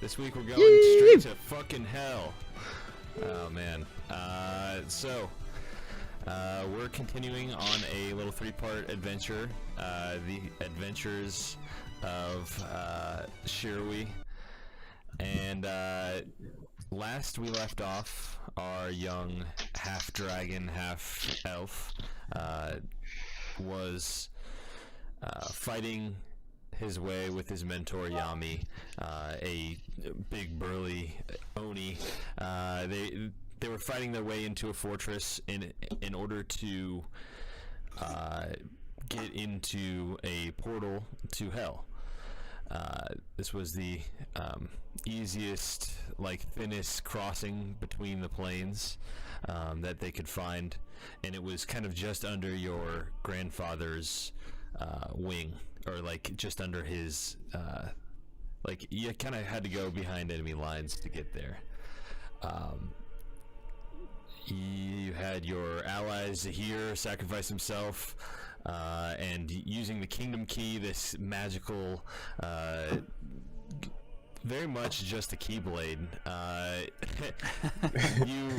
This week we're going straight to fucking hell. Oh man. We're continuing on a little 3-part adventure. The Adventures of Shirui. And last we left off, our young half-dragon, half-elf was fighting his way with his mentor Yami, a big burly Oni. They were fighting their way into a fortress in order to get into a portal to hell. This was the easiest, thinnest crossing between the planes that they could find, and it was kind of just under your grandfather's wing, or just under his. You kind of had to go behind enemy lines to get there. You had your allies here sacrifice himself. And using the Kingdom Key, this magical, very much just a Keyblade, you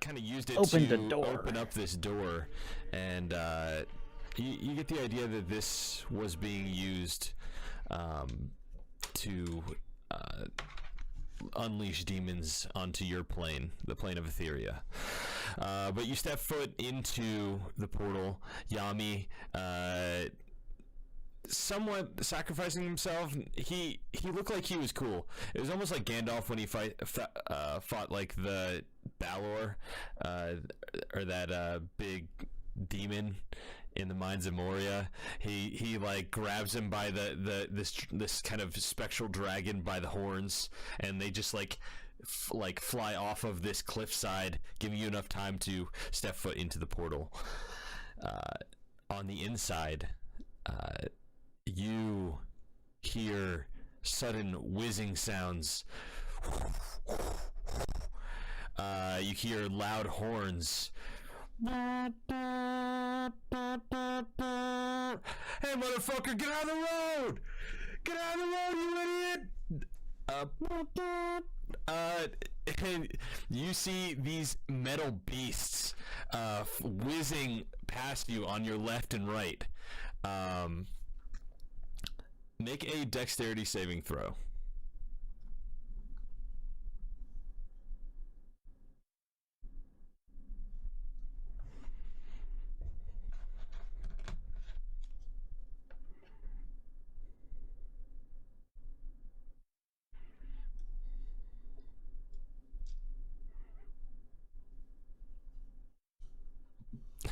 kind of used it to open up this door, and you get the idea that this was being used to unleash demons onto your plane, the plane of Aetheria. But you step foot into the portal. Yami, somewhat sacrificing himself. He looked like he was cool. It was almost like Gandalf when he fought like the Balor, or that big demon in the Mines of Moria. He grabs him by this kind of spectral dragon by the horns, and they just fly off of this cliffside, giving you enough time to step foot into the portal. On the inside, you hear sudden whizzing sounds. You hear loud horns. Hey, motherfucker, get out of the road! Get out of the road, you idiot! And you see these metal beasts whizzing past you on your left and right. Make a dexterity saving throw.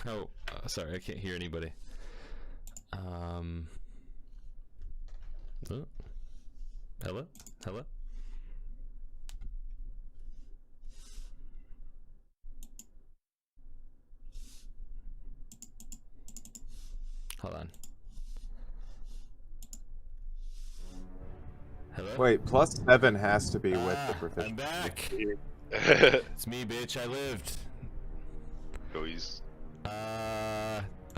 Oh, sorry, I can't hear anybody. Oh. Hello? Hello? Hold on. Hello? Wait, +7 has to be with the proficiency. I'm back! It's me, bitch, I lived. Goes.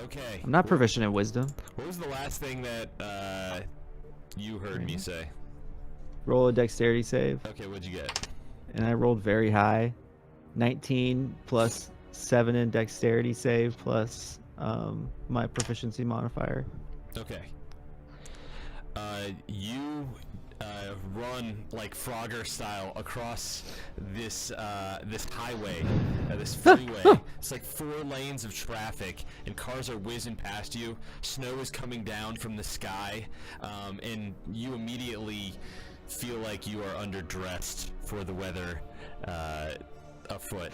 Okay. I'm not proficient in wisdom. What was the last thing that you heard me say? Roll a dexterity save. Okay, what'd you get? And I rolled very high. 19 plus 7 in dexterity save plus my proficiency modifier. Okay. You run like Frogger style across this highway, this freeway. It's like 4 lanes of traffic, and cars are whizzing past you. Snow is coming down from the sky, and you immediately feel like you are underdressed for the weather afoot.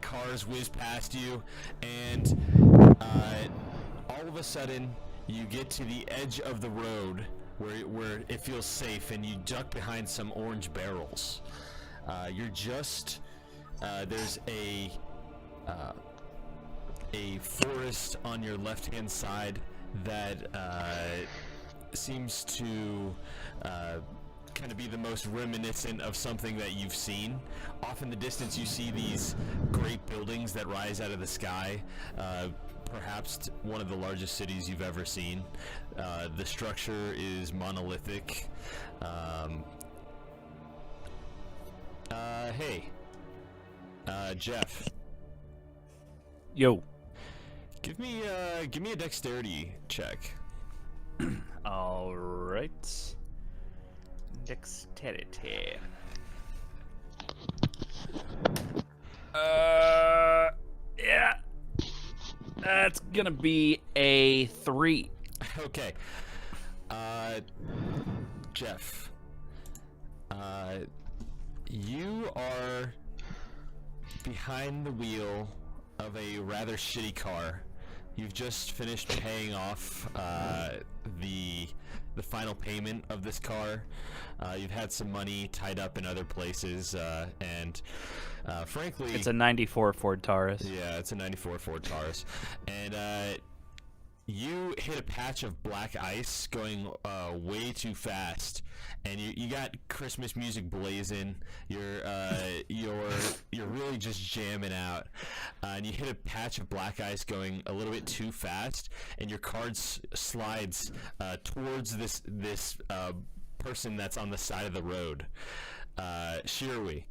Cars whiz past you, and all of a sudden you get to the edge of the road where it feels safe, and you duck behind some orange barrels. You're just there's a forest on your left-hand side that seems to kind of be the most reminiscent of something that you've seen. Off in the distance, you see these great buildings that rise out of the sky, perhaps one of the largest cities you've ever seen. The structure is monolithic. Hey, Jeff. Yo. Give me a dexterity check. All right. Dexterity. Yeah. That's gonna be a 3. Okay. Jeff. You are behind the wheel of a rather shitty car. You've just finished paying off the final payment of this car. You've had some money tied up in other places, and frankly, It's a 94 Ford Taurus. yeah, it's a 94 Ford Taurus, and you hit a patch of black ice going way too fast, and you got Christmas music blazing. You're really just jamming out, and you hit a patch of black ice going a little bit too fast, and your car slides towards this person that's on the side of the road. Shirui,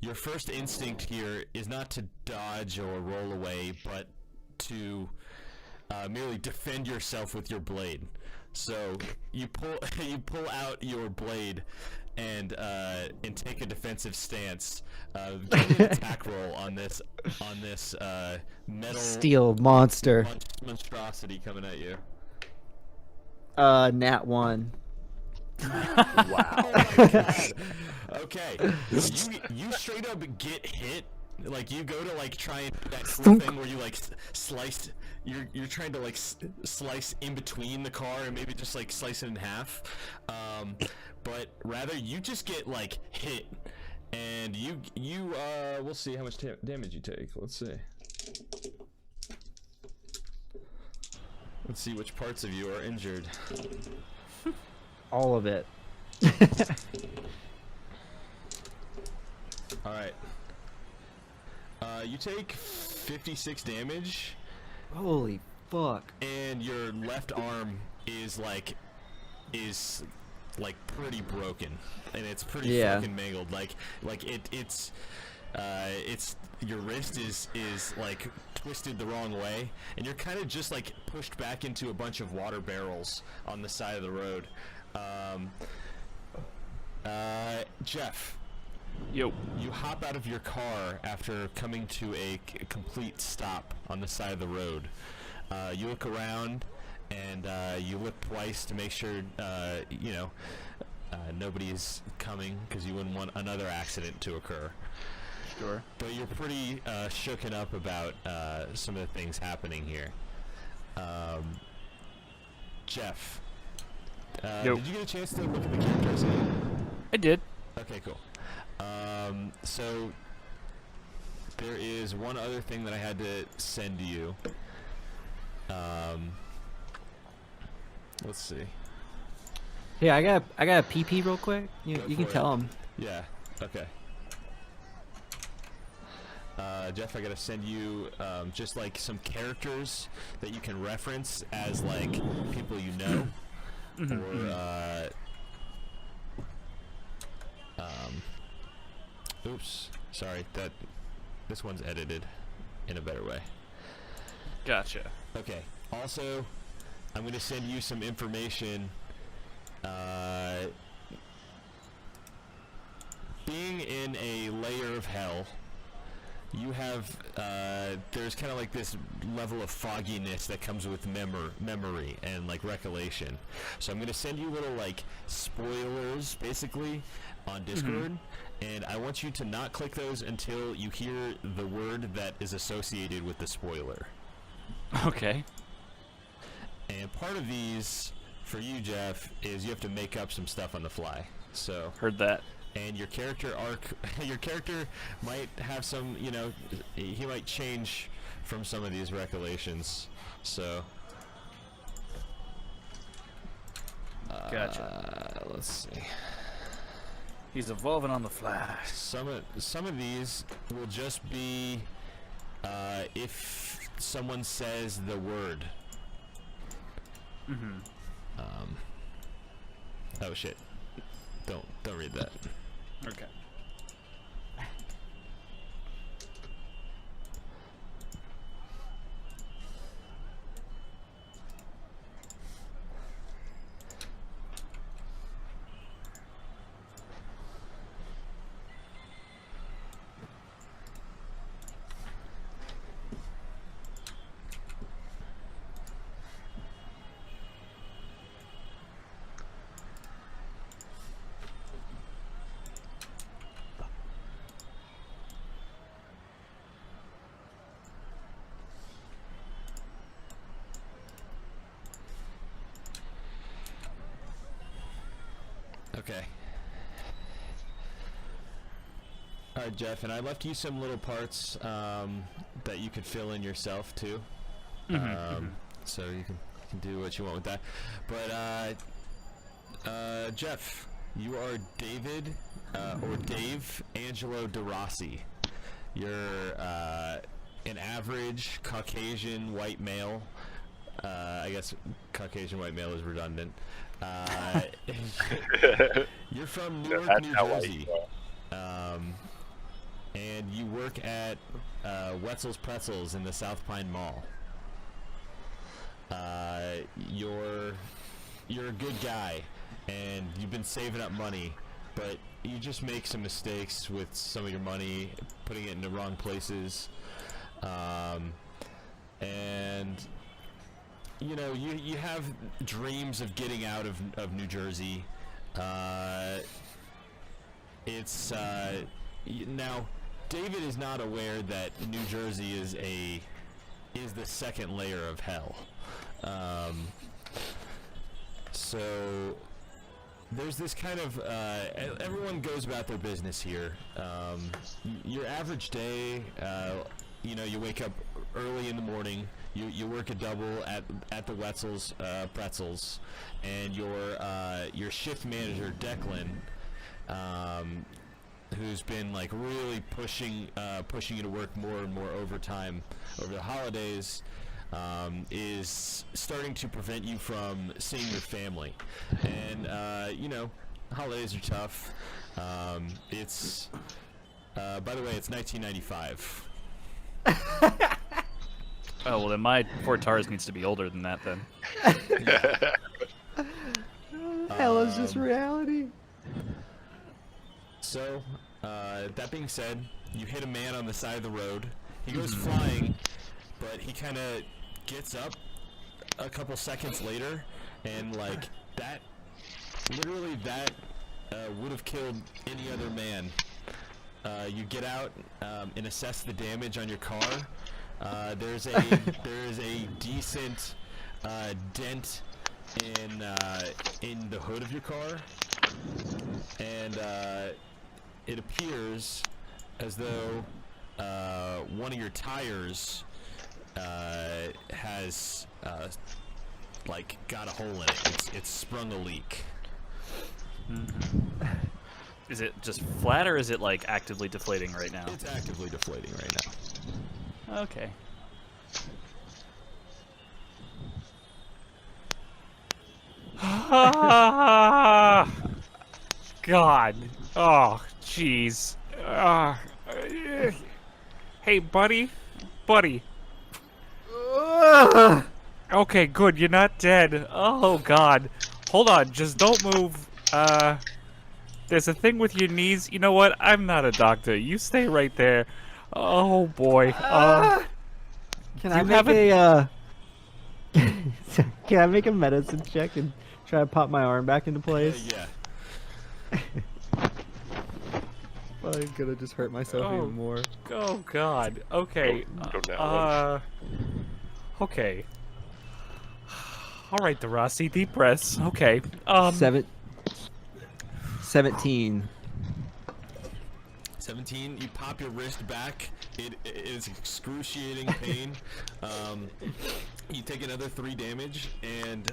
your first instinct here is not to dodge or roll away, but to merely defend yourself with your blade. So you pull out your blade and take a defensive stance. Give me an attack roll on this metal Steel monster. monstrosity coming at you. Nat 1. Wow. Oh my god. Okay. You straight up get hit. Like you go to like try and that cool thing where you like slice. You're trying to like slice in between the car and maybe just like slice it in half. But rather you just get like hit, and you we'll see how much damage you take. Let's see. Let's see which parts of you are injured. All of it. All right. You take 56 damage, Holy fuck. and your left arm is like pretty broken, and it's pretty Yeah. fucking mangled. It's your wrist is like twisted the wrong way, and you're kind of just like pushed back into a bunch of water barrels on the side of the road. Jeff. Yo. You hop out of your car after coming to a complete stop on the side of the road. You look around, and you look twice to make sure, nobody is coming, because you wouldn't want another accident to occur. Sure. But you're pretty shooken up about some of the things happening here. Jeff, Yo. did you get a chance to look at the characters? I did. Okay, cool. So there is one other thing that I had to send to you. Let's see. Yeah, I got a PP real quick. You Go can for tell it. him. Yeah. Okay. Jeff, I gotta send you just like some characters that you can reference as like people you know, or oops, sorry, this one's edited in a better way. Gotcha. Okay. Also, I'm going to send you some information. Being in a layer of hell, you have there's kind of like this level of fogginess that comes with memory and like recollection. So I'm going to send you little like spoilers basically on Discord, and I want you to not click those until you hear the word that is associated with the spoiler. Okay. And part of these, for you, Jeff, is you have to make up some stuff on the fly. So, Heard that. and your character might have some, he might change from some of these recollections. So, Gotcha. let's see. He's evolving on the fly. Some of these will just be if someone says the word. Mm-hmm. Oh shit! Don't read that. Okay. Okay. Alright, Jeff, and I left you some little parts that you could fill in yourself, too. So you can do what you want with that. But, Jeff, you are David, or Dave Angelo DeRossi. You're an average Caucasian white male. I guess Caucasian white male is redundant. You're from Newark, New Jersey, and you work at Wetzel's Pretzels in the South Pine Mall. You're a good guy, and you've been saving up money, but you just make some mistakes with some of your money, putting it in the wrong places, and you know, you have dreams of getting out of New Jersey. Now, David is not aware that New Jersey is the second layer of hell. So there's this kind of everyone goes about their business here. Your average day, you know, you wake up early in the morning. You work a double at the Wetzel's Pretzels, and your shift manager Declan, who's been like really pushing you to work more and more overtime over the holidays, is starting to prevent you from seeing your family. And you know, holidays are tough. It's by the way, it's 1995. Oh, well, then my Fort Taurus needs to be older than that, then. Hell is just reality. So, that being said, you hit a man on the side of the road. He goes flying, but he kind of gets up a couple seconds later, and like that, literally that would have killed any other man. You get out and assess the damage on your car. There is a decent dent in the hood of your car, and it appears as though one of your tires has like got a hole in it. It's sprung a leak. Is it just flat, or is it like actively deflating right now? It's actively deflating right now. Okay. God. Oh, jeez. Hey, buddy. Buddy. Okay, good. You're not dead. Oh, God. Hold on. Just don't move. There's a thing with your knees. You know what? I'm not a doctor. You stay right there. Oh, boy. Can I make a can I make a medicine check and try to pop my arm back into place? Yeah. I'm gonna just hurt myself even more. Oh, God. Okay. Okay. All right, DeRossi. Deep breaths. Okay. 17. 17, you pop your wrist back. It is excruciating pain. You take another 3 damage, and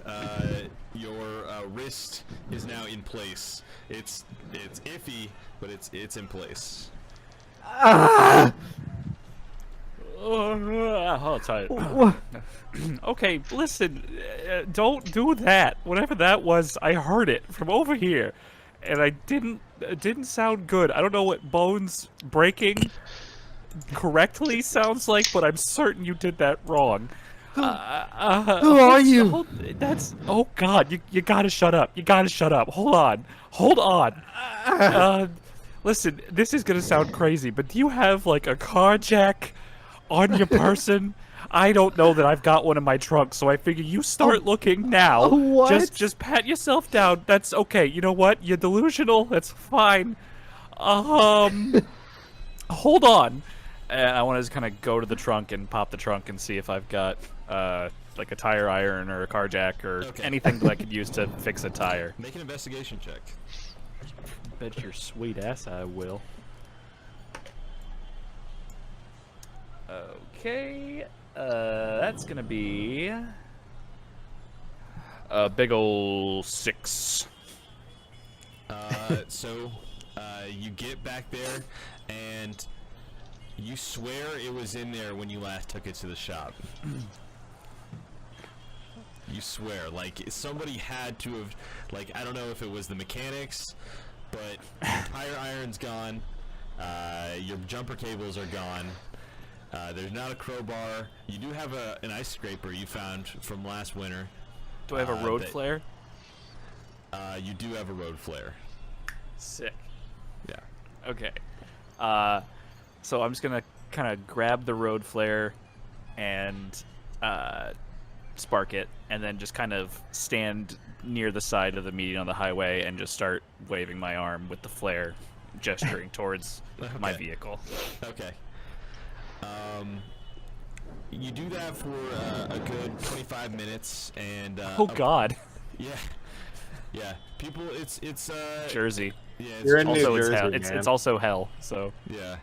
your wrist is now in place. It's iffy, but it's in place. Hold tight. What? Okay, listen, don't do that. Whatever that was, I heard it from over here, and it didn't sound good. I don't know what bones breaking correctly sounds like, but I'm certain you did that wrong. Who are you? That's oh God! You gotta shut up! You gotta shut up! Hold on! Listen, this is gonna sound crazy, but do you have like a car jack on your person? I don't know that I've got one in my trunk, so I figure you start looking now. What? Just pat yourself down. That's okay. You know what? You're delusional. That's fine. Hold on. And I want to just kind of go to the trunk and pop the trunk and see if I've got like a tire iron or a car jack or anything that I could use to fix a tire. Make an investigation check. Bet your sweet ass I will. Okay, that's gonna be a big ol' 6. So you get back there, and you swear it was in there when you last took it to the shop. You swear, like somebody had to have, like I don't know if it was the mechanics, but your tire iron's gone, your jumper cables are gone. There's not a crowbar. You do have an ice scraper you found from last winter. Do I have a road flare? You do have a road flare. Sick. Yeah. Okay. So I'm just gonna kind of grab the road flare and spark it, and then just kind of stand near the side of the median on the highway and just start waving my arm with the flare, gesturing towards my vehicle. Okay. You do that for a good 25 minutes, and oh God. Yeah. Yeah. People, it's Jersey. Yeah. You're in New Also, it's Jersey, hell. man. It's also hell. So. Yeah.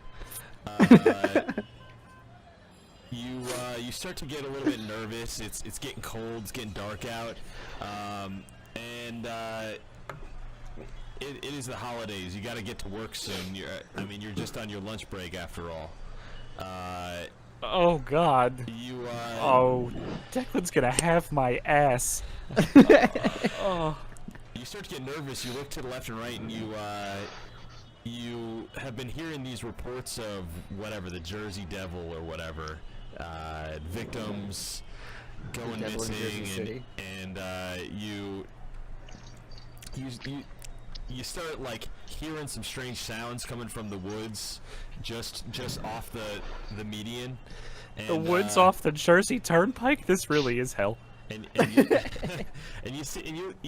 You start to get a little bit nervous. It's getting cold. It's getting dark out, and it is the holidays. You got to get to work soon. You're just on your lunch break after all. Oh God. You. Oh, Declan's gonna have my ass. Oh. You start to get nervous. You look to the left and right, and you have been hearing these reports of whatever, the Jersey Devil or whatever, victims going missing, and you start like hearing some strange sounds coming from the woods, just off the median. And, The woods off the Jersey Turnpike. This really is hell. And you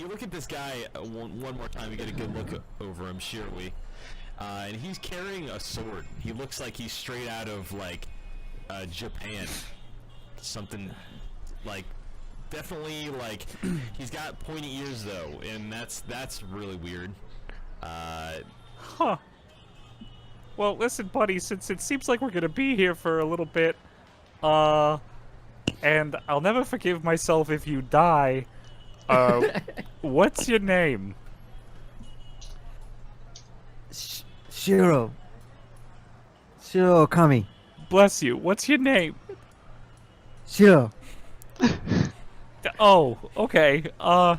look at this guy one more time. You get a good look over him, surely. And he's carrying a sword. He looks like he's straight out of like Japan. Something like definitely like he's got pointy ears though, and that's really weird. Huh. Well, listen, buddy. Since it seems like we're gonna be here for a little bit, and I'll never forgive myself if you die. What's your name? Shiro Okami. Bless you. What's your name? Shiro. Oh, okay. All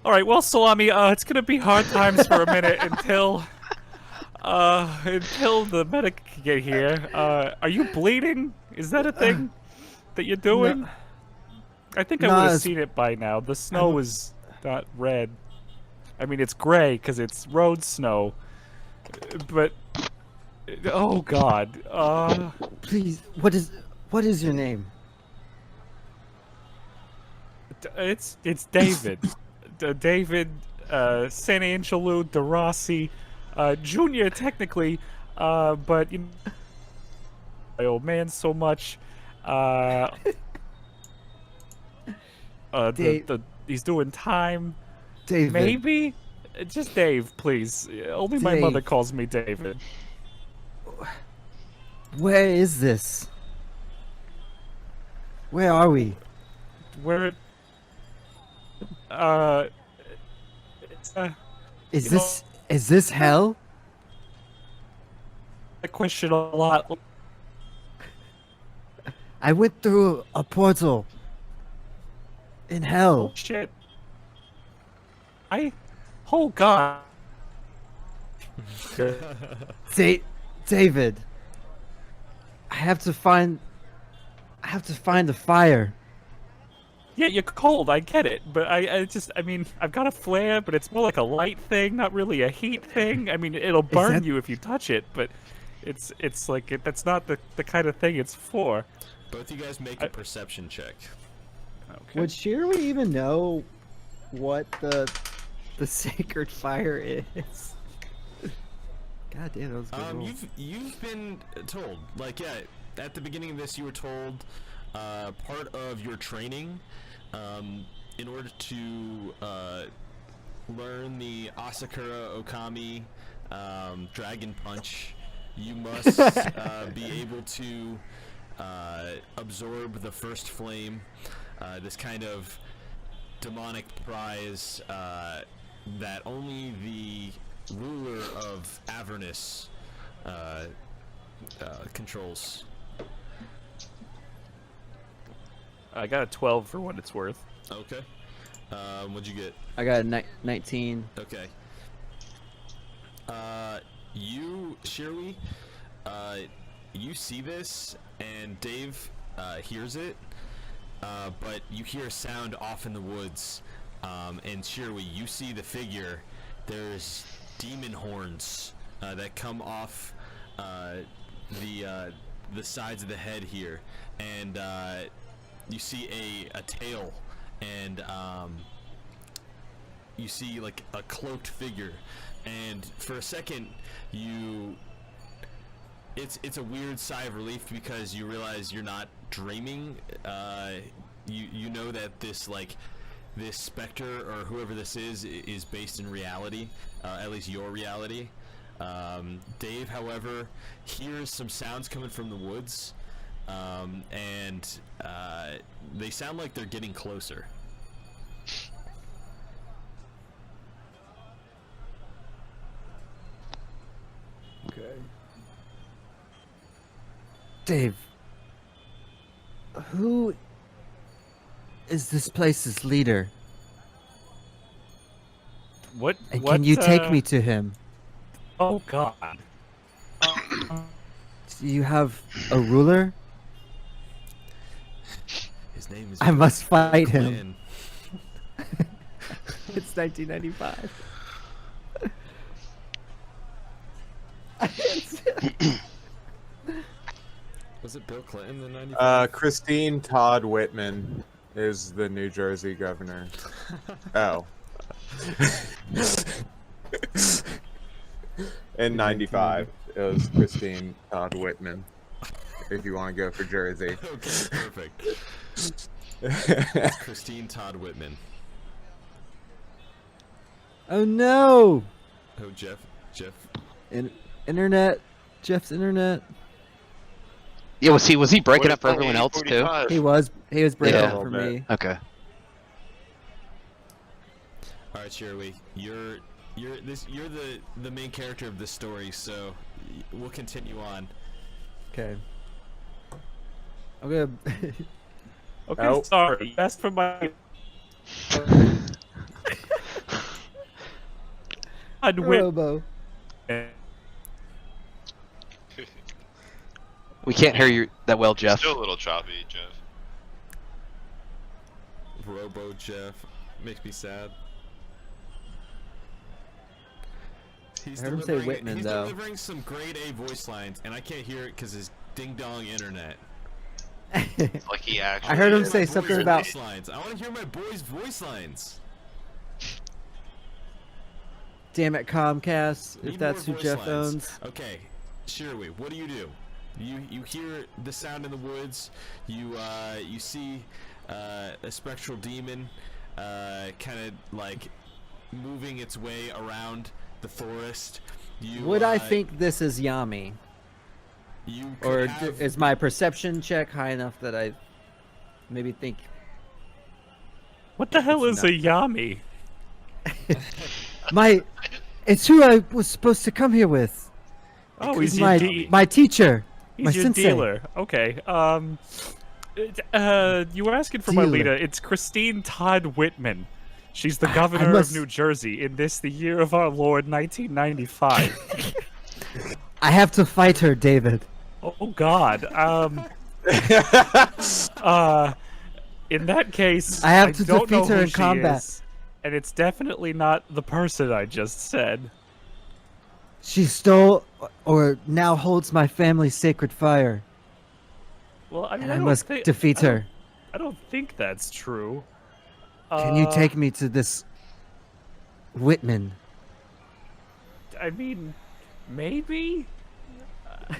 right. Well, Salami, it's gonna be hard times for a minute until the medic can get here. Are you bleeding? Is that a thing that you're doing? No. I think I would have seen it by now. The snow is not red. I mean, it's gray because it's road snow. But oh God. Please, what is your name? It's David. David San Angelo De Rossi Jr. technically, but you know, my old man so much. He's doing time. David. Maybe? Just Dave, please. Only my mother calls me David. Where is this? Where are we? Where? Is this hell? I question a lot. I went through a portal in Oh hell. shit. Oh god. David, I have to find the fire. Yeah, you're cold. I get it, but I mean, I've got a flare, but it's more like a light thing, not really a heat thing. I mean, it'll burn that- you if you touch it, but it's like that's not the kind of thing it's for. Both you guys make a perception check. Okay. Would Shirley even know what the sacred fire is? God damn, that was a good roll. You've been told, like, yeah, at the beginning of this, you were told part of your training, in order to learn the Asakura Okami Dragon Punch, you must be able to absorb the first flame, this kind of demonic prize that only the ruler of Avernus controls. I got a 12 for what it's worth. Okay. What'd you get? I got a 19. Okay. You, Shirley, you see this, and Dave hears it, but you hear a sound off in the woods, and Shirley, you see the figure. There's demon horns that come off the sides of the head here, and you see a tail, and you see like a cloaked figure, and for a second it's a weird sigh of relief because you realize you're not dreaming. You know that this specter or whoever this is based in reality, at least your reality. Dave, however, hears some sounds coming from the woods, and they sound like they're getting closer. Okay. Dave, who is this place's leader? What? And what, can you take me to him? Oh god. Do you have a ruler? His name is I must fight him. Clan. It's 1995. Was it Bill Clinton in '95? Christine Todd Whitman is the New Jersey governor. Oh. In '95, it was Christine Todd Whitman. If you want to go for Jersey. Okay, perfect. It's Christine Todd Whitman. Oh no! Oh, Jeff. Internet. Jeff's internet. Yeah, was he breaking What up for is everyone else too? 45? He was breaking Yeah. up for A little me. Okay. All right, Shirley, you're the main character of this story, so we'll continue on. Okay. I'm gonna. Okay, Oh. sorry. You asked for my. I'd win. Robo. We can't hear you that well, Jeff. Still a little choppy, Jeff. Robo Jeff makes me sad. He's I heard him say delivering- Whitman, he's though. delivering some grade A voice lines, and I can't hear it because his ding dong internet. Like he actually. I heard him My say boy's something voice about. lines. I want to hear my boy's voice lines. Damn it, Comcast! If Need that's who more voice Jeff lines. owns. Okay, Shirley, what do? You hear the sound in the woods. You see a spectral demon, kind of like moving its way around the forest. Would I think this is Yami, you could or have, is my perception check high enough that I maybe think? What the hell is not- a yami? It's who I was supposed to come here with. Oh, He's he's my your my teacher. he's my your sensei. dealer. Okay. You were asking for my Dealer. leader. It's Christine Todd Whitman. She's the governor must- of New Jersey in this, the year of our Lord, 1995. I have to fight her, David. Oh God. In that case, I have to don't know defeat her who in she combat. is, and it's definitely not the person I just said. She stole, or now holds my family's sacred fire. Well, I mean, And I don't must thi- defeat I don't- her. I don't think that's true. Can you take me to this Whitman? I mean, maybe.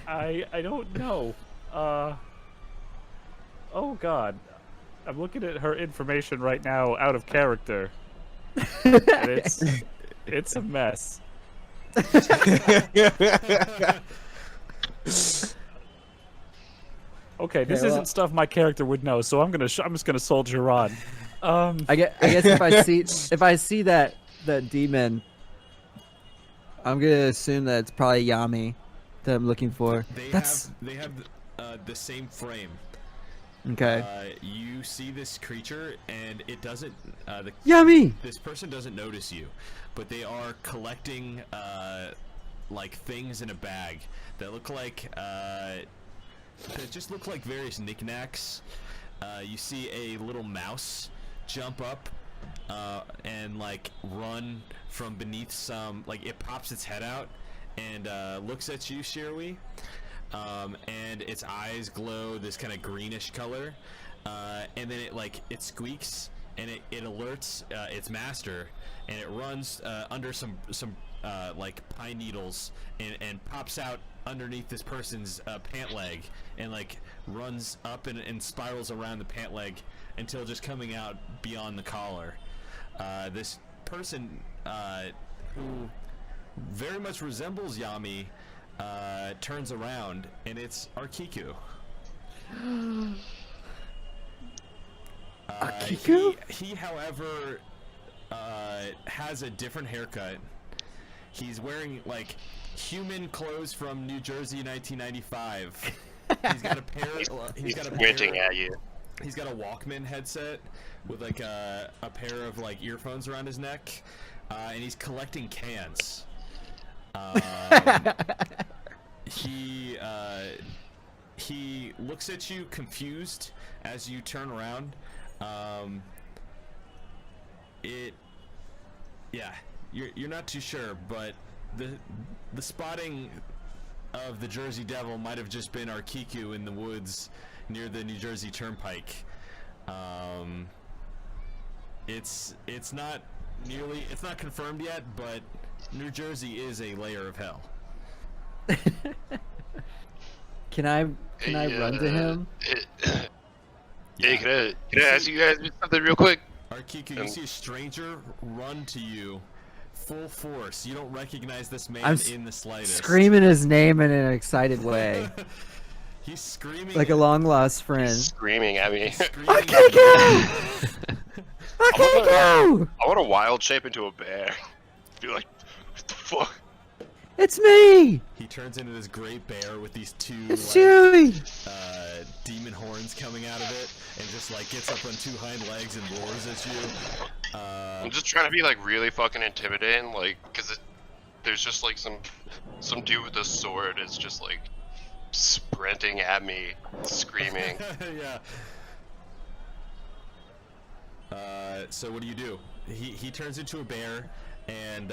I don't know. Oh God, I'm looking at her information right now, out of character, and it's a mess. Okay, this Okay, well- isn't stuff my character would know, so I'm just gonna soldier on. I guess if I see that demon, I'm gonna assume that it's probably Yami that I'm looking for. They have the same frame. Okay. You see this creature, and it doesn't. Yami. This person doesn't notice you, but they are collecting like things in a bag that look like that just look like various knickknacks. You see a little mouse jump up and like run from beneath some, like it pops its head out and looks at you, Shirui. And its eyes glow this kind of greenish color, and then it squeaks and it alerts its master, and it runs under some like pine needles and pops out underneath this person's pant leg, and like runs up and spirals around the pant leg until just coming out beyond the collar. This person who very much resembles Yami turns around, and it's Arkiku. Arkiku? He, however, has a different haircut. He's wearing like human clothes from New Jersey, 1995. He's got a pair. He's got a Squinting pair. at you. He's got a Walkman headset with like a pair of like earphones around his neck, and he's collecting cans. He looks at you confused as you turn around. You're not too sure, but the spotting of the Jersey Devil might have just been Arkiku in the woods near the New Jersey Turnpike. It's not confirmed yet, but New Jersey is a layer of hell. Can I run to him? Hey, can I ask you guys something real quick? Arkiku, you see a stranger run to you full force. You don't recognize this man I'm in the slightest. Screaming his name in an excited way, He's screaming like a long lost friend. Screaming at me. screaming Arkiku! Arkiku! I want to wild shape into a bear. Be like, what the fuck? It's me! He turns into this great bear with these two It's like, Chewie! demon horns coming out of it, and just like gets up on two hind legs and roars at you. I'm just trying to be like really fucking intimidating, like, cause there's just like some dude with a sword is just like sprinting at me, screaming. Yeah. So what do? He turns into a bear and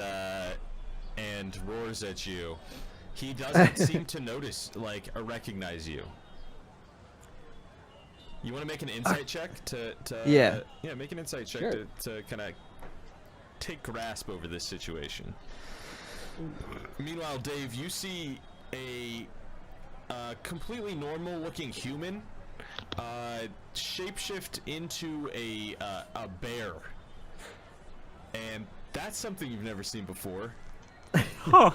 roars at you. He doesn't seem to notice, like, or recognize you. You want to make an insight check to Yeah. make an insight check Sure. to kind of take grasp over this situation. Meanwhile, Dave, you see a completely normal-looking human shapeshift into a bear, and that's something you've never seen before. Huh.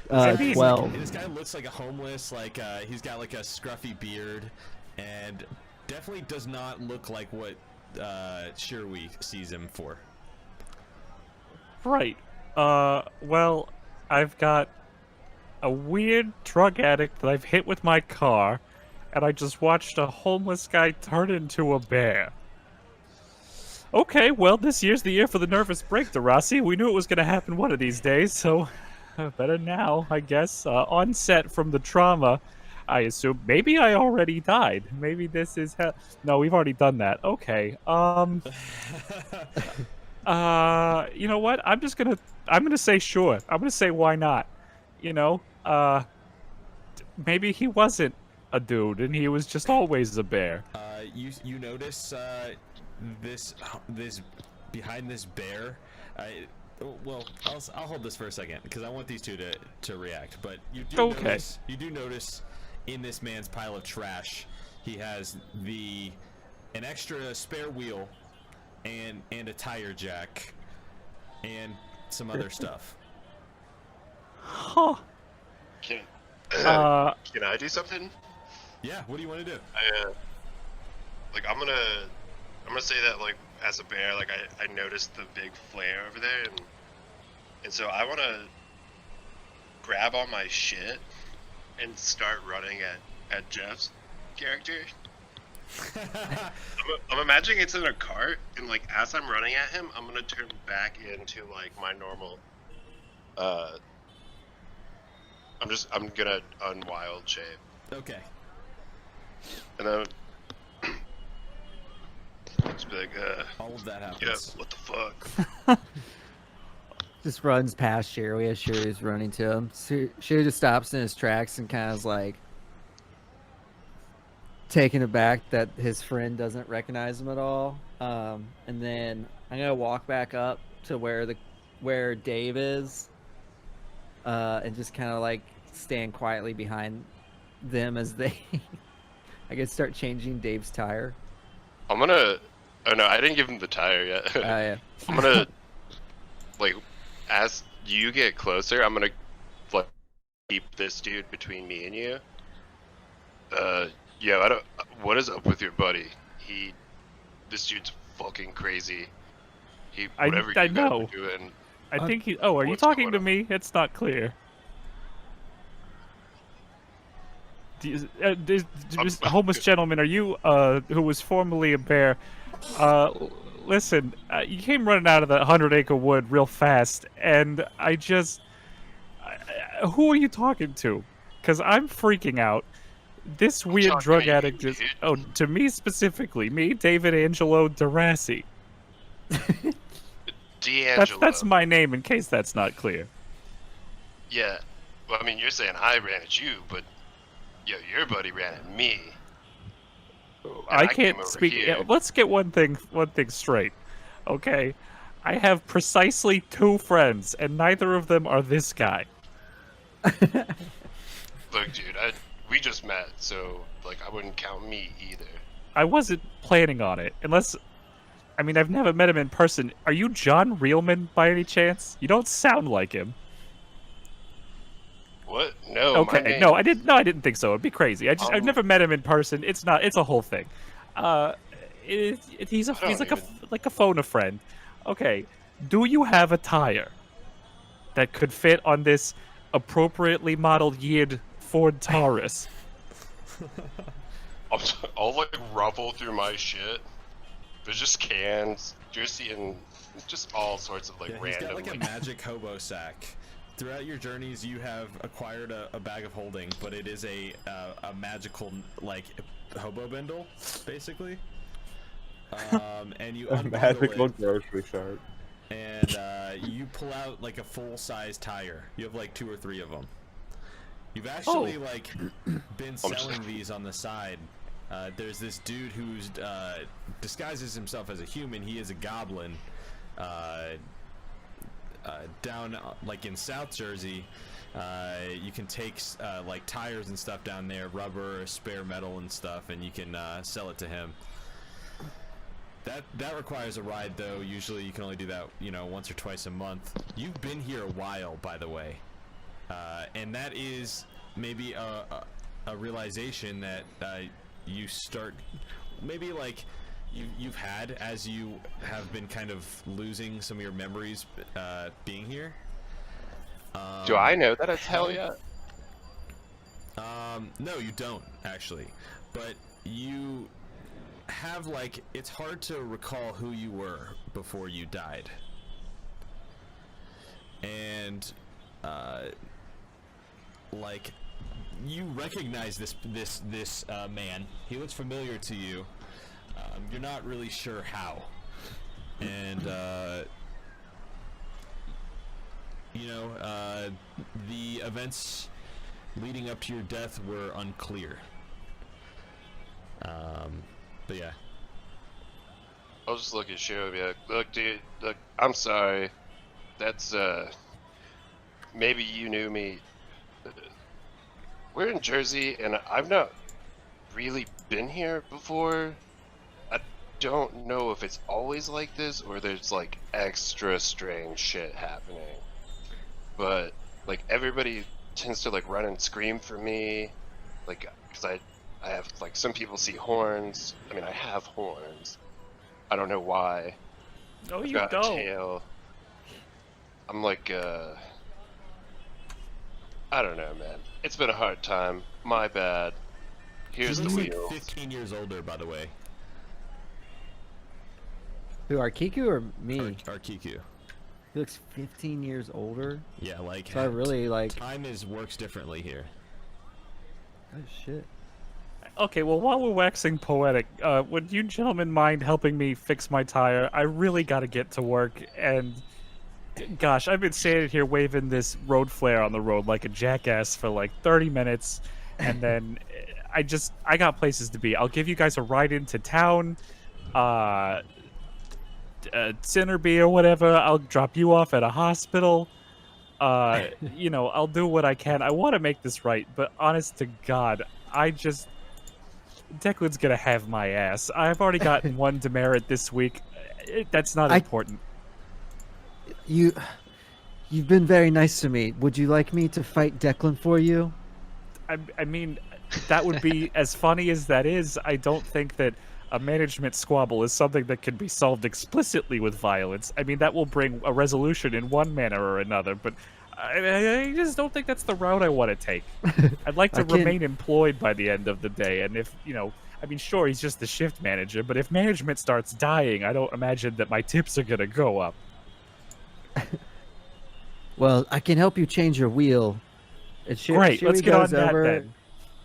12. This guy looks like a homeless, like he's got like a scruffy beard, and definitely does not look like what Shirui sees him for. Right. Well, I've got a weird drug addict that I've hit with my car, and I just watched a homeless guy turn into a bear. Okay, well, this year's the year for the nervous break, Darasi. We knew it was going to happen one of these days, so better now, I guess. On set from the trauma, I assume. Maybe I already died. Maybe this is No, we've already done that. Okay. You know what? I'm gonna say sure. I'm gonna say why not. You know, maybe he wasn't a dude and he was just always a bear. You notice this behind this bear. Well, I'll hold this for a second because I want these two to react. But you do notice in this man's pile of trash, he has an extra spare wheel and a tire jack and some other stuff. Huh. Can I do something? Yeah. What do you want to do? I'm gonna say that like as a bear, like I noticed the big flare over there, and so I want to grab all my shit and start running at Jeff's character. I'm imagining it's in a cart, and like as I'm running at him, I'm gonna turn back into like my normal. I'm gonna unwild shape. Okay. And then just be like, all of that happens. yeah, what the fuck? Just runs past Sherry as Sherry's running to him. Sherry just stops in his tracks and kind of is like taken aback that his friend doesn't recognize him at all. And then I'm gonna walk back up to where Dave is, and just kind of like stand quietly behind them as they, I guess, start changing Dave's tire. I'm gonna. Oh no, I didn't give him the tire yet. Yeah. I'm gonna, like, as you get closer, I'm gonna, like, keep this dude between me and you. Yeah, what is up with your buddy? This dude's fucking crazy. Whatever I you guys know. are doing. I think he. Oh, are you what's talking to going me? It's not clear. This homeless gentleman, are you, who was formerly a bear? Listen, you came running out of the 100-acre wood real fast, and who are you talking to? Because I'm freaking out. This weird talking drug to you, addict is... dude. Oh, to me specifically. Me, David Angelo Darasi. D'Angelo. That's my name, in case that's not clear. Yeah. Well, I mean, you're saying I ran at you, but your buddy ran at me. I came can't over speak. here. Let's get one thing straight, okay? I have precisely 2 friends, and neither of them are this guy. Look, dude, we just met, so like I wouldn't count me either. I wasn't planning on it, unless. I mean, I've never met him in person. Are you John Reelman by any chance? You don't sound like him. What? No. Okay, my name... no, I didn't think so. It'd be crazy. I've never met him in person. It's a whole thing. He's like a phone a friend. Okay, do you have a tire that could fit on this appropriately modeled yeared Ford Taurus? I'll like ruffle through my shit. There's just cans. You're seeing just all sorts of like He's random. got like a magic hobo sack. Throughout your journeys, you have acquired a bag of holding, but it is a magical like hobo bindle, basically. And you A unbundle magical it, grocery cart. and you pull out like a full-size tire. You have like 2 or 3 of them. You've actually like been selling these on the side. There's this dude who's disguises himself as a human. He is a goblin. Down like in South Jersey, you can take like tires and stuff down there, rubber, spare metal and stuff, and you can sell it to him. That requires a ride though. Usually you can only do that, once or twice a month. You've been here a while, by the way, and that is maybe a realization that you start maybe like you've had as you have been kind of losing some of your memories being here. Do I know that it's hell yet? No, you don't actually, but you have like it's hard to recall who you were before you died, and like you recognize this man. He looks familiar to you. You're not really sure how, and you know the events leading up to your death were unclear. But yeah. I'll just look at Shiro and be like, look, dude, look, I'm sorry. That's, maybe you knew me. We're in Jersey, and I've not really been here before. I don't know if it's always like this, or there's, like, extra strange shit happening. But, like, everybody tends to, like, run and scream for me. Like, because I have, like, some people see horns. I mean, I have horns. I don't know why. No, I've you got a don't. tail. I'm like, I don't know, man. It's been a hard time. My bad. Here's He the looks like wheels. 15 years older, by the way. Who, Arkiku or me? Arkiku. He looks 15 years older. Yeah, like So I really like. time works differently here. Oh shit. Okay, well, while we're waxing poetic, would you gentlemen mind helping me fix my tire? I really gotta get to work, and gosh, I've been standing here waving this road flare on the road like a jackass for like 30 minutes, and then I got places to be. I'll give you guys a ride into town, Centerby or whatever. I'll drop you off at a hospital. You know, I'll do what I can. I want to make this right, but honest to God, Declan's gonna have my ass. I've already gotten one demerit this week. That's not important. You've been very nice to me. Would you like me to fight Declan for you? I mean, that would be as funny as that is. I don't think that a management squabble is something that can be solved explicitly with violence. I mean, that will bring a resolution in one manner or another, but I just don't think that's the route I want to take. I'd like to remain employed by the end of the day, and if, you know, I mean, sure, he's just the shift manager, but if management starts dying, I don't imagine that my tips are going to go up. Well, I can help you change your wheel. And Great, let's get on that then.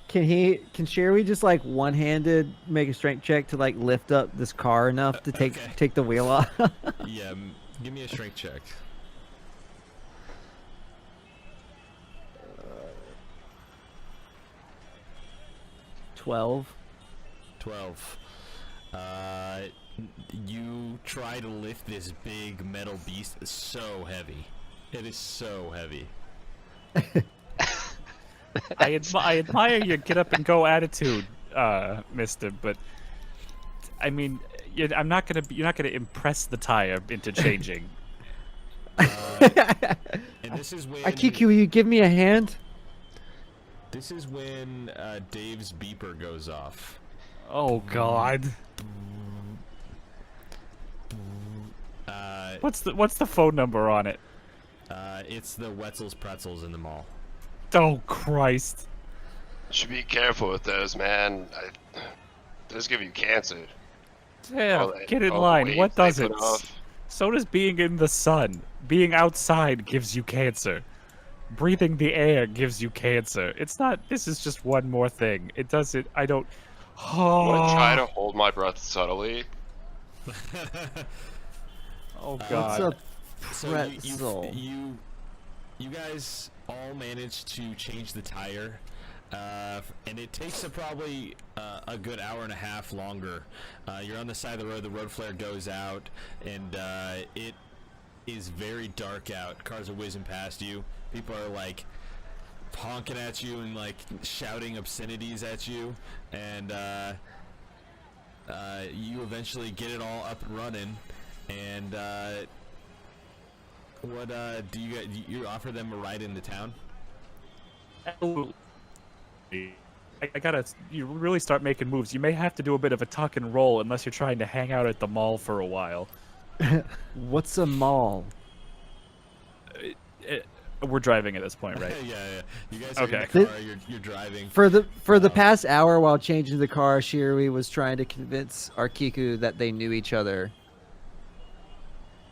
Can Sherry just like one-handed make a strength check to like lift up this car enough to take the wheel off? Yeah, give me a strength check. 12. 12. You try to lift this big metal beast. It's so heavy. It is so heavy. I admire your get up and go attitude, Mister. But I mean, you're not gonna impress the tire into changing. And this is when Akiku, will you give me a hand? This is when Dave's beeper goes off. Oh God. What's the phone number on it? It's the Wetzel's Pretzels in the mall. Oh Christ. Should be careful with those, man. Those give you cancer. Yeah, All that- get in all the line. weight What they does put it? off. So does being in the sun. Being outside gives you cancer. Breathing the air gives you cancer. It's not. This is just one more thing. It doesn't. I don't. I'm gonna try to hold my breath subtly. Oh What's God. a So pretzel? you guys all managed to change the tire, and it takes probably a good hour and a half longer. You're on the side of the road. The road flare goes out, and it is very dark out. Cars are whizzing past you. People are like honking at you and like shouting obscenities at you, and you eventually get it all up and running. And what do you offer them a ride into town? Absolutely. I gotta. You really start making moves. You may have to do a bit of a tuck and roll unless you're trying to hang out at the mall for a while. What's a mall? We're driving at this point, right? Yeah. You guys are Okay. in the car. You're driving. For the past hour while changing the car, Shirui was trying to convince Arkiku that they knew each other.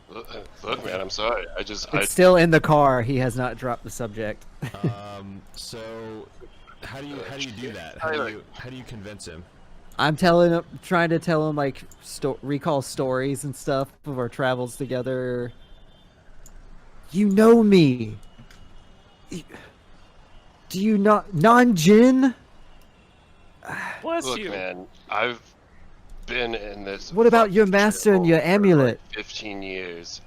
Look, man, I'm sorry. It's still in the car. He has not dropped the subject. So how do you do that? How do you convince him? I'm trying to tell him like recall stories and stuff of our travels together. You know me. Do you not Nanjin? Bless Look, you. man, I've been in this. What about your fucking master and your shithole for, amulet? like, 15 years.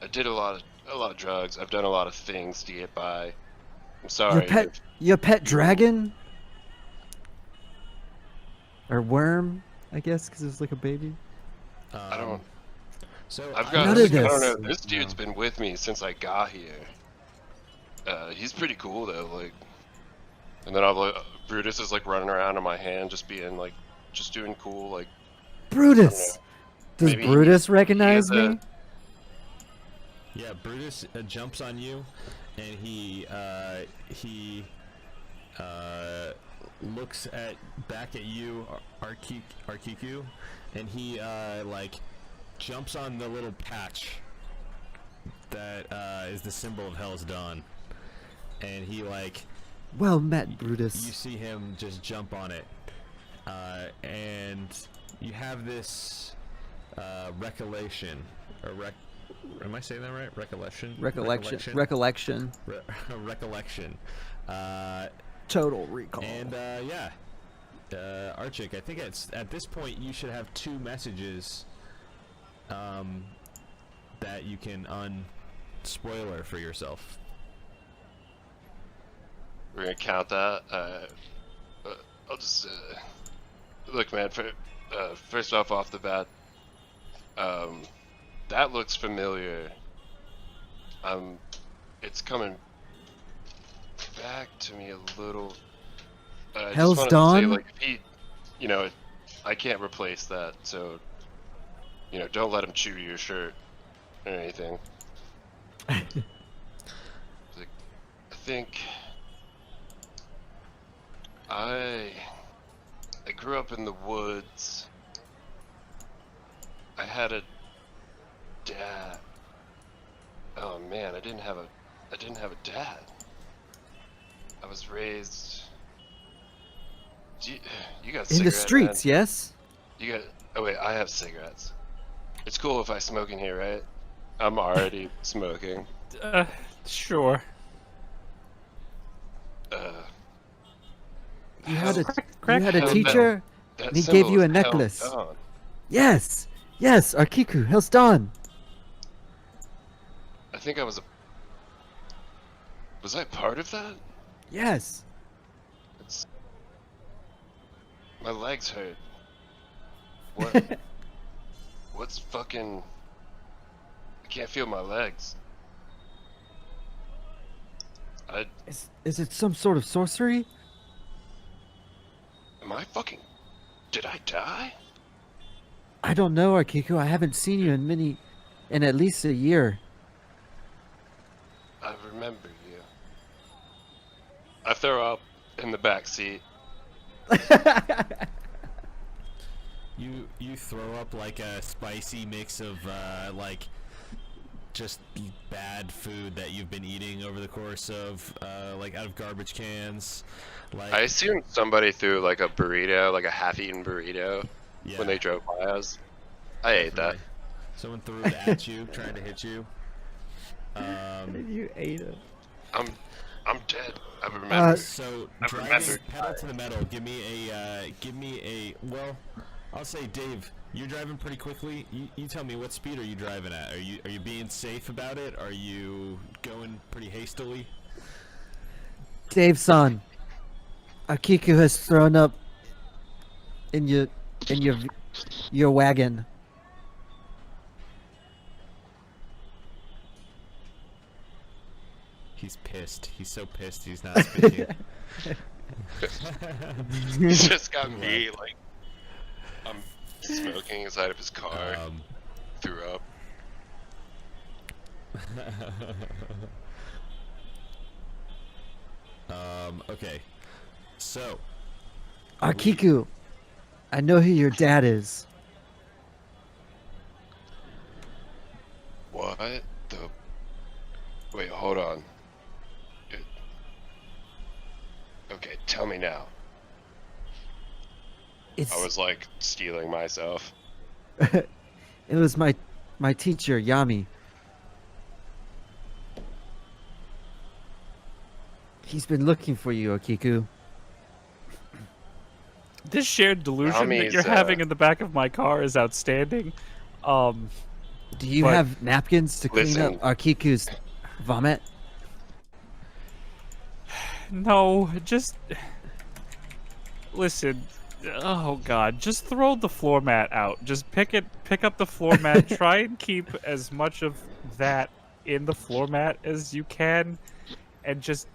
I did a lot of drugs. I've done a lot of things to get by. I'm sorry. Your pet dragon? Or worm, I guess, because it's like a baby. I don't. So I've got. None I of don't this. know. This dude's been with me since I got here. He's pretty cool though. Like, and then Brutus is like running around in my hand, just being like, just doing cool. Like, Brutus! Does Maybe Brutus recognize he has me? Yeah, Brutus jumps on you, and he looks back at you, Arkiku, and he like jumps on the little patch that is the symbol of Hell's Dawn, and he like Well met, you Brutus. see him just jump on it, and you have this recollection, or am I saying that right? Recollection. Recollection. Recollection. Total recall. And yeah, Archik, I think at this point you should have 2 messages that you can unspoiler for yourself. we're gonna count that. I'll just look, man. First off the bat, that looks familiar. It's coming back to me a little. I Hell's just wanted to say, Dawn? like, if he, I can't replace that. So, don't let him chew your shirt or anything. Like, I think I grew up in the woods. I had a dad. Oh man, I didn't have a dad. I was raised. You got In the cigarette, streets, man. yes? You got. Oh wait, I have cigarettes. It's cool if I smoke in here, right? I'm already smoking. Sure. You had a Hell teacher, That and he gave symbol you a is Hell necklace. Dawn. Yes, Arkiku, Hell's Dawn. I think I was I part of that? Yes. My legs hurt. What? What's fucking? I can't feel my legs. Is it some sort of sorcery? Am I fucking? Did I die? I don't know, Arkiku. I haven't seen you in at least a year. I remember you. I throw up in the back seat. You throw up like a spicy mix of like just bad food that you've been eating over the course of like out of garbage cans. Like I assumed somebody threw like a burrito, like a half-eaten burrito, yeah, when they drove by us. I ate that. someone threw it at you, trying to hit you. You ate it. I'm dead. I remember. So I driving remembered. pedal to the metal. Give me a. Well, I'll say, Dave, you're driving pretty quickly. You tell me, what speed are you driving at? Are you being safe about it? Are you going pretty hastily? Dave-san, Arkiku has thrown up in your wagon. He's pissed. He's so pissed he's not speaking. He just got me like I'm smoking inside of his car. Threw up. Okay. So. Arkiku, I know who your dad is. What the? Wait, hold on. Okay, tell me now. It's I was like stealing myself. it was my teacher, Yami. He's been looking for you, Arkiku. This shared delusion that Yami's, you're having in the back of my car is outstanding. Do you But- have napkins to clean Listen. up Arkiku's vomit? No, just listen. Oh God, just throw the floor mat out. Just pick up the floor mat. Try and keep as much of that in the floor mat as you can, and just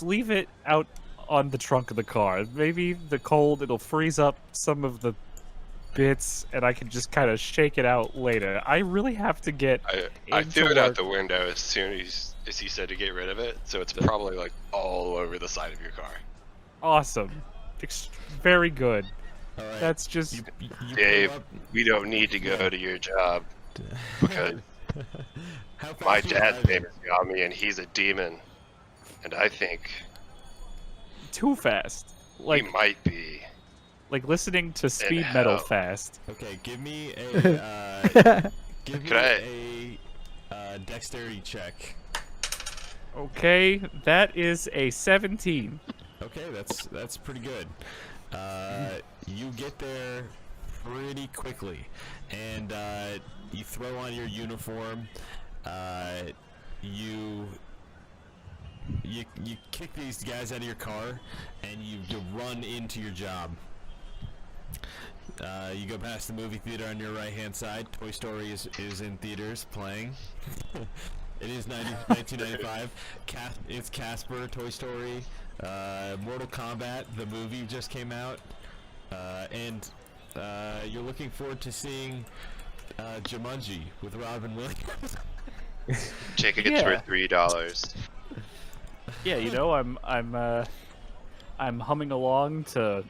leave it out on the trunk of the car. Maybe the cold, it'll freeze up some of the bits, and I can just kind of shake it out later. I really have to get. I into threw it out work. the window as soon as he said to get rid of it, so it's probably like all over the side of your car. Awesome, very good. All right. That's just. You pull Dave, up- we don't need to go to your job because How fast my are you dad's driving? name is Yami and he's a demon, and I think Too fast. we might be. Like listening to speed metal hell. fast. Okay, give me a give me Could a dexterity check. Okay, that is a 17. Okay, that's pretty good. You get there pretty quickly, and you throw on your uniform. You kick these guys out of your car, and you run into your job. You go past the movie theater on your right-hand side. Toy Story is in theaters playing. It is 1995. It's Casper, Toy Story, Mortal Kombat, the movie just came out, and you're looking forward to seeing Jumanji with Robin Williams. Tickets Yeah. were $3. Yeah, you know, I'm humming along to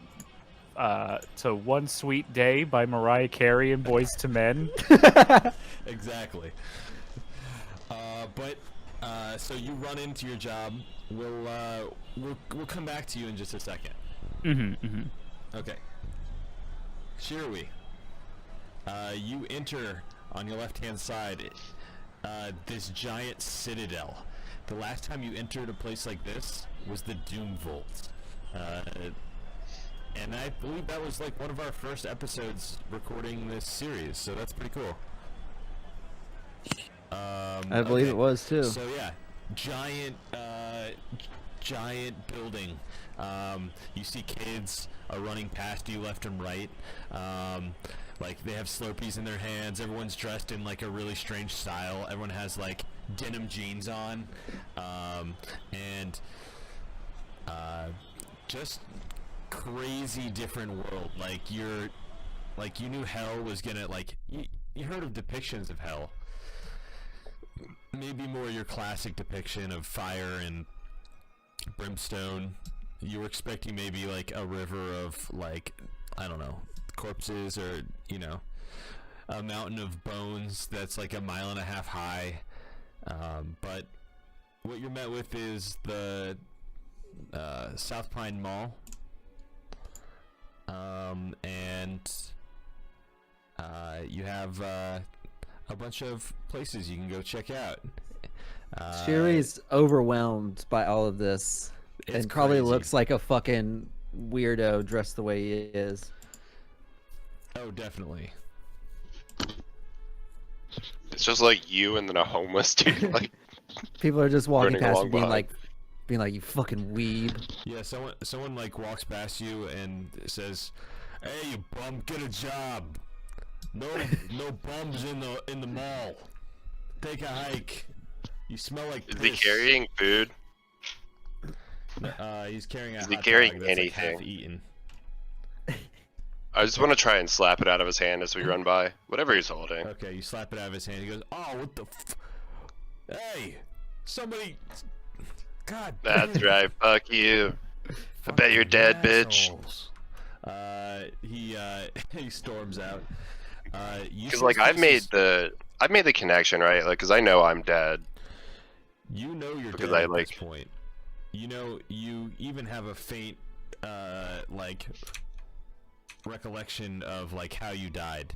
One Sweet Day by Mariah Carey and Boyz II Men. Exactly. So you run into your job. We'll come back to you in just a second. Okay. Shirui, you enter on your left-hand side this giant citadel. The last time you entered a place like this was the Doom Vault. And I believe that was like one of our first episodes recording this series, so that's pretty cool. I believe okay. it was too. So yeah, giant building. You see kids are running past you left and right. Like they have Slurpees in their hands. Everyone's dressed in like a really strange style. Everyone has like denim jeans on, and just crazy different world. Like you knew hell was gonna like you heard of depictions of hell. Maybe more your classic depiction of fire and brimstone. You were expecting maybe like a river of like, I don't know, corpses, or a mountain of bones that's like 1.5 miles high. But what you're met with is the South Pine Mall, and you have a bunch of places you can go check out. Shiri's overwhelmed by all of this, It's and probably crazy. looks like a fucking weirdo dressed the way he is. Oh, definitely. It's just like you and then a homeless dude. Like, People are just walking Running past along you, being behind. like, you fucking weeb. Yeah, someone like walks past you and says, "Hey, you bum, get a job. No bums in the mall. Take a hike. You smell like is he piss." carrying food? He's carrying a Is he hot carrying dog that's like half anything? eaten. I just want to try and slap it out of his hand as we run by. Whatever he's holding. Okay, you slap it out of his hand. He goes, "Oh, what the Hey, somebody. God. That's right. Fuck you. I bet you're dead, bitch. Assholes. He storms out. Because like I've made the connection, right? Like, because I know I'm dead. You know you're Because dead I, at like- this point. You know, you even have a faint, like, recollection of, like, how you died.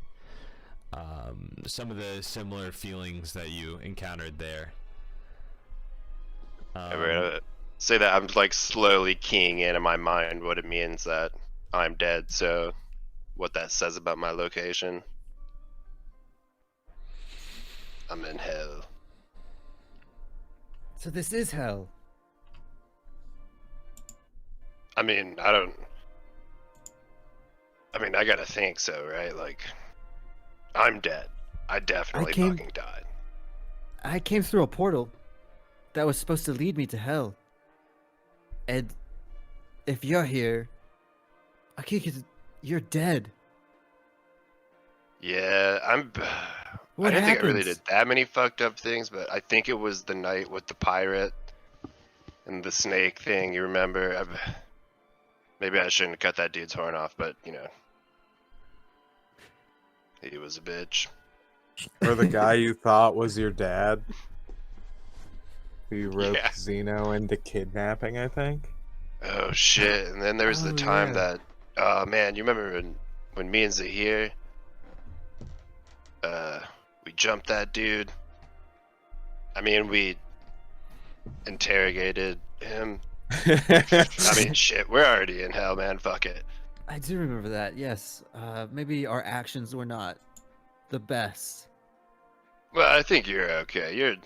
Some of the similar feelings that you encountered there. I'm gonna say that I'm like slowly keying in my mind what it means that I'm dead. So, what that says about my location. I'm in hell. So this is hell. I mean, I gotta think so, right? Like, I'm dead. I definitely fucking died. I came through a portal that was supposed to lead me to hell. And if you're here, you're dead. Yeah, I What didn't think I really happens? did that many fucked up things, but I think it was the night with the pirate and the snake thing. You remember? Maybe I shouldn't cut that dude's horn off, but you know, he was a bitch. Or the guy you thought was your dad. Who you roped Yeah. Zeno into kidnapping, I think. Oh shit! And then there was the Oh, time yeah. that, oh man, you remember when me and Zahir, we jumped that dude. I mean, we interrogated him. I mean, shit, we're already in hell, man. Fuck it. I do remember that, yes. Maybe our actions were not the best. Well, I think you're okay. You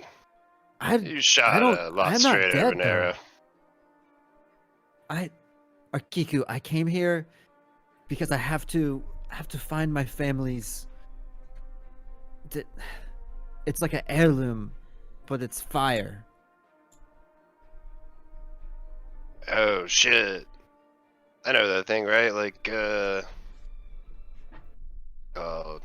I shot don't- a lot I'm not straighter of dead, an arrow. Kiku, I came here because I have to find my family's. It's like an heirloom, but it's fire. Oh shit! I know that thing, right? Like, called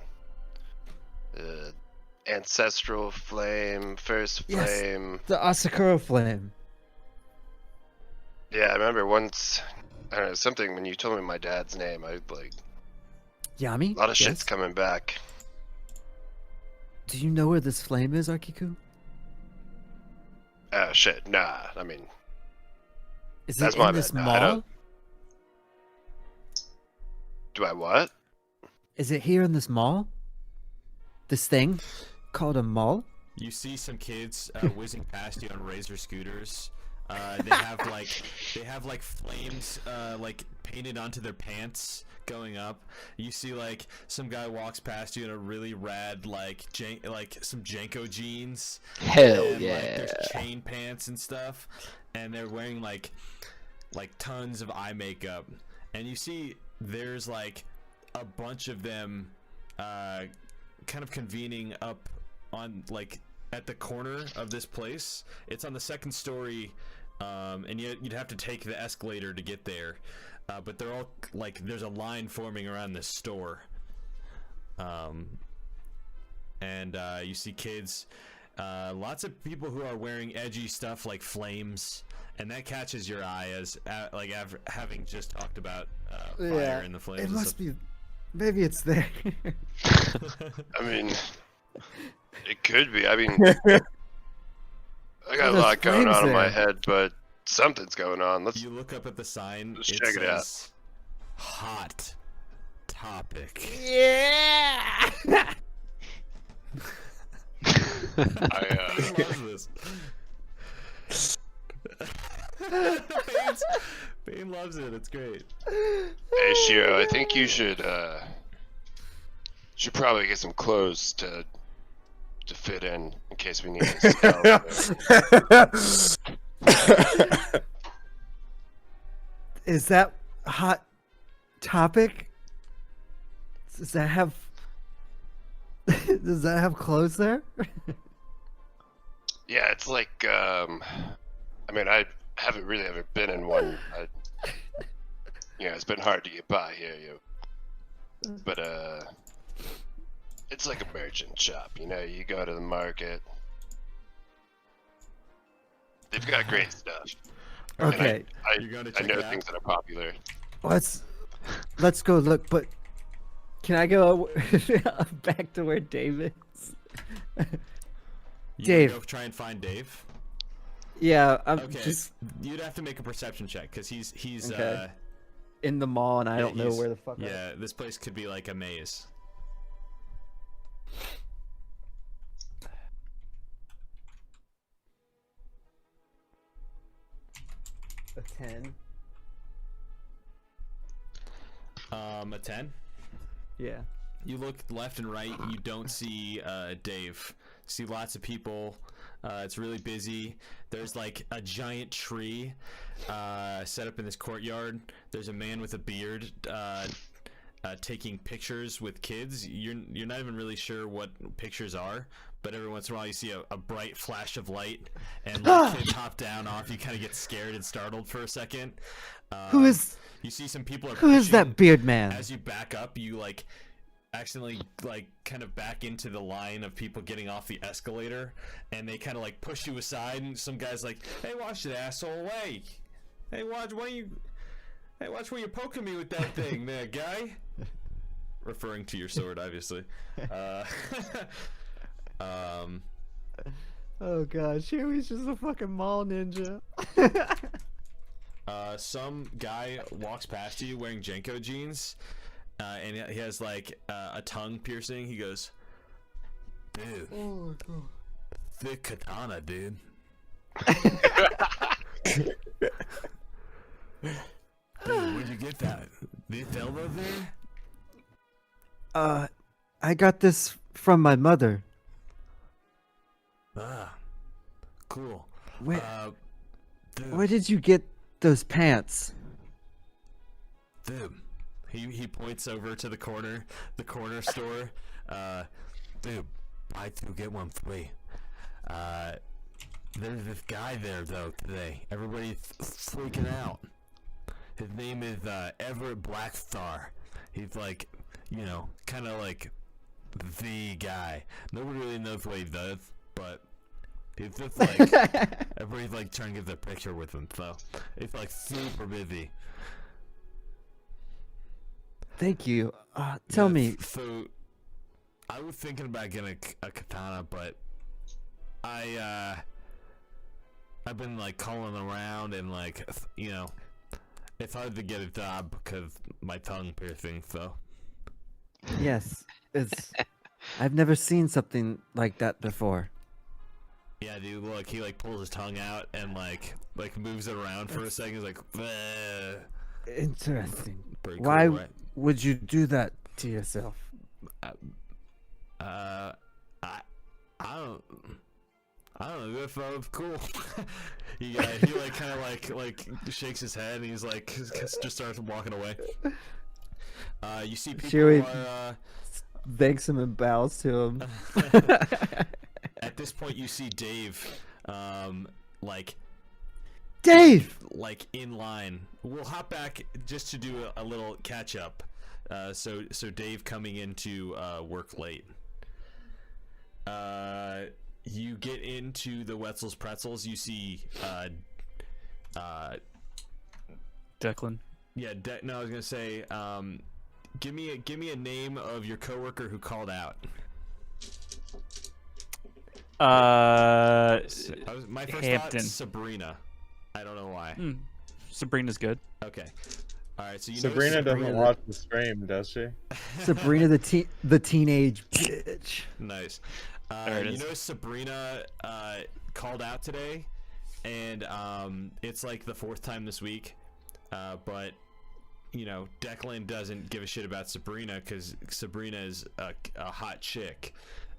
ancestral flame, first Yes. flame. The Asakura flame. Yeah, I remember once. I don't know something when you told me my dad's name. I like Yami? a lot of shit's Yes? coming back. Do you know where this flame is, Arkiku? Oh shit! Nah, I mean, Is That's it my in this bad. No, I don't- mall? do I what? Is it here in this mall? This thing called a mall? You see some kids whizzing past you on razor scooters. They have like flames like painted onto their pants going up. You see like some guy walks past you in a really rad like some Janko jeans. Hell and, yeah. Like, there's chain pants and stuff, and they're wearing like tons of eye makeup. And you see there's like a bunch of them kind of convening up on like at the corner of this place. It's on the second story, and you'd have to take the escalator to get there. But they're all like there's a line forming around this store. And you see kids, lots of people who are wearing edgy stuff like flames, and that catches your eye as having just talked about fire and the flames. It and must stuff. be. Maybe it's there. I mean, it could be. I mean, I got a There's lot going flames on in my there. head, but something's going on. Let's. You look up at the sign. Let's it check it out. says, "Hot topic." Yeah. Bane loves this. Bane loves it. It's great. Hey Shiro, I think you should probably get some clothes to fit in case we need to spell. Is that hot topic? Does that have? Does that have clothes there? Yeah, it's like I mean, I haven't really ever been in one. It's been hard to get by here, but it's like a merchant shop. You know, you go to the market. They've got great stuff. And Okay, You're going to I check know it out? things that are popular. let's go look. But can I go back to where Dave is? You Dave. Go try and find Dave. Yeah, I'm Okay. just You'd have to make a perception check because he's Okay. in the mall and I don't know he's- where the fuck. Yeah, this place could be like a maze. A 10. A 10. Yeah. You look left and right. You don't see Dave. See lots of people. It's really busy. There's like a giant tree set up in this courtyard. There's a man with a beard taking pictures with kids. You're not even really sure what pictures are, but every once in a while you see a bright flash of light and like kids hop down off. You kind of get scared and startled for a second. Who is You see some people are who is pushing- that beard man? As you back up, you like accidentally like kind of back into the line of people getting off the escalator, and they kind of like push you aside, and some guy's like, "Hey, watch it, asshole! Hey, watch why you? Hey, watch where you're poking me with that thing, there, guy." Referring to your sword, obviously. Oh gosh, Huey's just a fucking mall ninja. Some guy walks past you wearing Jenko jeans, and he has like a tongue piercing. He goes, "Dude, thick katana, dude." Dude, where'd you get that? The elbow there? I got this from my mother. Ah, cool. Where Dude, where did you get those pants? dude. He points over to the corner store. Dude, buy two get one free. There's this guy there though today. Everybody's freaking out. His name is Everett Blackstar. He's like, you know, kind of like the guy. Nobody really knows what he does, but he's just like everybody's like trying to get their picture with him. So it's like super busy. Thank you. Tell Yeah, me, So, I was thinking about getting a katana, but I've been like calling around and like you know, it's hard to get a job because my tongue piercing. So yes, it's. I've never seen something like that before. yeah, dude. Look, he like pulls his tongue out and like moves it around for a second. He's like, "Bleh." Interesting. Pretty cool, Why right? would you do that to yourself? I don't know. That was cool. he like kind of like shakes his head and he's like just starts walking away. You see people Chewie are thanks him and bows to him. at this point you see Dave like Dave! like in line. We'll hop back just to do a little catch up. So Dave coming into work late. You get into the Wetzel's Pretzels. You see, Declan. yeah. No, I was gonna say, give me a name of your coworker who called out. My first Hampton. thought Sabrina. I don't know why. Sabrina's good. Okay. All right. So you Sabrina know doesn't watch the stream, does she? Sabrina the teenage bitch. Nice. There it You is. know Sabrina called out today, and it's like the fourth time this week. But you know, Declan doesn't give a shit about Sabrina because Sabrina is a hot chick.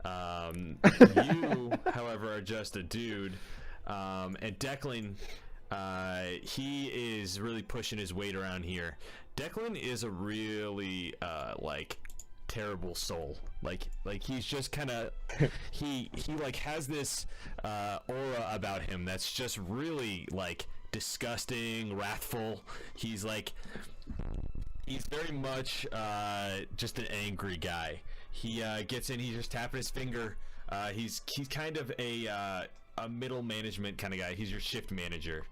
You, however, are just a dude, and Declan. He is really pushing his weight around here. Declan is a really like terrible soul. Like he's just kind of he like has this aura about him that's just really like disgusting, wrathful. He's very much just an angry guy. He gets in, he's just tapping his finger. He's kind of a a middle management kind of guy. He's your shift manager.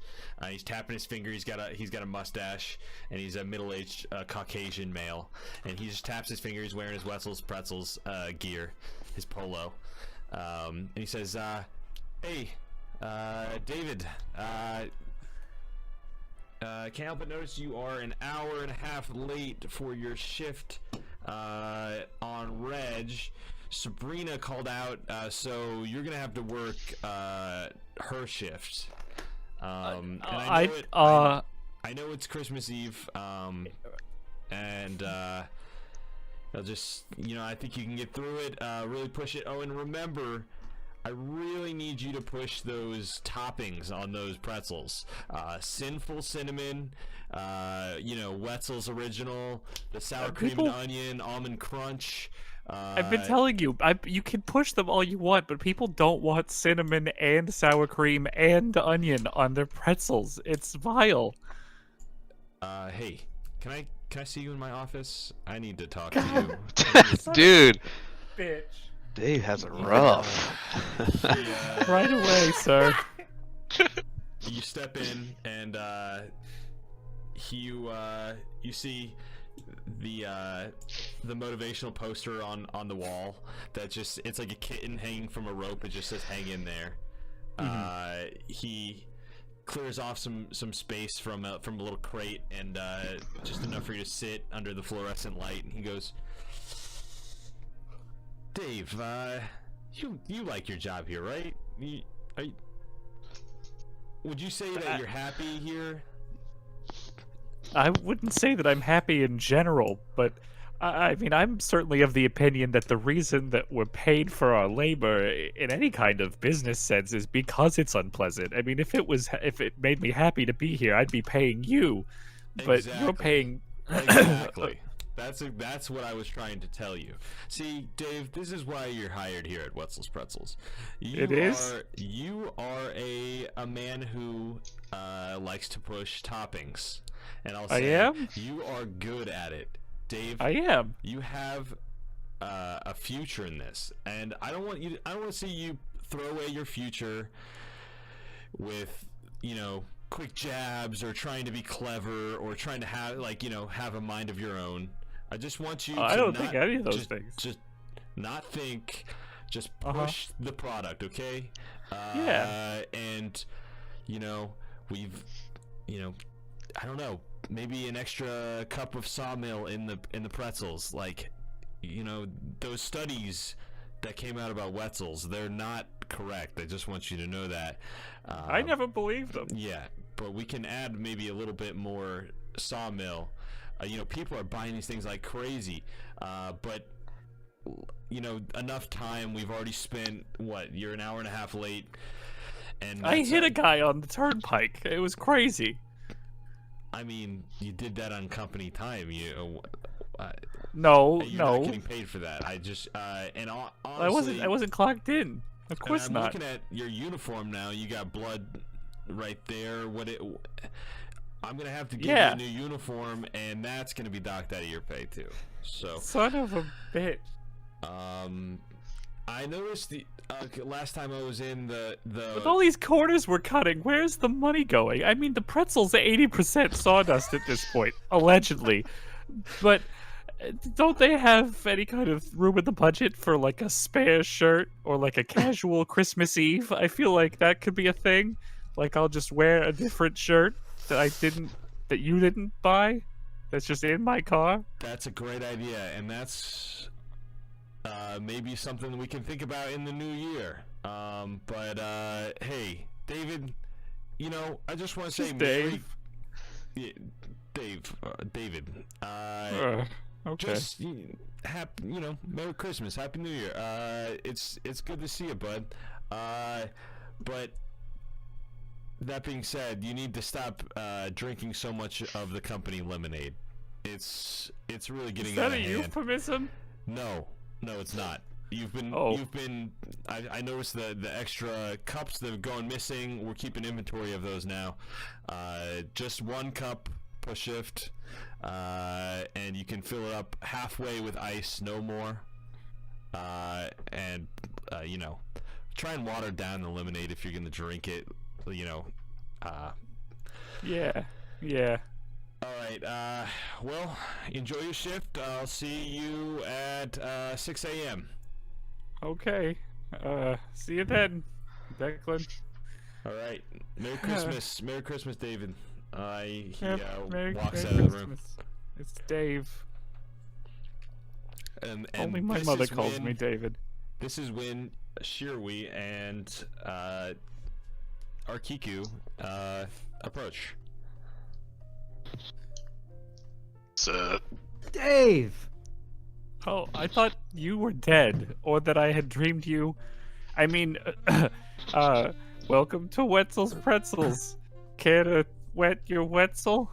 He's tapping his finger. He's got a mustache, and he's a middle-aged Caucasian male. And he just taps his finger. He's wearing his Wetzel's Pretzels gear, his polo. And he says, "Hey, David. Can't help but notice you are an hour and a half late for your shift on Reg. Sabrina called out, so you're gonna have to work her shift. And I know it's Christmas Eve, and I'll just, I think you can get through it. Really push it. Oh, and remember, I really need you to push those toppings on those pretzels. Sinful cinnamon, Wetzel's original, the sour cream and onion, almond crunch. I've been telling you, you can push them all you want, but people don't want cinnamon and sour cream and onion on their pretzels. It's vile. Hey, can I see you in my office? I need to talk to you. Dude, Bitch. Dave has it rough. Right away, sir. You step in, and you see the motivational poster on the wall that just, it's like a kitten hanging from a rope. It just says "hang in there." He clears off some space from a little crate, and just enough for you to sit under the fluorescent light, and he goes, "Dave, you like your job here, right? Would you say that you're happy here?" I wouldn't say that I'm happy in general, but I mean, I'm certainly of the opinion that the reason that we're paid for our labor in any kind of business sense is because it's unpleasant. I mean, if it made me happy to be here, I'd be paying you, but you're paying. Exactly. That's what I was trying to tell you. See, Dave, this is why you're hired here at Wetzel's Pretzels. You are a man who likes to push toppings, and I'll say you are good at it, Dave. I am. You have a future in this, and I don't want to see you throw away your future with quick jabs or trying to be clever or trying to have a mind of your own. I just want you to I don't think any of those things. Just not think, just push the product, okay? Yeah. And we've I don't know, maybe an extra cup of sawmill in the pretzels. Those studies that came out about Wetzel's, they're not correct. I just want you to know that. I never believed them. Yeah, but we can add maybe a little bit more sawmill. People are buying these things like crazy, but enough time. We've already spent you're an hour and a half late, and I hit a guy on the turnpike. It was crazy. I mean, you did that on company time. No, you're not getting paid for that. I just and honestly, I wasn't clocked in. Of course I'm not. looking at your uniform now. You got blood right there. I'm gonna have to give you a new uniform, and that's gonna be docked out of your pay too. So, son of a bitch. I noticed the last time I was in the with all these corners we're cutting, where's the money going? I mean, the pretzel's 80% sawdust at this point, allegedly, but don't they have any kind of room in the budget for like a spare shirt or like a casual Christmas Eve? I feel like that could be a thing. Like, I'll just wear a different shirt that you didn't buy, that's just in my car. That's a great idea, and that's maybe something we can think about in the new year. But hey, David, I just want to say, Dave. David. Okay. Just Merry Christmas, Happy New Year. It's good to see you, bud. But that being said, you need to stop drinking so much of the company lemonade. It's really getting out of hand. Is that a euphemism? No, it's not. You've been. I noticed the extra cups that have gone missing. We're keeping inventory of those now. Just one cup per shift, and you can fill it up halfway with ice, no more. And try and water down the lemonade if you're gonna drink it. You know. Yeah. Yeah. All right. Well, enjoy your shift. I'll see you at 6 a.m. Okay. See you then, Declan. All right. Merry Christmas. Merry Christmas, David. He Merry walks out of the room. Christmas. It's Dave. And Only my this mother is calls when- me David. This is when Shirui and Arkiku approach. So, Dave. Oh, I thought you were dead, or that I had dreamed you. I mean, welcome to Wetzel's Pretzels. Care to wet your Wetzel?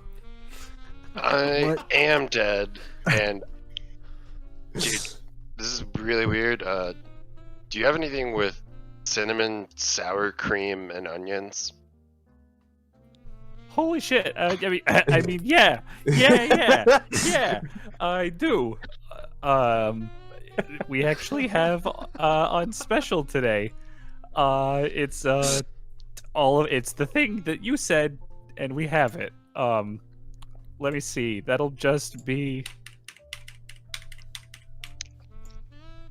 I What? am dead, and dude, this is really weird. Do you have anything with cinnamon, sour cream, and onions? Holy shit! I mean, yeah, I do. We actually have on special today. It's it's the thing that you said, and we have it. Let me see. That'll just be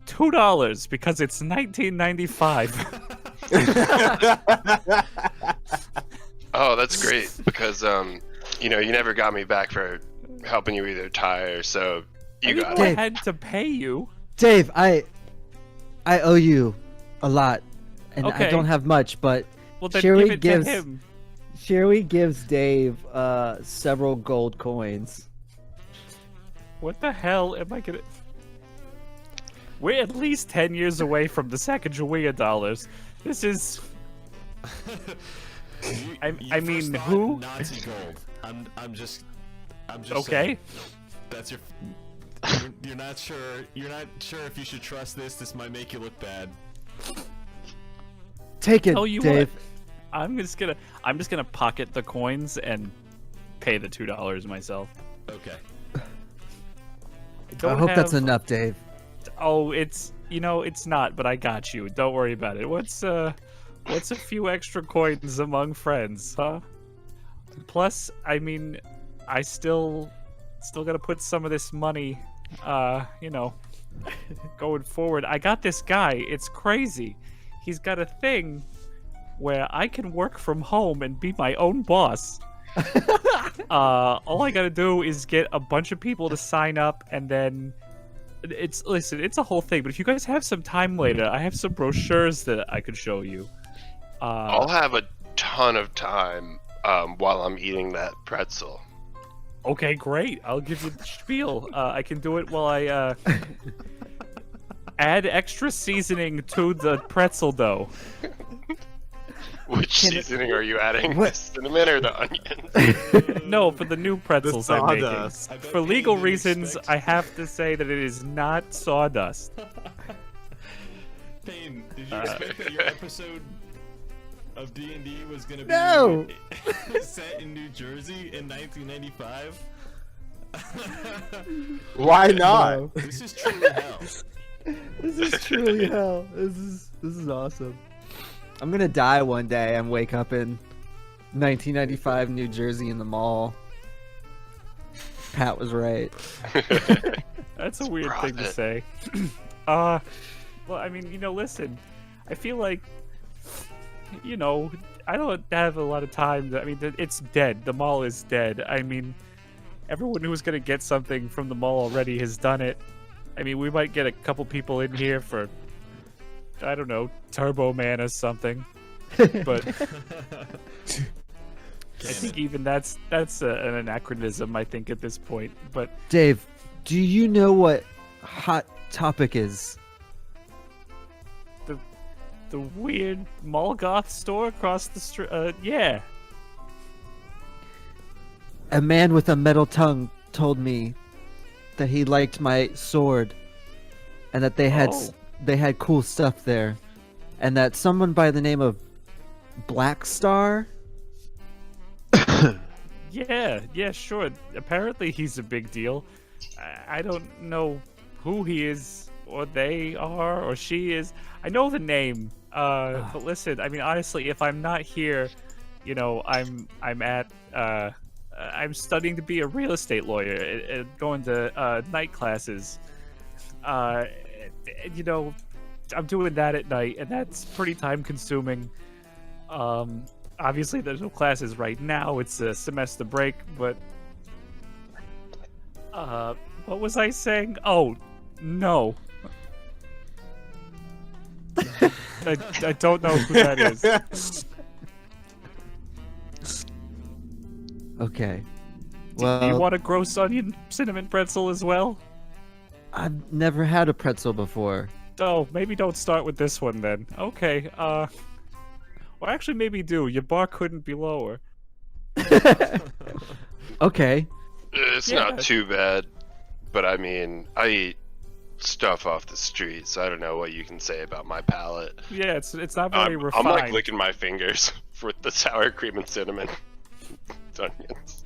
$2 because it's 1995. Oh, that's great because you never got me back for helping you either retire, so I you didn't got know I it. had to pay you. Dave, I owe you a lot, and I Okay. don't have much, but Well, then Shirley give it gives- to him. Shirley gives Dave several gold coins. What the hell am I gonna? We're at least 10 years away from the Sacagawea dollars. This is. I You mean, first thought who? Nazi gold. I'm just Okay. saying. That's you're not sure. You're not sure if you should trust this. This might make you look bad. Take it, Tell you Dave. what. I'm just gonna pocket the coins and pay the $2 myself. Okay. I hope that's enough, Dave. Oh, it's not, but I got you. Don't worry about it. What's a few extra coins among friends, huh? Plus, I mean, I still gotta put some of this money, going forward. I got this guy. It's crazy. He's got a thing where I can work from home and be my own boss. All I gotta do is get a bunch of people to sign up, and then it's a whole thing. But if you guys have some time later, I have some brochures that I could show you. I'll have a ton of time while I'm eating that pretzel. Okay, great. I'll give you the spiel. I can do it while I add extra seasoning to the pretzel dough. Which seasoning are you adding? What? The cinnamon or the onions? No, for the new pretzels I'm making. sawdust. I bet For Payne legal didn't reasons, expect- I have to say that it is not sawdust. Payne, did you expect that your episode of D&D was gonna be No! set in New Jersey in 1995? Why not? No. This is truly hell. This is truly hell. This is awesome. I'm gonna die one day and wake up in 1995 New Jersey in the mall. Pat was right. That's a weird thing to profit. say. Well, I mean, listen, I feel like, I don't have a lot of time. I mean, it's dead. The mall is dead. I mean, everyone who was going to get something from the mall already has done it. I mean, we might get a couple people in here for, I don't know, Turbo Man or something. But I think even that's an anachronism, I think, at this point. But Dave, do you know what Hot Topic is? the weird mall goth store across the street, yeah. A man with a metal tongue told me that he liked my sword, and that they had cool stuff there, and that someone by the name of Black Star. Yeah, sure. Apparently he's a big deal. I don't know who he is, or they are, or she is. I know the name. But listen, I mean, honestly, if I'm not here, you know, I'm studying to be a real estate lawyer, going to night classes. You know, I'm doing that at night, and that's pretty time consuming. Obviously there's no classes right now, it's a semester break, but what was I saying? Oh, no. I don't know who that is. Okay. Do you Well, want a gross onion cinnamon pretzel as well? I've never had a pretzel before. Oh, maybe don't start with this one then. Okay, well actually maybe do. Your bar couldn't be lower. Okay. It's Yeah. not too bad, but I mean, I eat stuff off the street, so I don't know what you can say about my palate. Yeah, it's not very I'm refined. like licking my fingers for the sour cream and cinnamon onions.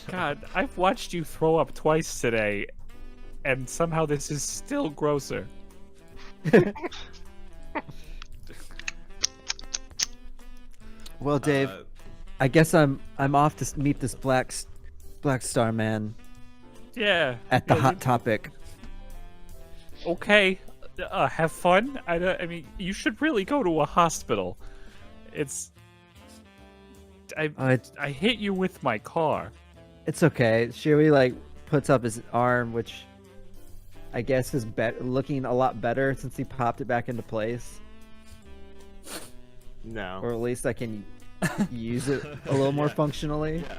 God, I've watched you throw up twice today, and somehow this is still grosser. Well, Dave, I guess I'm off to meet this Black Star man Yeah. at the yeah, Hot Topic. Okay. Have fun. I mean, you should really go to a hospital. It's. It's I hit you with my car. okay. Sherry like puts up his arm, which I guess is looking a lot better since he popped it back into place, No. or at least I can use it a little more Yeah. functionally. Yeah.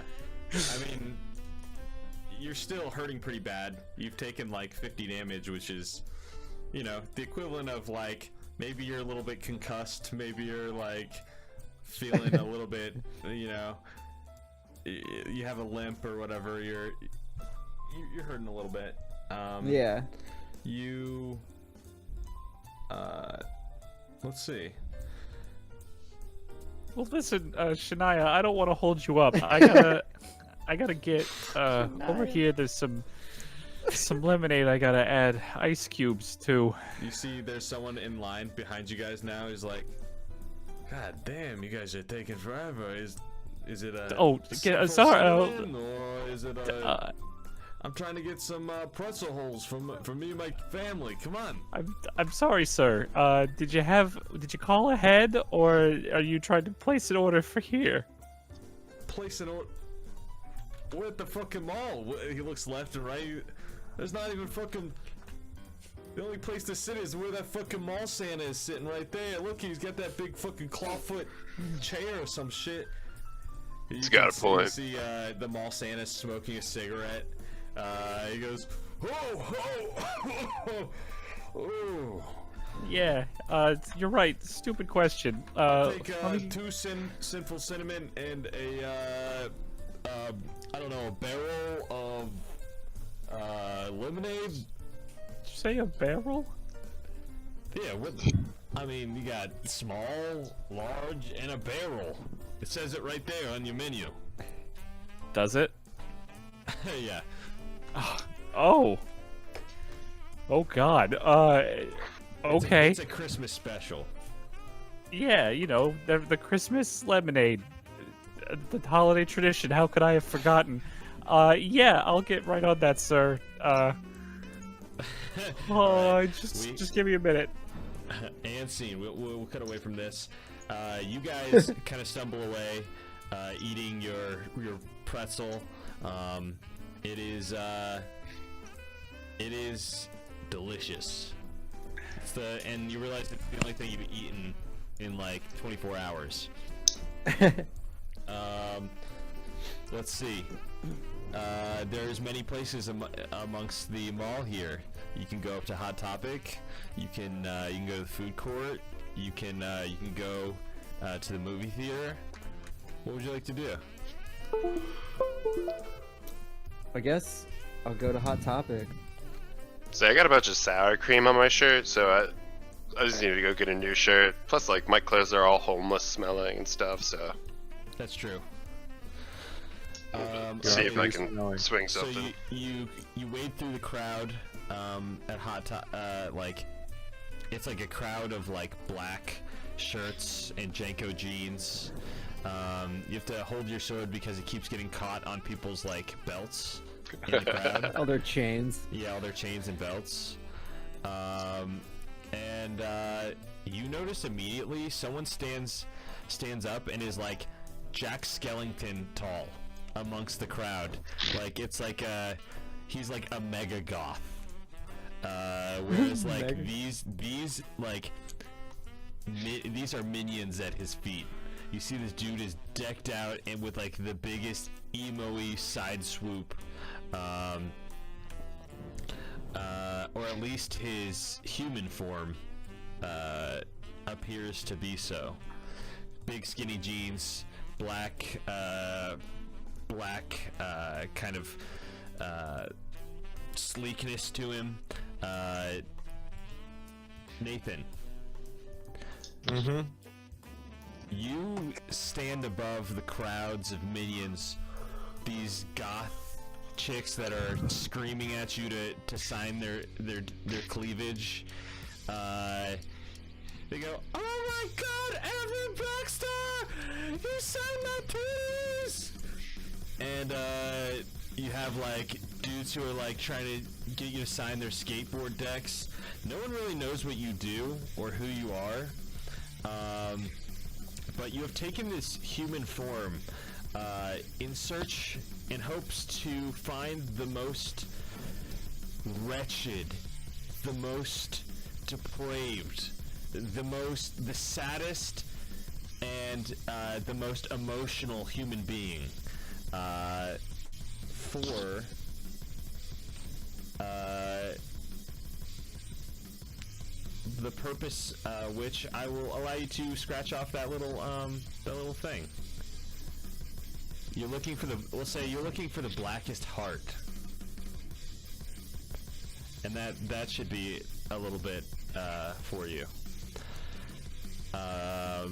I mean, you're still hurting pretty bad. You've taken like 50 damage, which is, you know, the equivalent of like maybe you're a little bit concussed, maybe you're like feeling a little bit, you know, you have a limp or whatever. You're hurting a little bit. Yeah. You. Let's see. Well, listen, Shania, I don't want to hold you up. I gotta get over here. There's some lemonade. I gotta add ice cubes to. You see, there's someone in line behind you guys now. He's like, "God damn, you guys are taking forever. Is it a sorry. cinnamon, or is it a? I'm trying to get some pretzel holes from me and my family. Come on." I'm sorry, sir. Did you call ahead, or are you trying to place an order for here? Place an order. We're at the fucking mall. He looks left and right. There's not even fucking. The only place to sit is where that fucking mall Santa is sitting right there. Look, he's got that big fucking clawfoot chair or some shit. He's got a point. You see the mall Santa smoking a cigarette. He goes, oh. Yeah. You're right. Stupid question. Take let me- 2 sinful cinnamon and a I don't know, a barrel of lemonade. Did you say a barrel? Yeah, I mean, you got small, large, and a barrel. It says it right there on your menu. Does it? Yeah. Oh. Oh God. Okay. It's a Christmas special. Yeah, you know, the Christmas lemonade, the holiday tradition. How could I have forgotten? Yeah, I'll get right on that, sir. Just give me a minute. And scene. We'll cut away from this. You guys kind of stumble away, eating your pretzel. It is delicious. And you realize it's the only thing you've eaten in like 24 hours. Let's see. There's many places amongst the mall here. You can go up to Hot Topic. You can go to the food court. You can go to the movie theater. What would you like to do? I guess I'll go to Hot Topic. So I got a bunch of sour cream on my shirt, so I just need to go get a new shirt. Plus, like, my clothes are all homeless smelling and stuff, so That's true. see if I least can annoying. swing So something. you wade through the crowd at Hot Top, like it's like a crowd of like black shirts and Janko jeans. You have to hold your sword because it keeps getting caught on people's like belts in the crowd. All their chains. Yeah, all their chains and belts. And you notice immediately someone stands up and is like Jack Skellington tall amongst the crowd. Like it's like he's like a mega goth. Whereas like these like these are minions at his feet. You see this dude is decked out and with like the biggest emo-y side swoop. Or at least his human form appears to be so. Big skinny jeans, black kind of sleekness to him. Nathan. Mm-hmm. You stand above the crowds of minions, these goth chicks that are screaming at you to sign their cleavage. They go, "Oh my God, Evan Blackstar, you signed my titties!" And you have like dudes who are like trying to get you to sign their skateboard decks. No one really knows what you do or who you are. But you have taken this human form in hopes to find the most wretched, the most depraved, the saddest, and the most emotional human being for the purpose which I will allow you to scratch off that little thing. You're looking for we'll say you're looking for the blackest heart. And that should be a little bit for you. But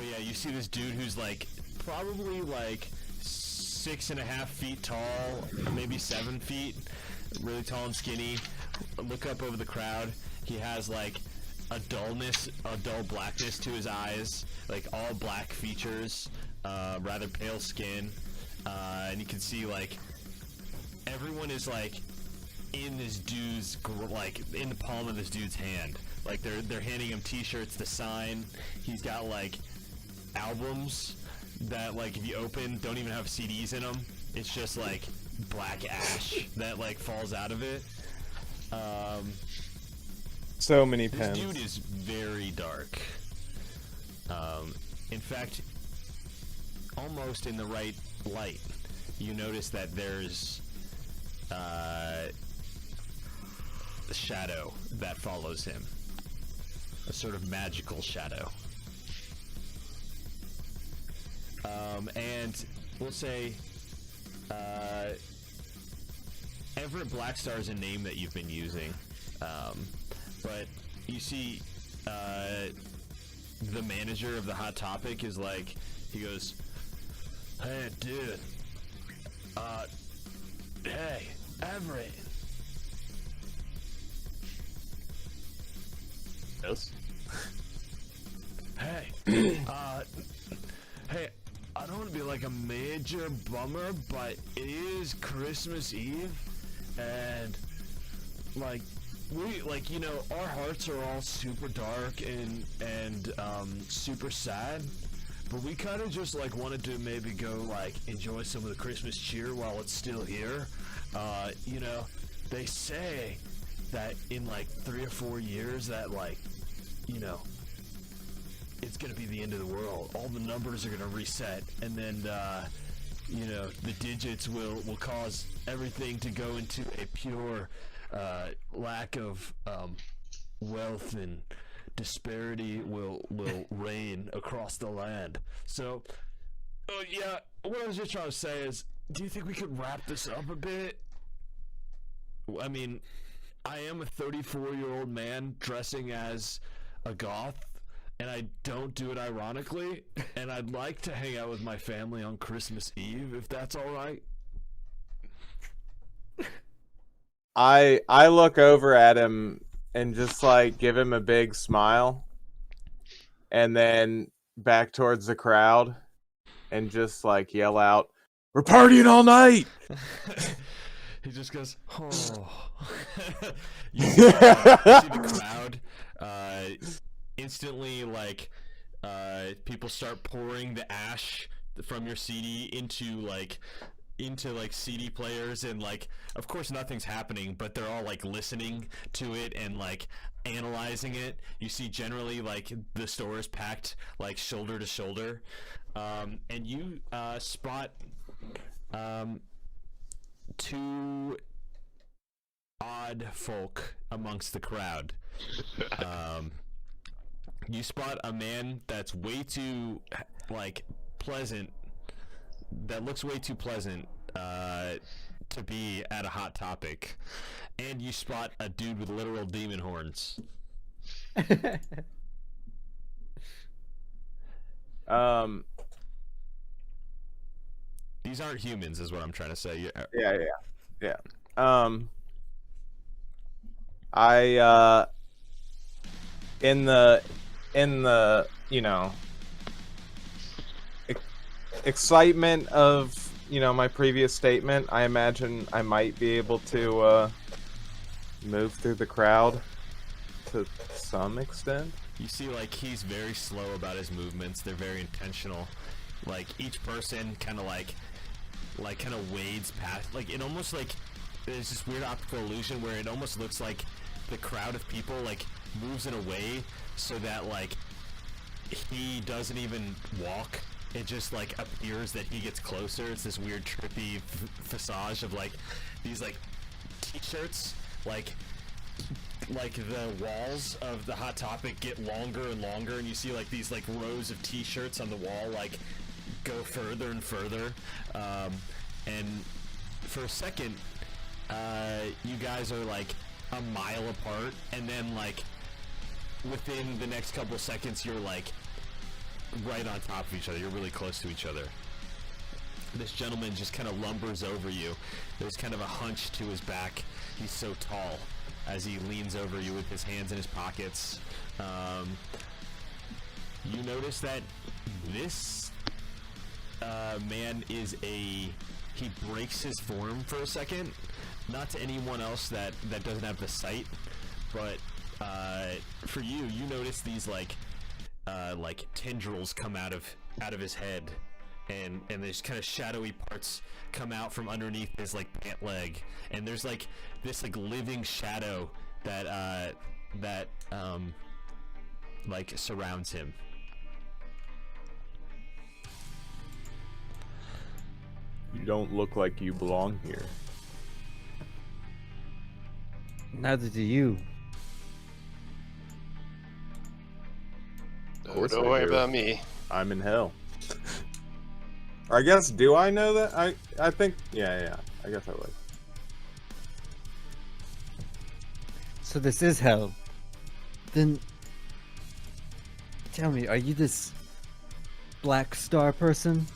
yeah, you see this dude who's like probably like 6.5 feet tall, maybe 7 feet, really tall and skinny. Look up over the crowd. He has like a dull blackness to his eyes, like all black features, rather pale skin, and you can see like everyone is like in this dude's like in the palm of this dude's hand. Like they're handing him T-shirts to sign. He's got like albums that like if you open don't even have CDs in them. It's just like black ash that like falls out of it. So many this pens. This dude is very dark. In fact, almost in the right light, you notice that there's a shadow that follows him. A sort of magical shadow. And we'll say Everett Blackstar is a name that you've been using, but you see the manager of the Hot Topic is like, he goes, "Hey dude, hey Everett." Yes. Hey, hey, I don't want to be like a major bummer, but it is Christmas Eve, and like we like our hearts are all super dark and super sad, but we kind of just like wanted to maybe go like enjoy some of the Christmas cheer while it's still here. They say that in like 3 or 4 years that like it's gonna be the end of the world. All the numbers are gonna reset, and then the digits will cause everything to go into a pure lack of wealth, and disparity will reign across the land. So yeah, what I was just trying to say is, do you think we could wrap this up a bit? I mean, I am a 34-year-old man dressing as a goth, and I don't do it ironically, and I'd like to hang out with my family on Christmas Eve, if that's all right. I look over at him and just like give him a big smile, and then back towards the crowd, and just like yell out, "We're partying all night!" He just goes, oh. you see the crowd instantly, like, people start pouring the ash from your CD into CD players, and like, of course nothing's happening, but they're all like listening to it and like analyzing it. You see generally like the store is packed like shoulder to shoulder, and you spot two odd folk amongst the crowd. You spot a man that's way too like pleasant, that looks way too pleasant to be at a Hot Topic, and you spot a dude with literal demon horns. These aren't humans, is what I'm trying to say. Yeah. I in the you know, excitement of, you know, my previous statement, I imagine I might be able to move through the crowd to some extent. You see, like, he's very slow about his movements. They're very intentional. Like, each person kind of kind of wades past, like, it almost like there's this weird optical illusion where it almost looks like the crowd of people like moves in a way so that like he doesn't even walk. It just like appears that he gets closer. It's this weird trippy facade of like these like t-shirts, like the walls of the Hot Topic get longer and longer, and you see like these like rows of t-shirts on the wall like go further and further, and for a second you guys are like a mile apart, and then like within the next couple seconds you're like right on top of each other. You're really close to each other. This gentleman just kind of lumbers over you. There's kind of a hunch to his back. He's so tall as he leans over you with his hands in his pockets. You notice that this man is he breaks his form for a second. Not to anyone else that doesn't have the sight, but for you notice these like tendrils come out of his head, and there's kind of shadowy parts come out from underneath his like pant leg, and there's like this like living shadow that like surrounds him. You don't look like you belong here. Neither do you. Oh, don't worry about me. I'm in hell. Or I guess, do I know that? I think, yeah, I guess I would. So this is hell. Then tell me, are you this Black Star person?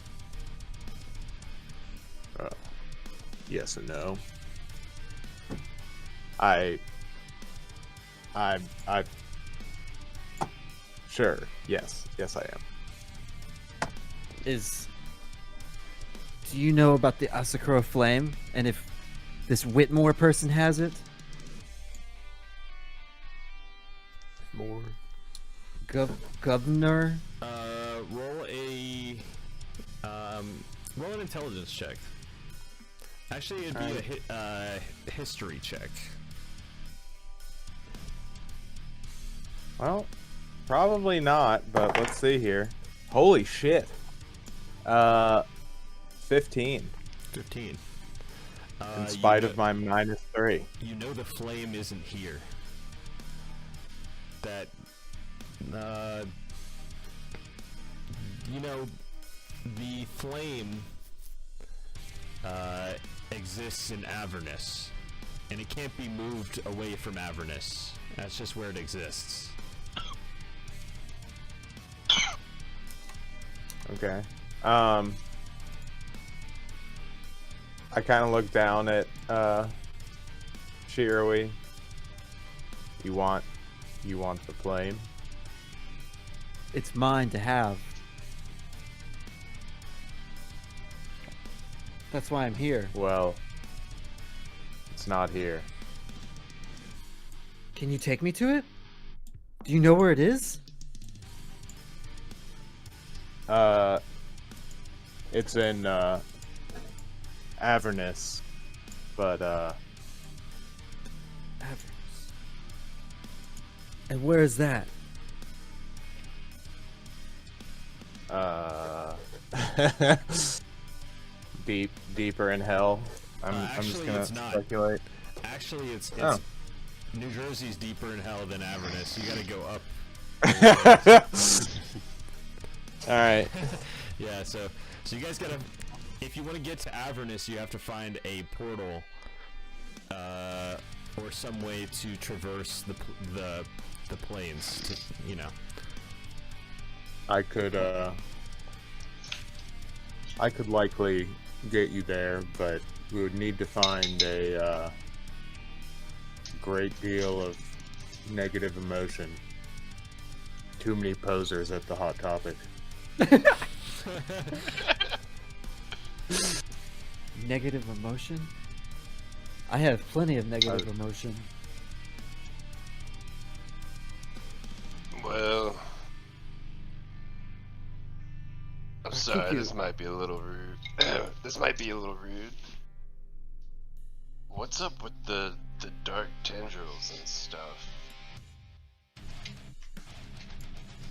Yes and no. I sure. Yes, I am. Do you know about the Asakura Flame, and if this Whitmore person has it? More. Governor? Roll an intelligence check. Actually, it'd be a history check. Well, probably not, but let's see here. Holy shit. 15. 15. In spite of my -3. You know the flame isn't here. That, you know, the flame exists in Avernus, and it can't be moved away from Avernus. That's just where it exists. Okay. I kind of look down at Shiroi. You want the flame? it's mine to have. That's why I'm here. Well, it's not here. Can you take me to it? Do you know where it is? It's in Avernus, but Avernus. And where is that? deeper in hell. I'm just Actually, gonna it's not. speculate. Actually, it's Oh. New Jersey's deeper in hell than Avernus. You gotta go up. All right. Yeah, so you guys gotta, if you want to get to Avernus, you have to find a portal, or some way to traverse the plains. To, you know. I could likely get you there, but we would need to find a great deal of negative emotion. Too many posers at the Hot Topic. Negative emotion? I have plenty of negative emotion. Well, I'm think sorry, you- this might be a little rude. This might be a little rude. What's up with the dark tendrils and stuff?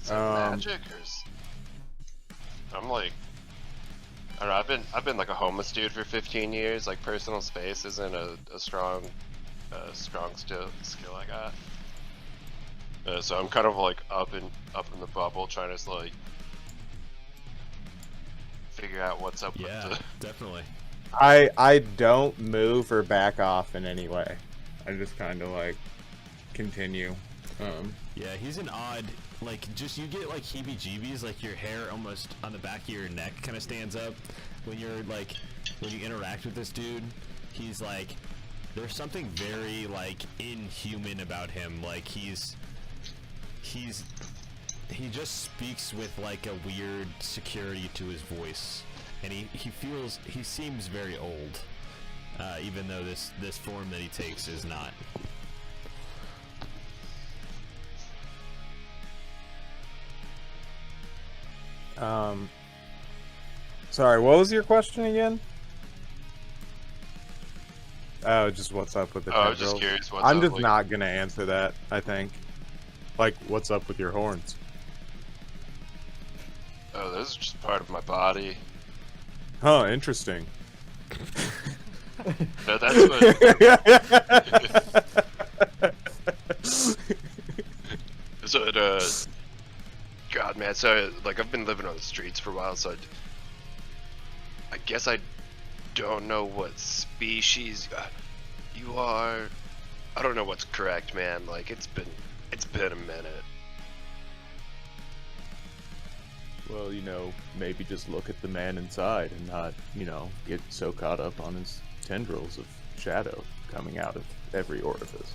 Is that magic or I'm like, I don't know, I've been like a homeless dude for 15 years. Like personal space isn't a strong skill I got. So I'm kind of like up in the bubble, trying to like figure out what's up Yeah, with definitely. I don't move or back off in any way. I just kind of like continue. Yeah, he's an odd, like, just you get like heebie-jeebies, like your hair almost on the back of your neck kind of stands up when you're like, when you interact with this dude. He's like, there's something very like inhuman about him. Like he just speaks with like a weird security to his voice, and he seems very old, even though this form that he takes is not. Sorry, what was your question again? Oh, just what's up with the Oh, I was just tendrils? curious what's I'm up, just like- not gonna answer that, I think. Like, what's up with your horns? Oh, those are just part of my body. Huh, interesting. No, that's what. So God, man. So like, I've been living on the streets for a while, so I guess I don't know what species you are. I don't know what's correct, man. Like, it's been a minute. Well, maybe just look at the man inside and not, get so caught up on his tendrils of shadow coming out of every orifice.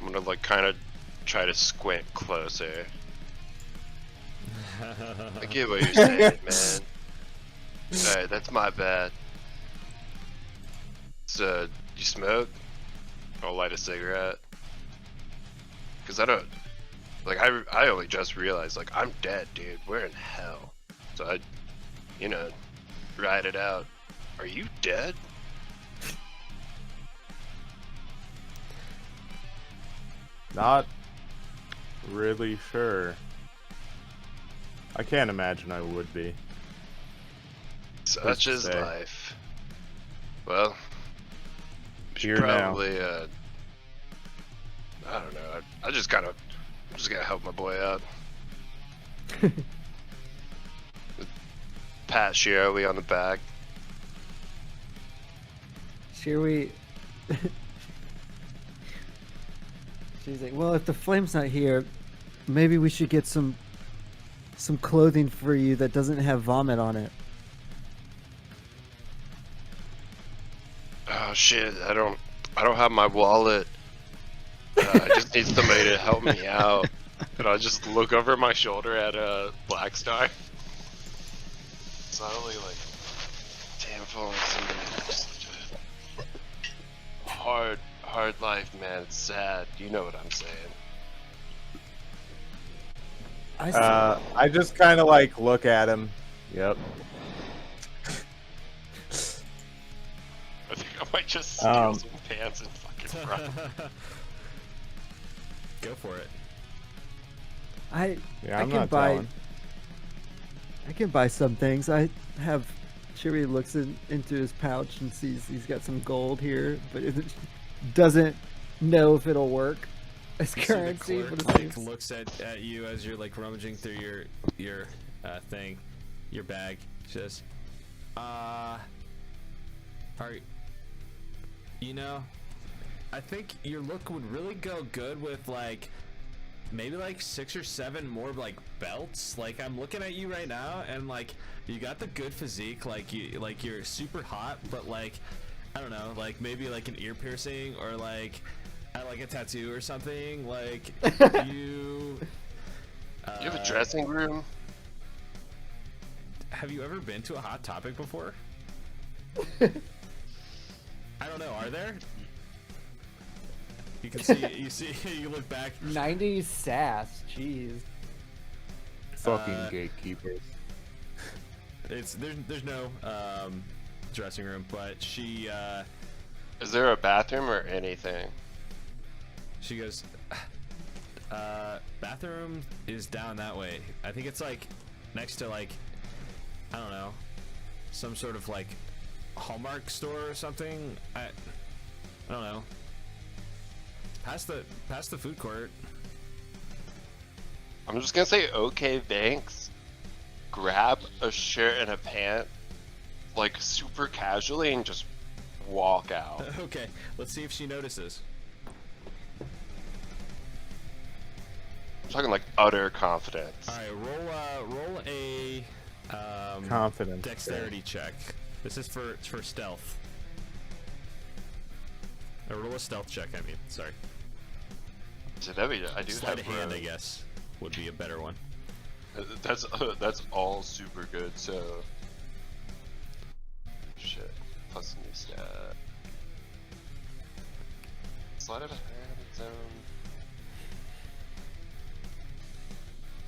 I'm gonna like kind of try to squint closer. I get what you're saying, man. Alright, that's my bad. So, you smoke? I'll light a cigarette. Cause I don't, like, I only just realized, like, I'm dead, dude. We're in hell. So I, ride it out. Are you dead? Not really sure. I can't imagine I would be. Such is say. life. Well, we should Here now. probably, I don't know. I'm just gonna help my boy out. Pat Shirley on the back. Shirley. She's like, well, if the flame's not here, maybe we should get some clothing for you that doesn't have vomit on it. Oh shit! I don't have my wallet. I just need somebody to help me out. And I just look over my shoulder at Black Star. It's not only like, damn, if only somebody had such a hard life, man. It's sad. You know what I'm saying. I just kind of like look at him. Yep. I think I might just steal some pants and fucking run. Go for it. Yeah, I I'm can not buy. telling. I can buy some things. I have. Cheery looks into his pouch and sees he's got some gold here, but it doesn't know if it'll work as You see the currency. clerk, But it like, seems... looks at you as you're like rummaging through your thing, your bag. She says, are you know, I think your look would really go good with like maybe like 6 or 7 more like belts. Like I'm looking at you right now and like you got the good physique, like you're super hot, but like I don't know, like maybe like an ear piercing or like like a tattoo or something. Like you You have a dressing room? have you ever been to a Hot Topic before? I don't know, are there? You can see you look back. 90s sass. Jeez. Fucking gatekeepers. There's no dressing room, but she Is there a bathroom or anything? goes, bathroom is down that way. I think it's like next to like I don't know, some sort of like Hallmark store or something. I don't know. Past the food court. I'm just gonna say okay, thanks. Grab a shirt and a pant, like super casually, and just walk out. Okay, let's see if she notices. I'm talking like utter confidence. All right, roll a Confidence. dexterity check. This is for stealth. Roll a stealth check. I mean, sorry. So that I do Sleight have of hand, I room. guess, would be a better one. That's all super good. So shit. Plus new stat. Sleight of hand.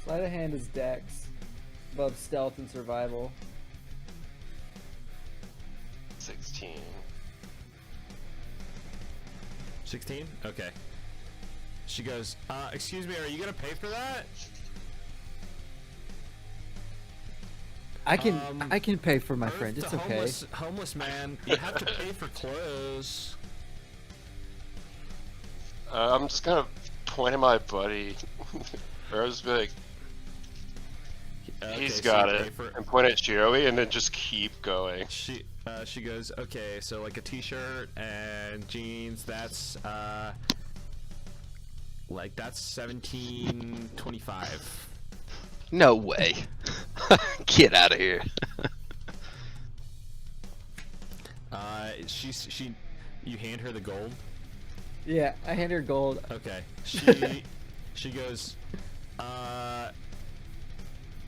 Sleight of hand is dex, above stealth and survival. 16. 16? Okay. She goes, excuse me, are you gonna pay for that? I can pay for my friend. It's the okay. homeless man, you have to pay for clothes. I'm just gonna point at my buddy, or I'll just be like, Okay, he's so got you pay it, for- and point at Shiroi, and then just keep going. She goes, okay, so like a t-shirt and jeans, that's like that's $17.25. No way. Get out of here. You hand her the gold. Yeah, I hand her gold. Okay. She goes,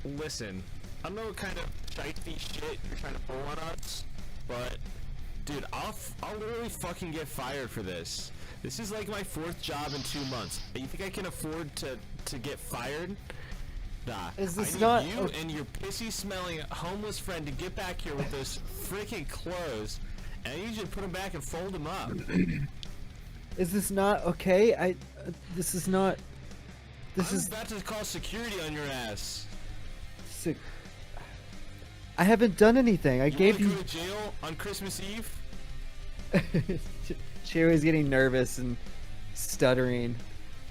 listen, I don't know what kind of shifty shit you're trying to pull on us, but dude, I'll literally fucking get fired for this. This is like my 4th job in 2 months. You think I can afford to get fired? Nah. Is this I need not- you and your pissy smelling homeless friend to get back here with those freaking clothes, and I need you to put them back and fold them up. Is this not okay? This is not. This I was is. about to call security on your ass. Sick. I haven't done anything. I You gave wanna you. go to jail on Christmas Eve? Cherry's getting nervous and stuttering.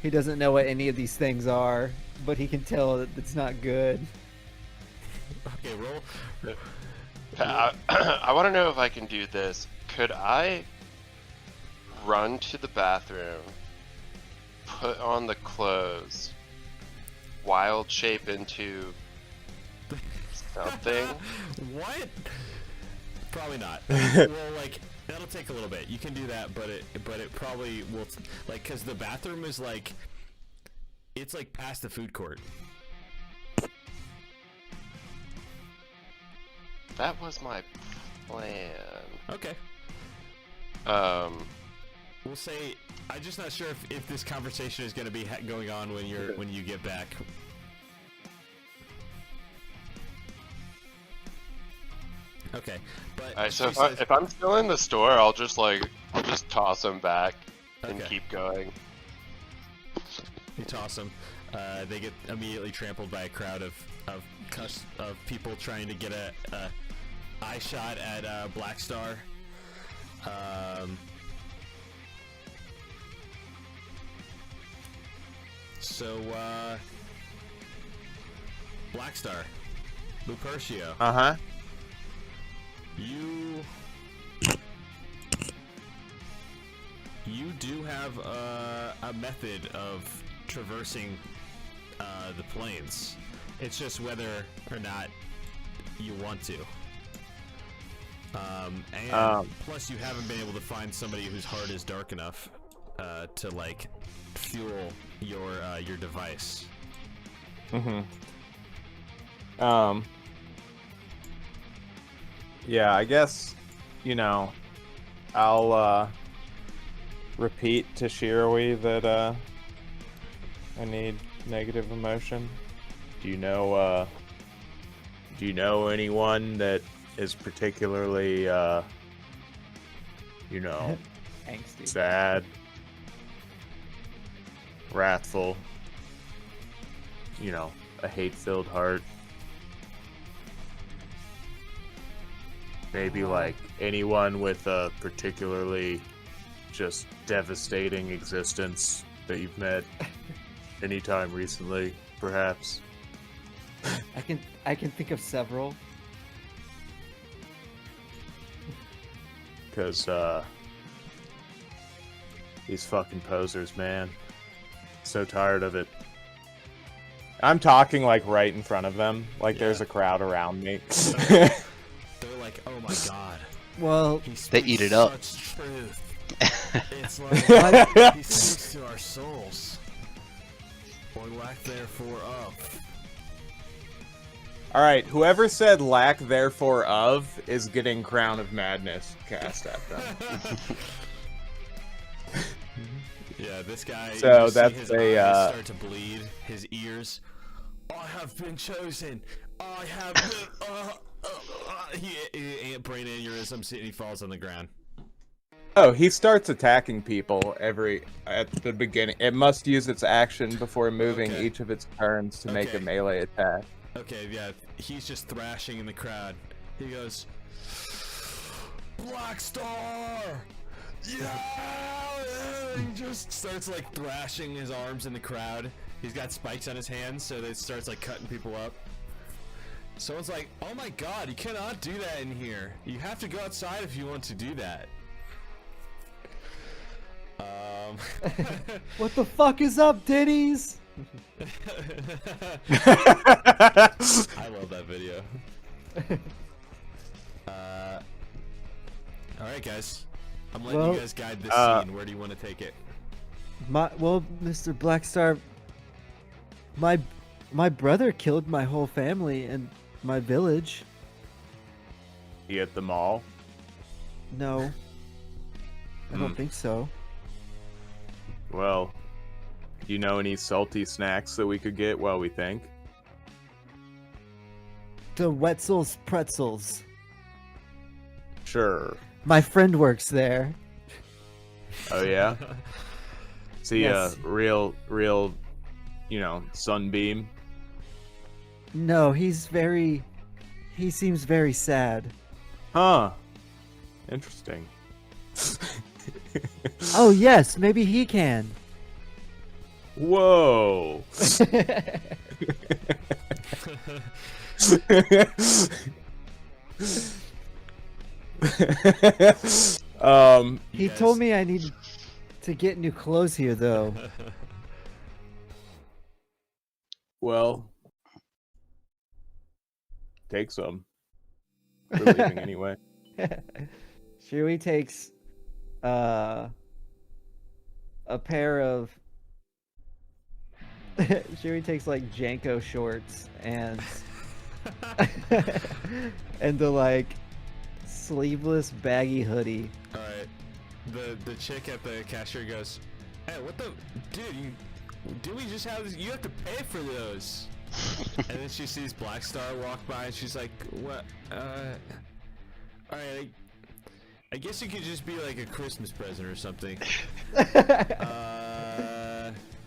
He doesn't know what any of these things are, but he can tell that it's not good. Okay, roll. I want to know if I can do this. Could I run to the bathroom, put on the clothes, wild shape into something? What? Probably not. Well, like that'll take a little bit. You can do that, but it probably will, like, cause the bathroom is like, It's like past the food court. That was my plan. Okay. We'll say I'm just not sure if this conversation is going to be going on when you get back. Okay, but Alright, so she says- if I'm still in the store, I'll just toss them back and Okay. keep going. You toss them. They get immediately trampled by a crowd of people trying to get a eye shot at Black Star. So Black Star, Lupercio, you do have a method of traversing the plains. It's just whether or not you want to. And plus, you haven't been able to find somebody whose heart is dark enough to like fuel your device. Yeah, I guess, I'll repeat to Shiroi that I need negative emotion. Do you know anyone that is particularly Angsty. sad, wrathful, a hate-filled heart? Maybe like anyone with a particularly just devastating existence that you've met anytime recently, perhaps? I can think of several. Because these fucking posers, man. So tired of it. I'm talking like right in front of them, like there's a crowd around me. They're like, "Oh my god!" Well, They eat it up. Such truth. It's like he speaks to our souls, or lack therefore of. All right, whoever said lack therefore of is getting Crown of Madness cast at them. Yeah, this guy. So you see that's his a, eyes start to bleed. His ears. I have been chosen. I have been. He brain aneurysm. And he falls on the ground. Oh, he starts attacking people at the beginning. It must use its action before moving Okay. each of its turns to make a Okay. melee attack. Okay, yeah, he's just thrashing in the crowd. He goes, Black Star! Yeah! And he just starts like thrashing his arms in the crowd. He's got spikes on his hands, so that it starts like cutting people up. Someone's like, oh my god, you cannot do that in here. You have to go outside if you want to do that. what the fuck is up, Diddies? I love that video. Alright guys. I'm letting you guys guide this scene. Where do you want to take it? Mr. Blackstar, my brother killed my whole family and my village. He at the mall. No. I don't think so. Well, do you know any salty snacks that we could get while we think? The Wetzel's Pretzels. Sure. My friend works there. Oh yeah? Is he Yes. a real, sunbeam? No, he seems very sad. Huh. Interesting. Oh yes, maybe he can. Whoa. He told me I need to get new clothes here though. Well, take some. We're leaving anyway. Shui takes a pair of Chewie takes like Janko shorts and and the like sleeveless baggy hoodie. All right. The chick at the cashier goes, "Hey, what the dude? Do we just have this? You have to pay for those." And then she sees Black Star walk by, and she's like, "What? All right. I guess it could just be like a Christmas present or something."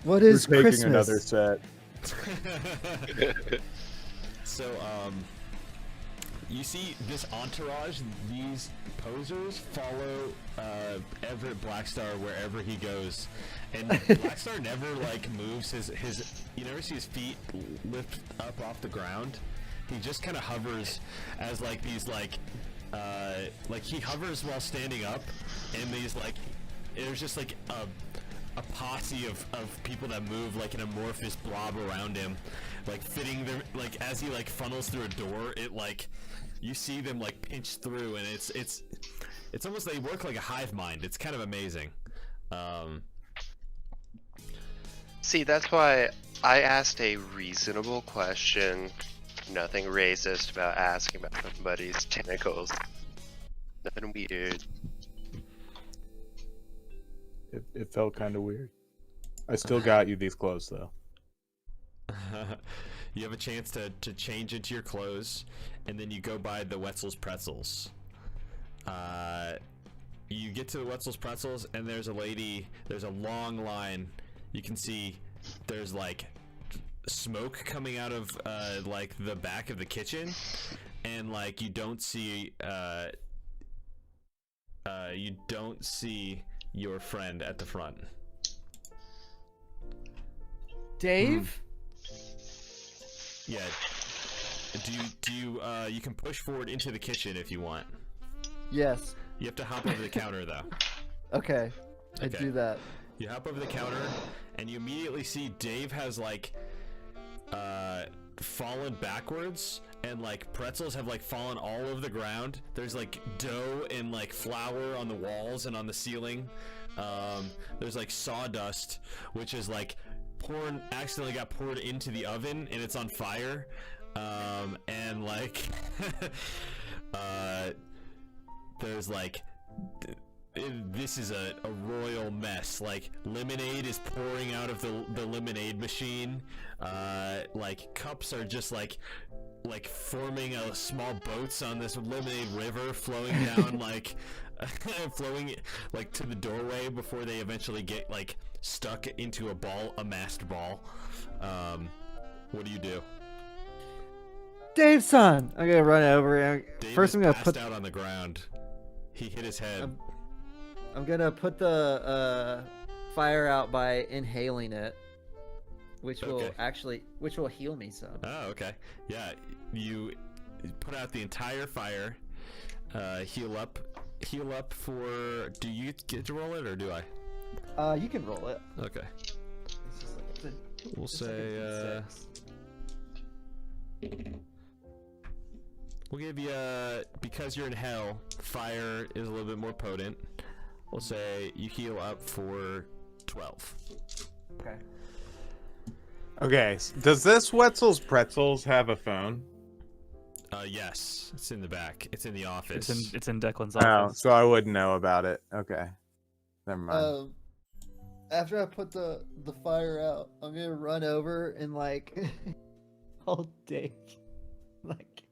What is We're taking Christmas? another set. So, you see this entourage, these posers follow Everett Blackstar wherever he goes, and Blackstar never like moves his. You never see his feet lift up off the ground. He just kind of hovers as like these like he hovers while standing up, and these like there's just like a posse of people that move like an amorphous blob around him, like fitting their like as he like funnels through a door. It like you see them like pinch through, and it's almost they work like a hive mind. It's kind of amazing. See, that's why I asked a reasonable question. Nothing racist about asking about somebody's tentacles. Nothing weird. It felt kind of weird. I still got you these clothes though. You have a chance to change into your clothes, and then you go by the Wetzel's Pretzels. You get to the Wetzel's Pretzels, and there's a lady. There's a long line. You can see there's like smoke coming out of like the back of the kitchen, and like you don't see your friend at the front. Dave? Yeah. Do you can push forward into the kitchen if you want. Yes. You have to hop over the counter though. Okay. I Okay. do that. You hop over the counter, and you immediately see Dave has like fallen backwards, and like pretzels have like fallen all over the ground. There's like dough and like flour on the walls and on the ceiling. There's like sawdust, which is like accidentally got poured into the oven, and it's on fire. And like there's like this is a royal mess. Like lemonade is pouring out of the lemonade machine. Like cups are just like forming small boats on this lemonade river, flowing down like flowing like to the doorway before they eventually get like stuck into a massed ball. What do you do? Dave-san! I'm gonna run over and Dave first is I'm gonna passed put out on the ground. He hit his head. I'm gonna put the fire out by inhaling it, which will heal me some. Oh, okay. Yeah, you put out the entire fire. Heal up for. Do you get to roll it or do I? You can roll it. Okay. We'll say. We'll give you because you're in hell. Fire is a little bit more potent. We'll say you heal up for 12. Okay. Okay, does this Wetzel's Pretzels have a phone? Yes, it's in the back. It's in the office. It's in Declan's Oh, office. so I wouldn't know about it. Okay. Never mind. After I put the fire out, I'm gonna run over and like hold Dave like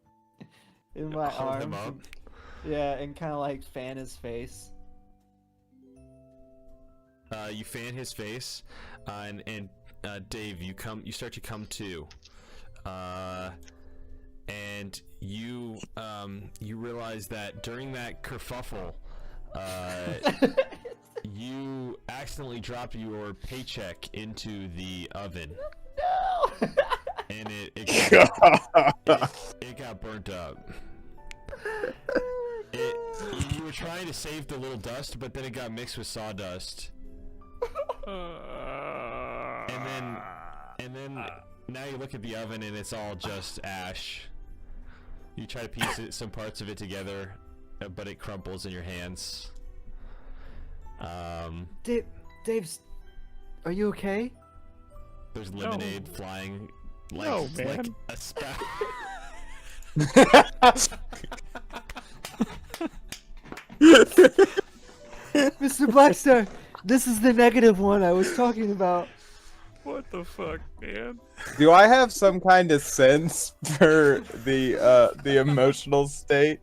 in my Hold him arms. up. Yeah, and kind of like fan his face. You fan his face, and Dave, you start to come to, and you realize that during that kerfuffle, you accidentally dropped your paycheck into the oven. No. And it got burnt up. You were trying to save the little dust, but then it got mixed with sawdust. And then now you look at the oven and it's all just ash. You try to piece some parts of it together, but it crumples in your hands. Dave's, are you okay? There's lemonade flying like, No, like man. a spout. Mr. Blackstar, this is the negative one I was talking about. What the fuck, man? Do I have some kind of sense for the emotional state?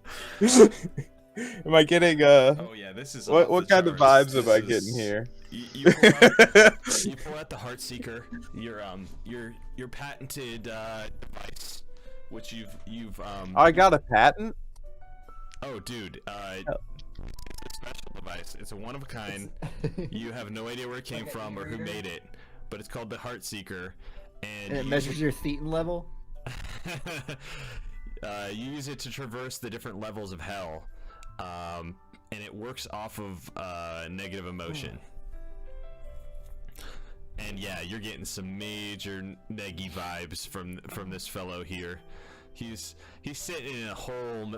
Am I getting Oh yeah, this is off what the kind of charts. vibes am This I is- getting here? You pull out the Heartseeker, your patented device, which you've I got a patent. Oh, dude, it's a special device. It's a one of a kind. You have no idea where it came from or who made it, but it's called the Heartseeker, and And it you- measures your thetan level. you use it to traverse the different levels of hell, and it works off of negative emotion. And yeah, you're getting some major neggy vibes from this fellow here. He's sitting in a hole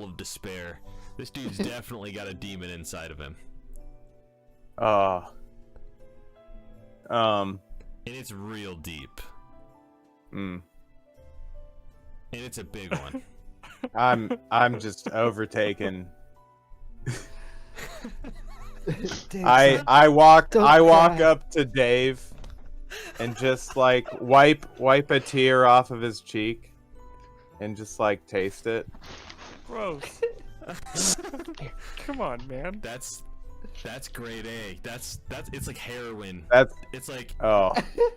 of despair. This dude's definitely got a demon inside of him, and it's real deep, mm. and it's a big one. I'm just overtaken. Dave, I walk Don't walk cry. up to Dave and just like wipe a tear off of his cheek and just like taste it. Gross. Come on, man. That's grade A. That's it's like heroin. That's It's like oh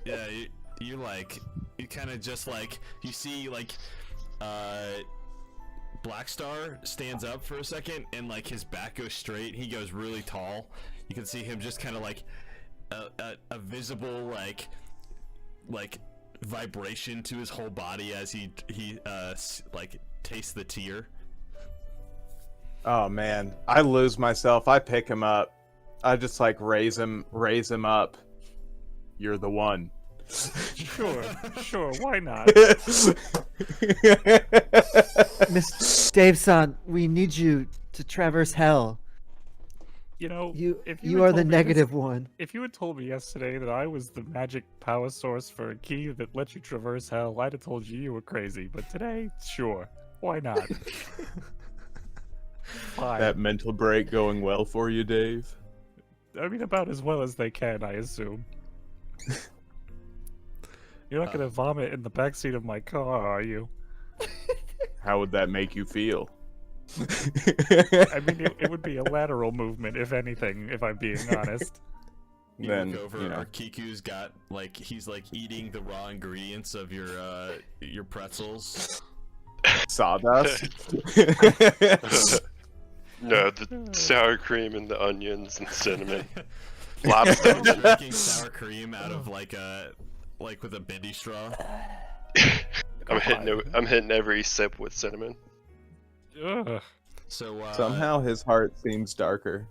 yeah, you kind of just like you see like Blackstar stands up for a second and like his back goes straight. He goes really tall. You can see him just kind of like a visible like vibration to his whole body as he like tastes the tear. oh man, I lose myself. I pick him up. I just like raise him up. You're the one. Sure, why not? Miss Dave-san, we need you to traverse hell. You know, You if you had are the told me this- negative one. If you had told me yesterday that I was the magic power source for a key that lets you traverse hell, I'd have told you you were crazy. But today, sure, why not? Fine. That mental break going well for you, Dave? I mean, about as well as they can, I assume. You're not gonna vomit in the backseat of my car, are you? How would that make you feel? I mean, it would be a lateral movement, if anything, if I'm being honest. You Then, look over, you know. our Kiku's got like he's like eating the raw ingredients of your pretzels. Sawdust? No, the sour cream and the onions and cinnamon. Lobster. Drinking sour cream out of like with a bendy straw. I'm hitting every sip with cinnamon. Ugh. So Somehow his heart seems darker.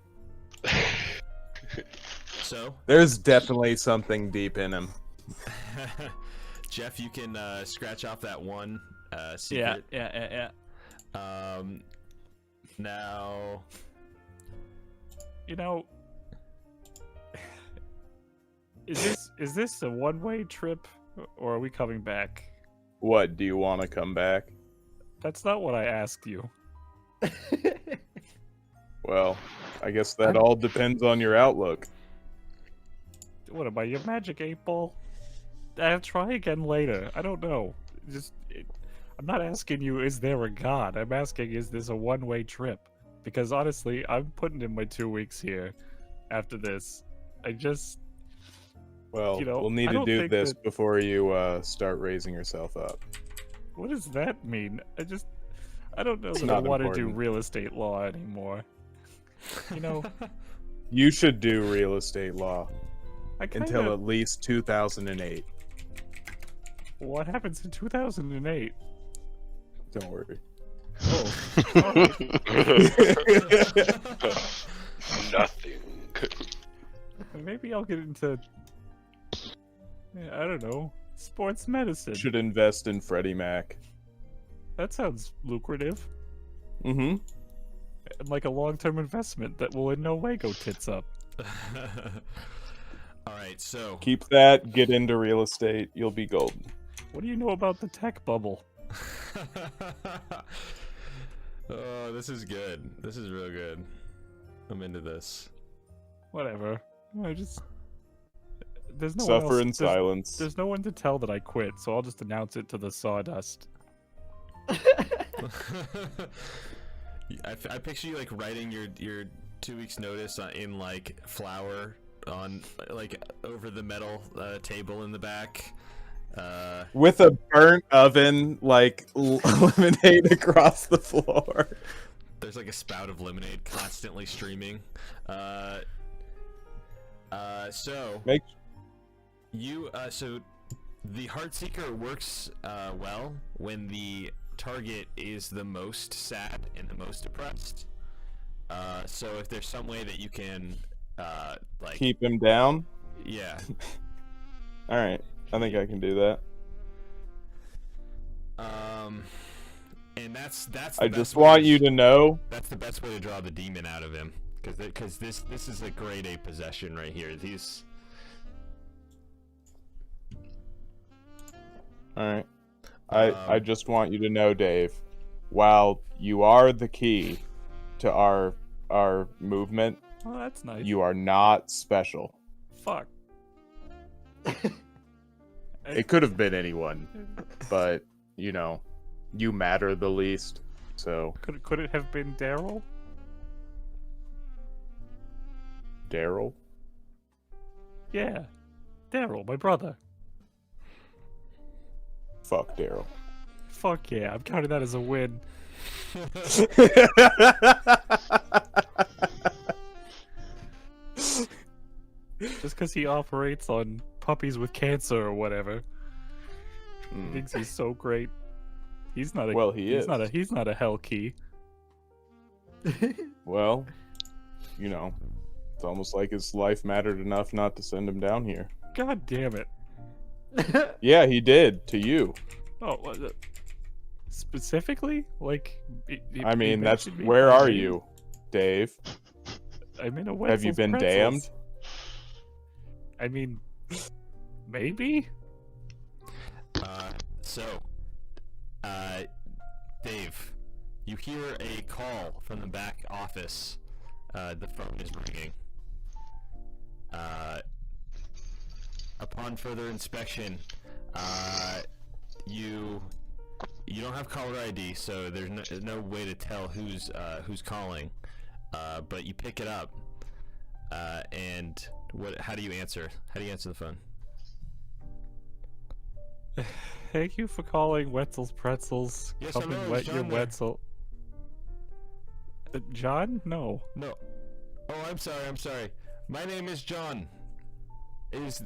So There's definitely something deep in him. Jeff, you can scratch off that one Yeah, secret. yeah. Now You know, is this a one-way trip, or are we coming back? What, do you want to come back? That's not what I asked you. Well, I guess that all depends on your outlook. What am I, your magic 8-ball? Try again later. I don't know. I'm not asking you, is there a god? I'm asking, is this a one-way trip? Because honestly, I'm putting in my 2 weeks here after this. Well, You know, we'll need I to don't do think this that- before you start raising yourself up. What does that mean? I don't know that I not want to do important. real estate law anymore. You know, You should do real estate law I kind until of... at least 2008. What happens in 2008? Don't worry. Nothing. Maybe I'll get into... I don't know. Sports medicine. Should invest in Freddie Mac. That sounds lucrative. Mm-hmm. And like a long-term investment that will in no way go tits up. All right, so Keep that. Get into real estate. You'll be golden. What do you know about the tech bubble? oh, this is good. This is real good. I'm into this. Whatever. I just there's no Suffer one else, in there's, silence. There's no one to tell that I quit, so I'll just announce it to the sawdust. I picture you like writing your 2 weeks notice in like flour on like over the metal table in the back. With a burnt oven, like lemonade across the floor. There's like a spout of lemonade constantly streaming. So Make so the Heartseeker works well when the target is the most sad and the most depressed. So if there's some way that you can like keep him down. yeah. All right, I think I can do that. And that's I just want you to know. that's the best way to draw the demon out of him, because this is a grade A possession right here. These. All right, I just want you to know, Dave. While you are the key to our movement, Oh, that's nice. you are not special. Fuck. It could have been anyone, but you know, you matter the least. So Could it have been Daryl? Daryl. Yeah. Daryl, my brother. Fuck Daryl. Fuck yeah, I'm counting that as a win. Just because he operates on puppies with cancer or whatever. He thinks he's so great. He's not a Well, he is. He's not a hell key. Well, you know, it's almost like his life mattered enough not to send him down here. God damn it. Yeah, he did to you. Oh, specifically? Like, I mean, that's mentioned me where by are name. you, Dave? I'm in a Have you Wetzel's been Pretzels. damned? I mean, maybe? Dave, you hear a call from the back office. The phone is ringing. Upon further inspection, you don't have caller ID, so there's no way to tell who's calling. But you pick it up, and how do you answer? How do you answer the phone? Thank you for calling Wetzel's Pretzels. Yes, Come hello, and is wet John your there? Wetzel. John? No. No. Oh, I'm sorry. My name is John. Is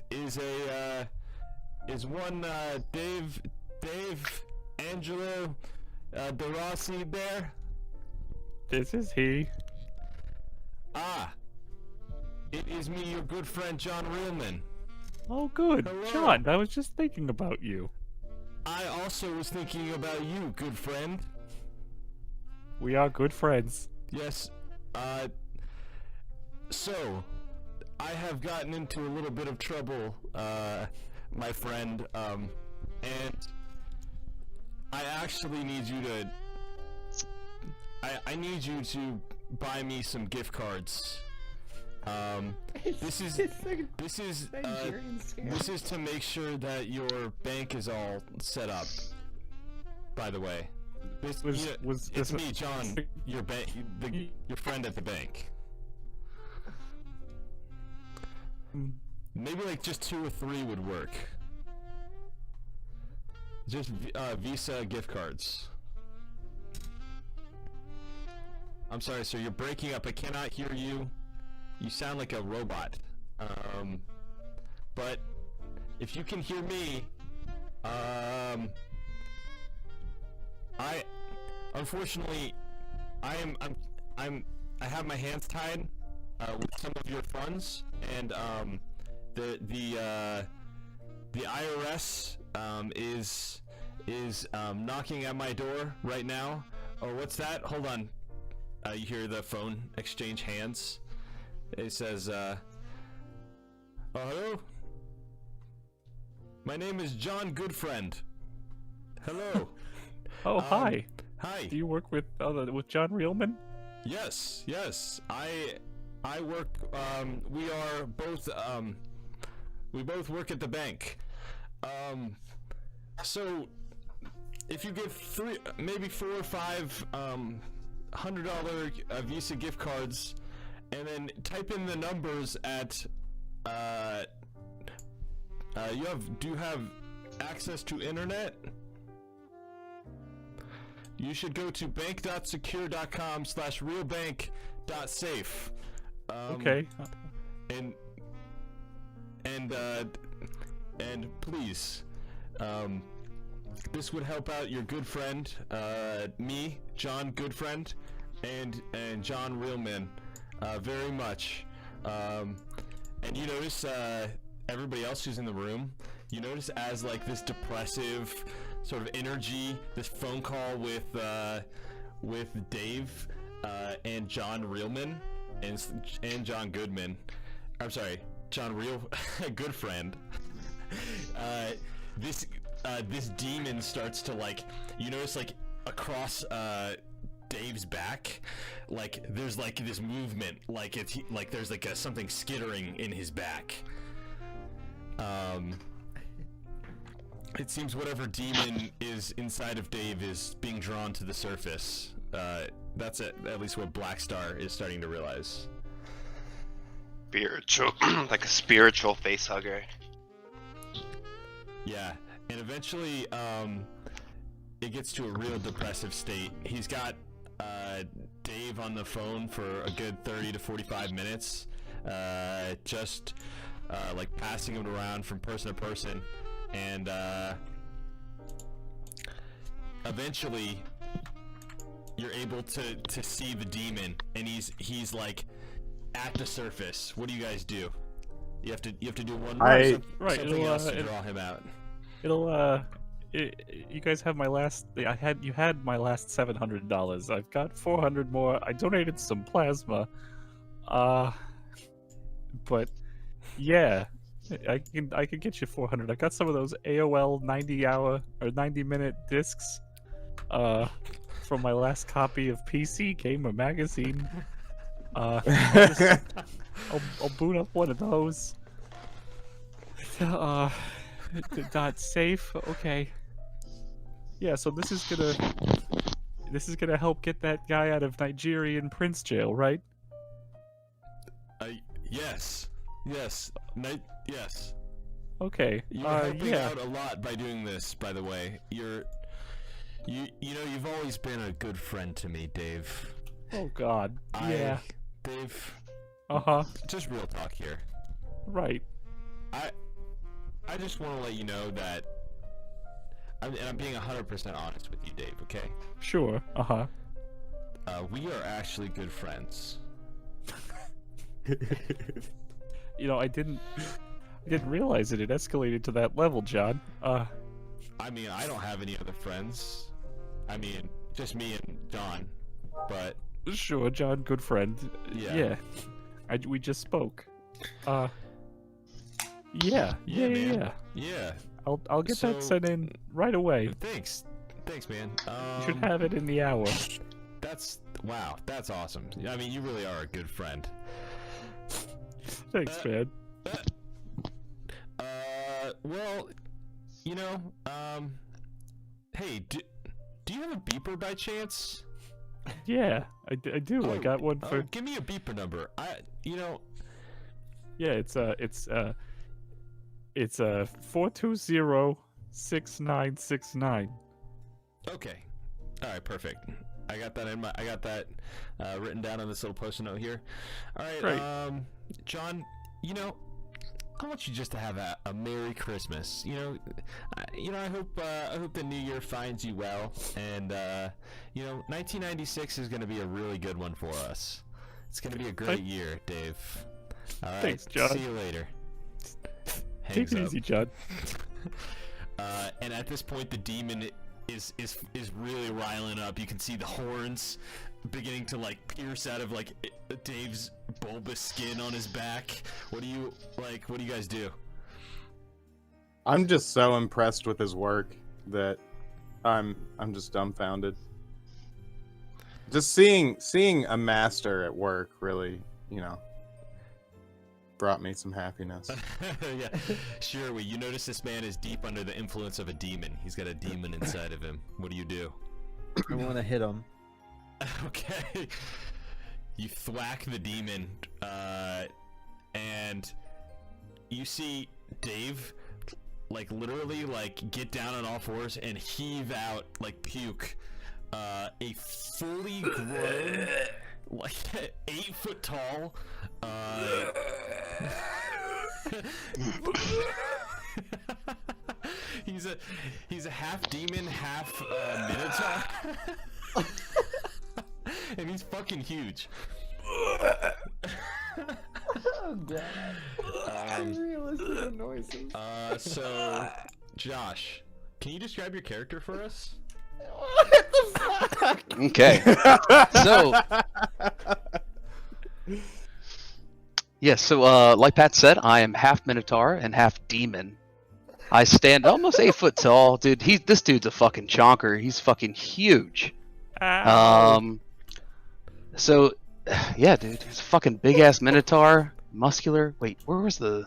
one Dave Angelo DeRossi there? This is he. Ah, it is me, your good friend John Reelman. Oh, good. Hello. John, I was just thinking about you. I also was thinking about you, good friend. We are good friends. Yes. So, I have gotten into a little bit of trouble, my friend, and I actually need you to... I need you to buy me some gift cards. This is to make sure that your bank is all set up. By the way, it's me, John, your your friend at the bank. Maybe like just 2 or 3 would work. Just Visa gift cards. I'm sorry, sir. You're breaking up. I cannot hear you. You sound like a robot. But if you can hear me, I unfortunately I have my hands tied with some of your funds, and the IRS is knocking at my door right now. Oh, what's that? Hold on. You hear the phone exchange hands. It says, Hello? My name is John Goodfriend. Hello. Oh, hi. Hi. Do you work with John Reelman? Yes. I work. We are both. We both work at the bank. So if you give maybe 4 or 5 $100 Visa gift cards, and then type in the numbers at do you have access to internet? You should go to bank.secure.com/realbank.safe. Okay. And please, this would help out your good friend, me, John Goodfriend, and John Reelman, very much. And you notice, everybody else who's in the room, you notice as like this depressive sort of energy, this phone call with Dave, and John Reelman, and John Goodman. I'm sorry, John Goodfriend. This demon starts to, like, you notice, like, across Dave's back, like there's like this movement, like it's like there's like something skittering in his back. It seems whatever demon is inside of Dave is being drawn to the surface. That's at least what Black Star is starting to realize. Spiritual, like a spiritual face hugger. Yeah, and eventually, it gets to a real depressive state. He's got Dave on the phone for a good 30 to 45 minutes, just like passing him around from person to person, and eventually you're able to see the demon, and he's like at the surface. What do you guys do? You have to do one more something else to draw him out. You guys have my last. You had my last $700. I've got 400 more. I donated some plasma. But yeah, I can get you 400. I got some of those AOL 90-hour or 90-minute discs. From my last copy of PC Gamer Magazine. I'll boot up one of those. .safe. Okay. Yeah, so this is gonna help get that guy out of Nigerian Prince jail, right? Yes. Yes. Yes. Okay. You're helping out a lot by doing this, by the way. You know, you've always been a good friend to me, Dave. Oh God. Yeah. Dave. Uh-huh. Just real talk here. Right. I just want to let you know that I'm being 100% honest with you, Dave, okay? Sure. Uh-huh. We are actually good friends. You know, I didn't realize it escalated to that level, John. I mean, I don't have any other friends. I mean, just me and John. But sure, John, good friend. Yeah. We just spoke. Yeah. I'll get that sent in right away. Thanks, man. You should have it in the hour. That's awesome. I mean, you really are a good friend. Thanks, man. Well, you know, hey, do you have a beeper by chance? Yeah, I do. I got one for. Give me a beeper number. Yeah, it's 420-6969. Okay. All right, perfect. I got that written down on this little post-it note here. All right, Great. John, you know, I want you just to have a Merry Christmas. I hope the New Year finds you well, and 1996 is going to be a really good one for us. It's going to be a great year, Dave. All right. Thanks, John. See you later. Take it easy, John. And at this point, the demon is really riling up. You can see the horns beginning to like pierce out of like Dave's bulbous skin on his back. What do you guys do? I'm just so impressed with his work that I'm just dumbfounded. Just seeing a master at work really, brought me some happiness. Yeah, sure. You notice this man is deep under the influence of a demon. He's got a demon inside of him. What do? I want to hit him. Okay. You thwack the demon, and you see Dave, like literally, like get down on all fours and heave out like puke. A fully grown, like 8 foot tall, he's a half demon, half minotaur, and he's fucking huge. Oh god. Unrealistic noises. So, Josh, can you describe your character for us? What the fuck? Okay. So, like Pat said, I am half Minotaur and half demon. I stand almost 8 foot tall, dude. This dude's a fucking chonker. He's fucking huge. So, yeah, dude, he's a fucking big ass Minotaur, muscular. Wait, where was the?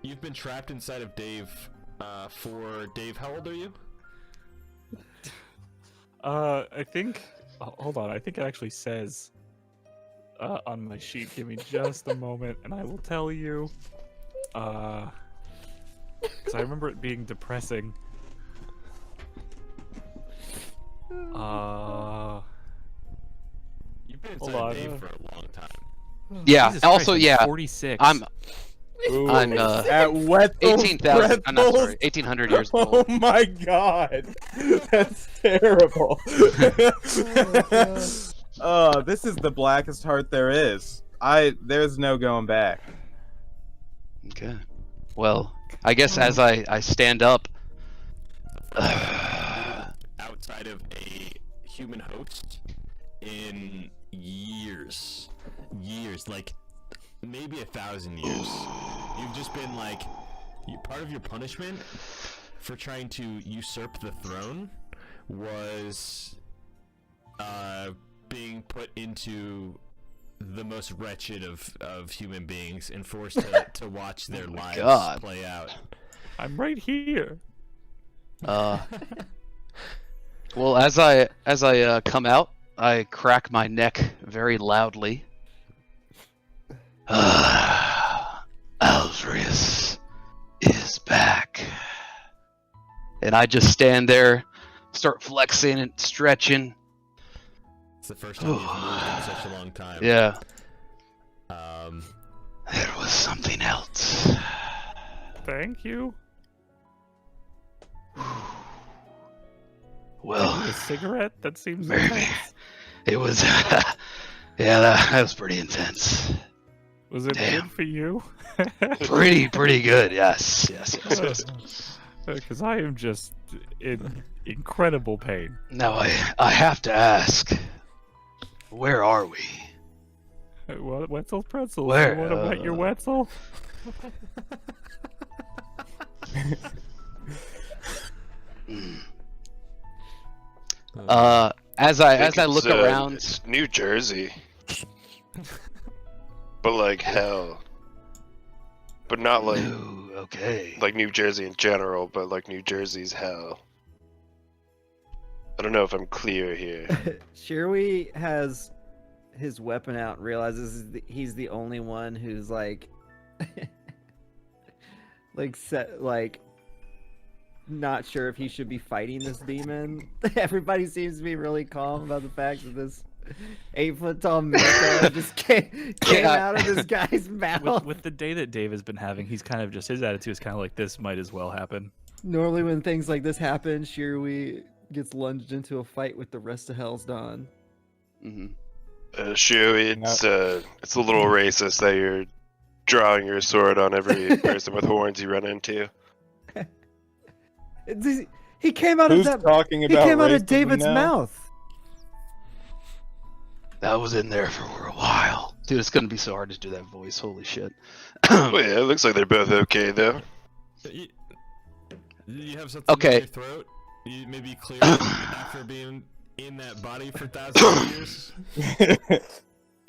You've been trapped inside of Dave. For Dave, how old are you? I think. Hold on. I think it actually says on my sheet. Give me just a moment, and I will tell you. Because I remember it being depressing. You've been inside Hold on. of Dave for a long time. Yeah. Jesus Also, Christ, yeah. 46. I'm at Wetzel's 18,000. I'm not sorry. Breath 1,800 years Oh old. my god, that's terrible. Oh, this is the blackest heart there is. There's no going back. Okay. Well, I guess as I stand up. Outside of a human host in years, like maybe 1,000 years. You've just been like, part of your punishment for trying to usurp the throne was being put into the most wretched of human beings and forced to watch their lives God. play out. I'm right here. Well, as I come out, I crack my neck very loudly. Alzrius is back. And I just stand there, start flexing and stretching. It's the first time you've moved in such a long time. Yeah. There was something else. Thank you. Well, A cigarette? That seems maybe. intense. It was, yeah, that was pretty intense. Was it Damn. good for you? Pretty good, yes. Because I am just in incredible pain. Now I have to ask, where are we? What, Wetzel's pretzels? Where, You want to wet your Wetzel? As I look around, it's New Jersey, but like hell, but not like ooh, okay. like New Jersey in general, but like New Jersey's hell. I don't know if I'm clear here. Shirley has his weapon out and realizes he's the only one who's like not sure if he should be fighting this demon. Everybody seems to be really calm about the fact that this 8 foot tall minotaur just came out of this guy's mouth. With the day that Dave has been having, he's kind of just, his attitude is kind of like, this might as well happen. Normally when things like this happen, Shirley gets lunged into a fight with the rest of Hell's Dawn. Sure, it's a little racist that you're drawing your sword on every person with horns you run into. He came out Who's of that. talking He about came out of racism David's now? mouth. That was in there for a while. Dude, it's gonna be so hard to do that voice. Holy shit. Well, yeah, it looks like they're both okay though. You have something Okay. in your throat? You maybe clear it after being in that body for thousands of years?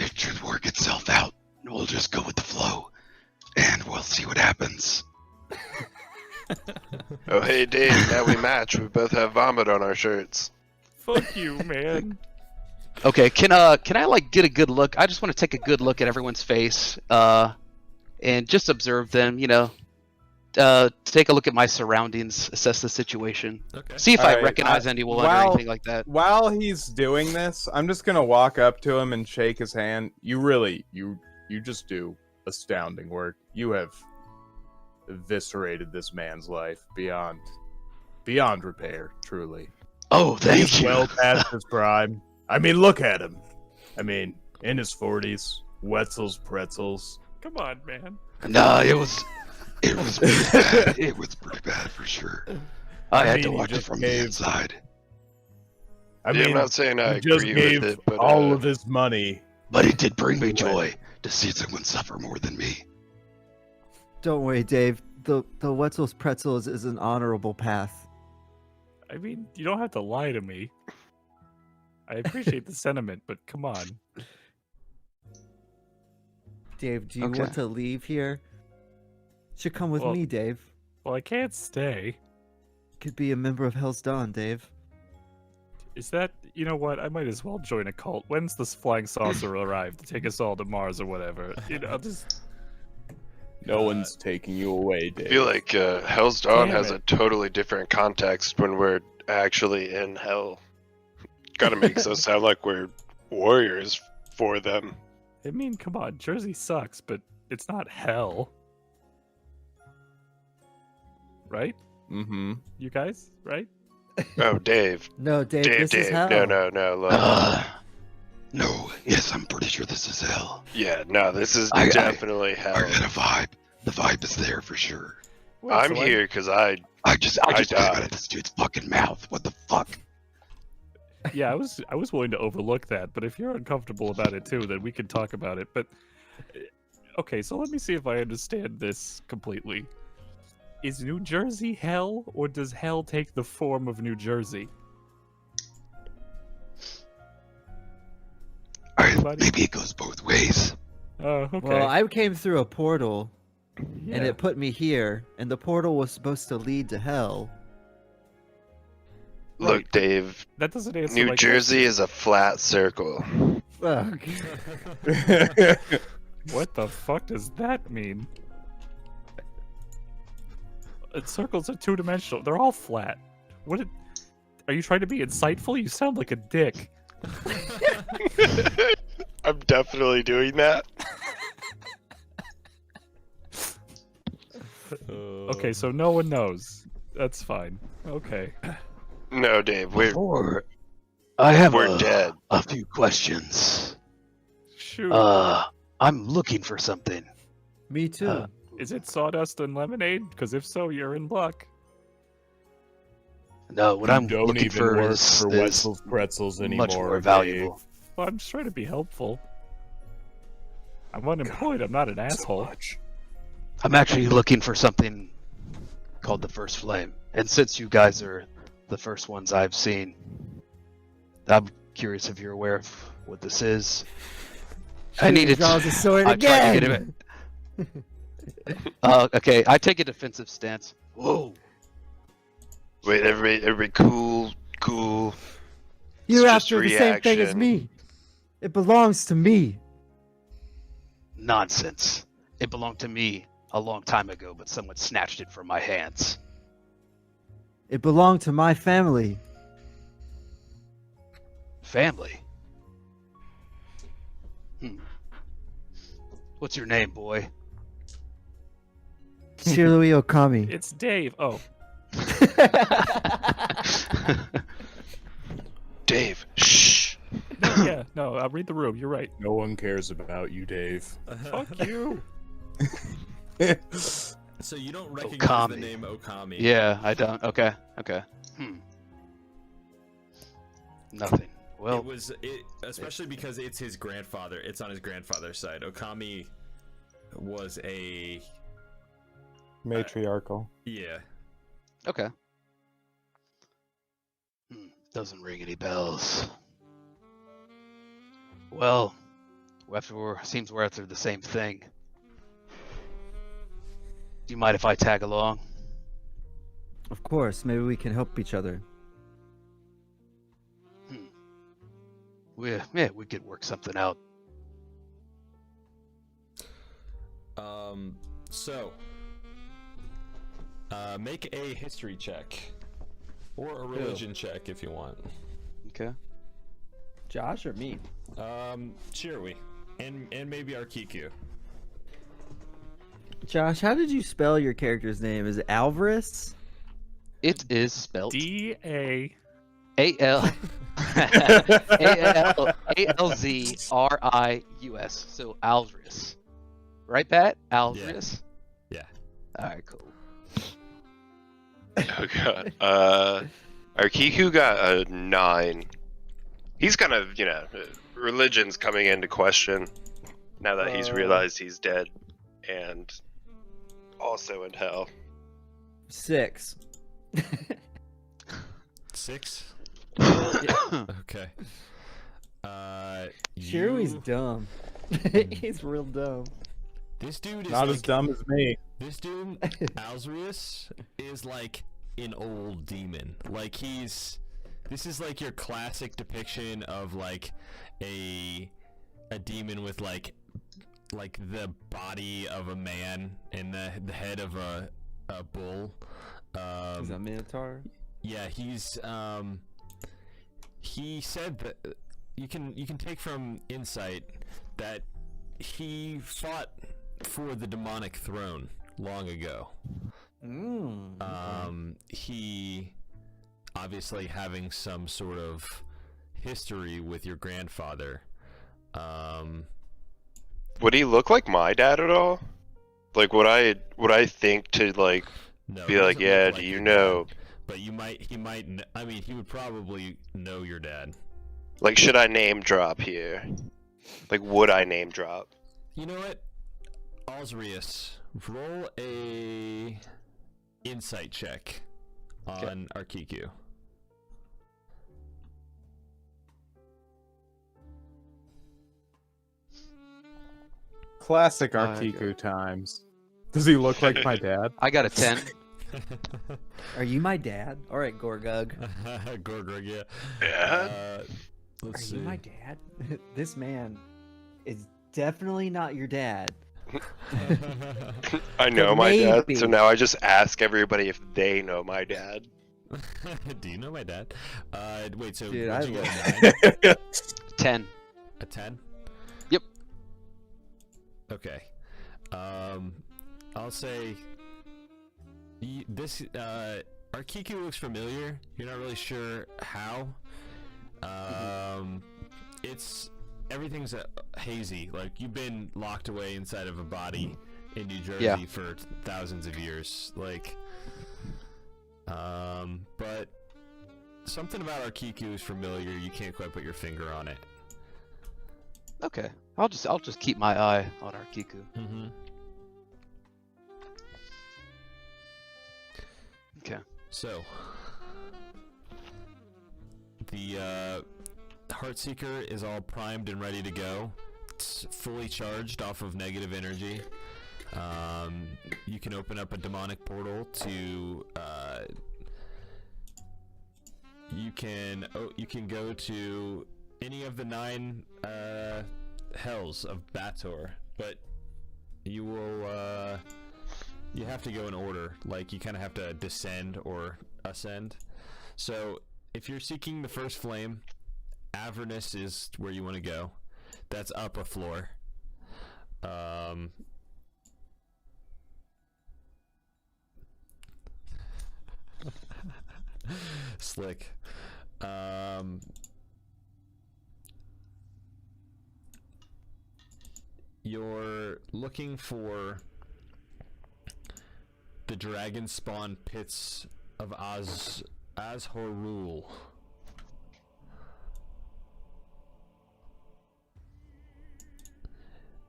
It should work itself out. We'll just go with the flow, and we'll see what happens. Oh, hey, Dave, now we match. We both have vomit on our shirts. Fuck you, man. Okay, can I like get a good look? I just want to take a good look at everyone's face, and just observe them. You know, take a look at my surroundings, assess the situation, Okay. see if I Alright, recognize anyone or while- anything like that. While he's doing this, I'm just gonna walk up to him and shake his hand. You just do astounding work. You have eviscerated this man's life beyond repair, truly. Oh, thank He's you. well past his prime. I mean, look at him. I mean, in his 40s, Wetzel's pretzels. Come on, man. Nah, it was pretty bad. It was pretty bad for sure. I had to mean, you watch it just from the gave- inside. I Yeah, mean, I'm not saying I he just agree gave with it, but all of his money. But it did bring me joy to see someone suffer more than me. Don't worry, Dave. The Wetzel's Pretzels is an honorable path. I mean, you don't have to lie to me. I appreciate the sentiment, but come on. Dave, do you Okay. want to leave here? Should come with Well- me, Dave. Well, I can't stay. Could be a member of Hell's Dawn, Dave. Is that, you know what? I might as well join a cult. When's this flying saucer arrive to take us all to Mars or whatever? You know, I'll just. No one's taking you away, Dave. I feel like Hell's Dawn Damn has it. a totally different context when we're actually in hell. Kind of makes us sound like we're warriors for them. I mean, come on. Jersey sucks, but it's not hell. Right? Mm-hmm. You guys? Right? Oh, Dave. No, Dave, Dave, this is Dave. hell. No, look. No, yes, I'm pretty sure this is hell. Yeah, no, this is I definitely I hell. got a vibe. The vibe is there for sure. Wait, I'm so I- here because I I just I came out died. of this dude's fucking mouth. What the fuck? Yeah, I was willing to overlook that, but if you're uncomfortable about it too, then we can talk about it. But okay, so let me see if I understand this completely. Is New Jersey hell, or does hell take the form of New Jersey? Anybody? Maybe it goes both ways. Oh, okay. Well, I came through a portal, Yeah. and it put me here, and the portal was supposed to lead to hell. look, Dave. That doesn't answer New my Jersey is a flat circle. Fuck. question. What the fuck does that mean? Circles are two-dimensional. They're all flat. Are you trying to be insightful? You sound like a dick. I'm definitely doing that. Okay, so no one knows. That's fine. Okay. No, Dave, we're Or I have we're dead. a few questions. Shoot. I'm looking for something. Me too. Is it sawdust and lemonade? Because if so, you're in luck. No, what I'm don't looking even for work is, for is Wetzel's pretzels anymore. much more Dave. valuable. Well, I'm just trying to be helpful. I'm unemployed. I'm not an asshole. I'm actually looking for something called the First Flame. And since you guys are the first ones I've seen, I'm curious if you're aware of what this is. I Shoot, needed draws a sword I tried to get again. him. Okay, I take a defensive stance. Whoa. Wait, everybody, cool. You're It's just after the same thing as reaction. me. It belongs to me. Nonsense. It belonged to me a long time ago, but someone snatched it from my hands. It belonged to my family. Family. What's your name, boy? Shirui Okami. It's Dave. Oh, Dave, shh. no, yeah, no. I'll read the room. You're right. No one cares about you, Dave. Fuck you. So you don't recognize Okami. the name Okami? Yeah, I don't. Okay. Nothing. Well, especially because it's his grandfather. It's on his grandfather's side. Okami was a Matriarchal. yeah. okay. Doesn't ring any bells. Well, seems we're after the same thing. Do you mind if I tag along? Of course, maybe we can help each other. We could work something out. So make a history check or a religion check if you want. Okay. Josh or me? Shirui and maybe Arkiku. Josh, how did you spell your character's name? Is it Alvarez? It is spelled D-A. A-L A-L-Z-R-I-U-S. So Alvarez. Right, Pat? Alvarez? Yeah. Alright, cool. Oh god. Arkiku got a 9. He's kind of, religion's coming into question now that he's realized he's dead and also in hell. 6. 6? Yeah. Okay. Shirui's dumb. He's real dumb. This dude is Not like, as dumb as me. This dude, Alzarius, is like an old demon. Like this is like your classic depiction of like a demon with like the body of a man and the head of a bull. Is that Minotaur? Yeah, he said that you can take from insight that he fought for the demonic throne long ago. He obviously having some sort of history with your grandfather. Would he look like my dad at all? Like, would I think to like No, be he like, doesn't yeah, look do like you your know? dad, but he might. I mean, he would probably know your dad. Like, should I name drop here? Like, would I name drop? You know what? Alzarius, roll a insight check on Arkiku. Classic Arkiku times. Does he look like my dad? I got a 10. Are you my dad? All right, Gorgug. Gorgrug, yeah. Yeah. Let's Are see. you my dad? This man is definitely not your dad. I know my dad, Maybe. so now I just ask everybody if they know my dad. Do you know my dad? Wait, so Dude, what'd I you love get, a 9? 10. A 10? Yep. Okay. I'll say this Arkiku looks familiar. You're not really sure how. Everything's hazy. Like you've been locked away inside of a body in New Jersey for thousands of years. Like, but something about Arkiku is familiar. You can't quite put your finger on it. Okay. I'll just keep my eye on Arkiku. Mm-hmm. Okay. So, the Heartseeker is all primed and ready to go. It's fully charged off of negative energy. You can open up a demonic portal to. You can go to any of the 9 hells of Bator, but you will. You have to go in order. Like you kind of have to descend or ascend. So if you're seeking the first flame, Avernus is where you want to go. That's up a floor. Slick. You're looking for the dragon spawn pits of Azhorul.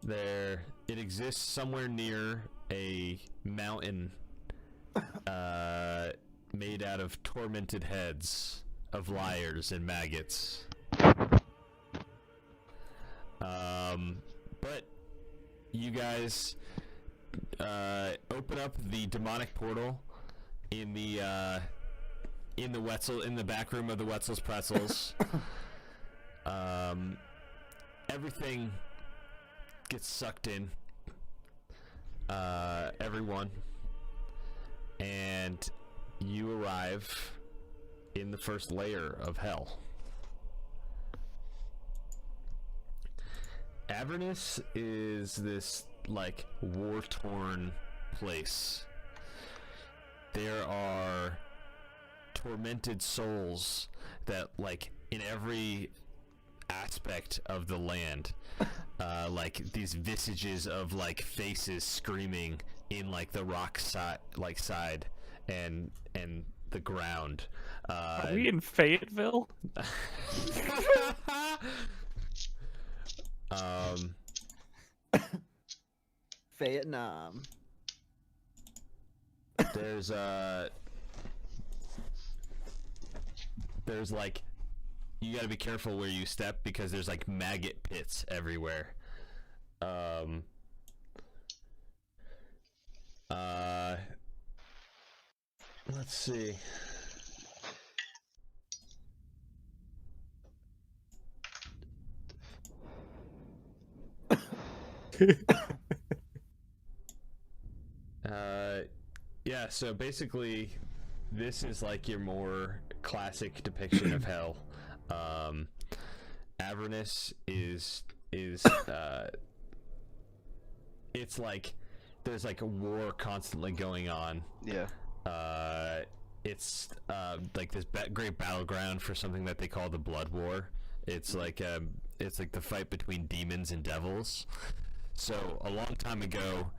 It exists somewhere near a mountain made out of tormented heads of liars and maggots. But you guys open up the demonic portal in the back room of the Wetzel's Pretzels. Everything gets sucked in. Everyone. And you arrive in the first layer of hell. Avernus is this, like, war-torn place. There are tormented souls that, like, in every aspect of the land, like, these visages of, like, faces screaming in, like, the rock side and the ground. Are we in Fayetteville? Vietnam. There's like, you gotta be careful where you step because there's like maggot pits everywhere. Let's see. Yeah, so basically this is like your more classic depiction of hell. Avernus is it's like there's like a war constantly going on. Yeah. It's like this great battleground for something that they call the Blood War. It's like the fight between demons and devils. So a long time ago,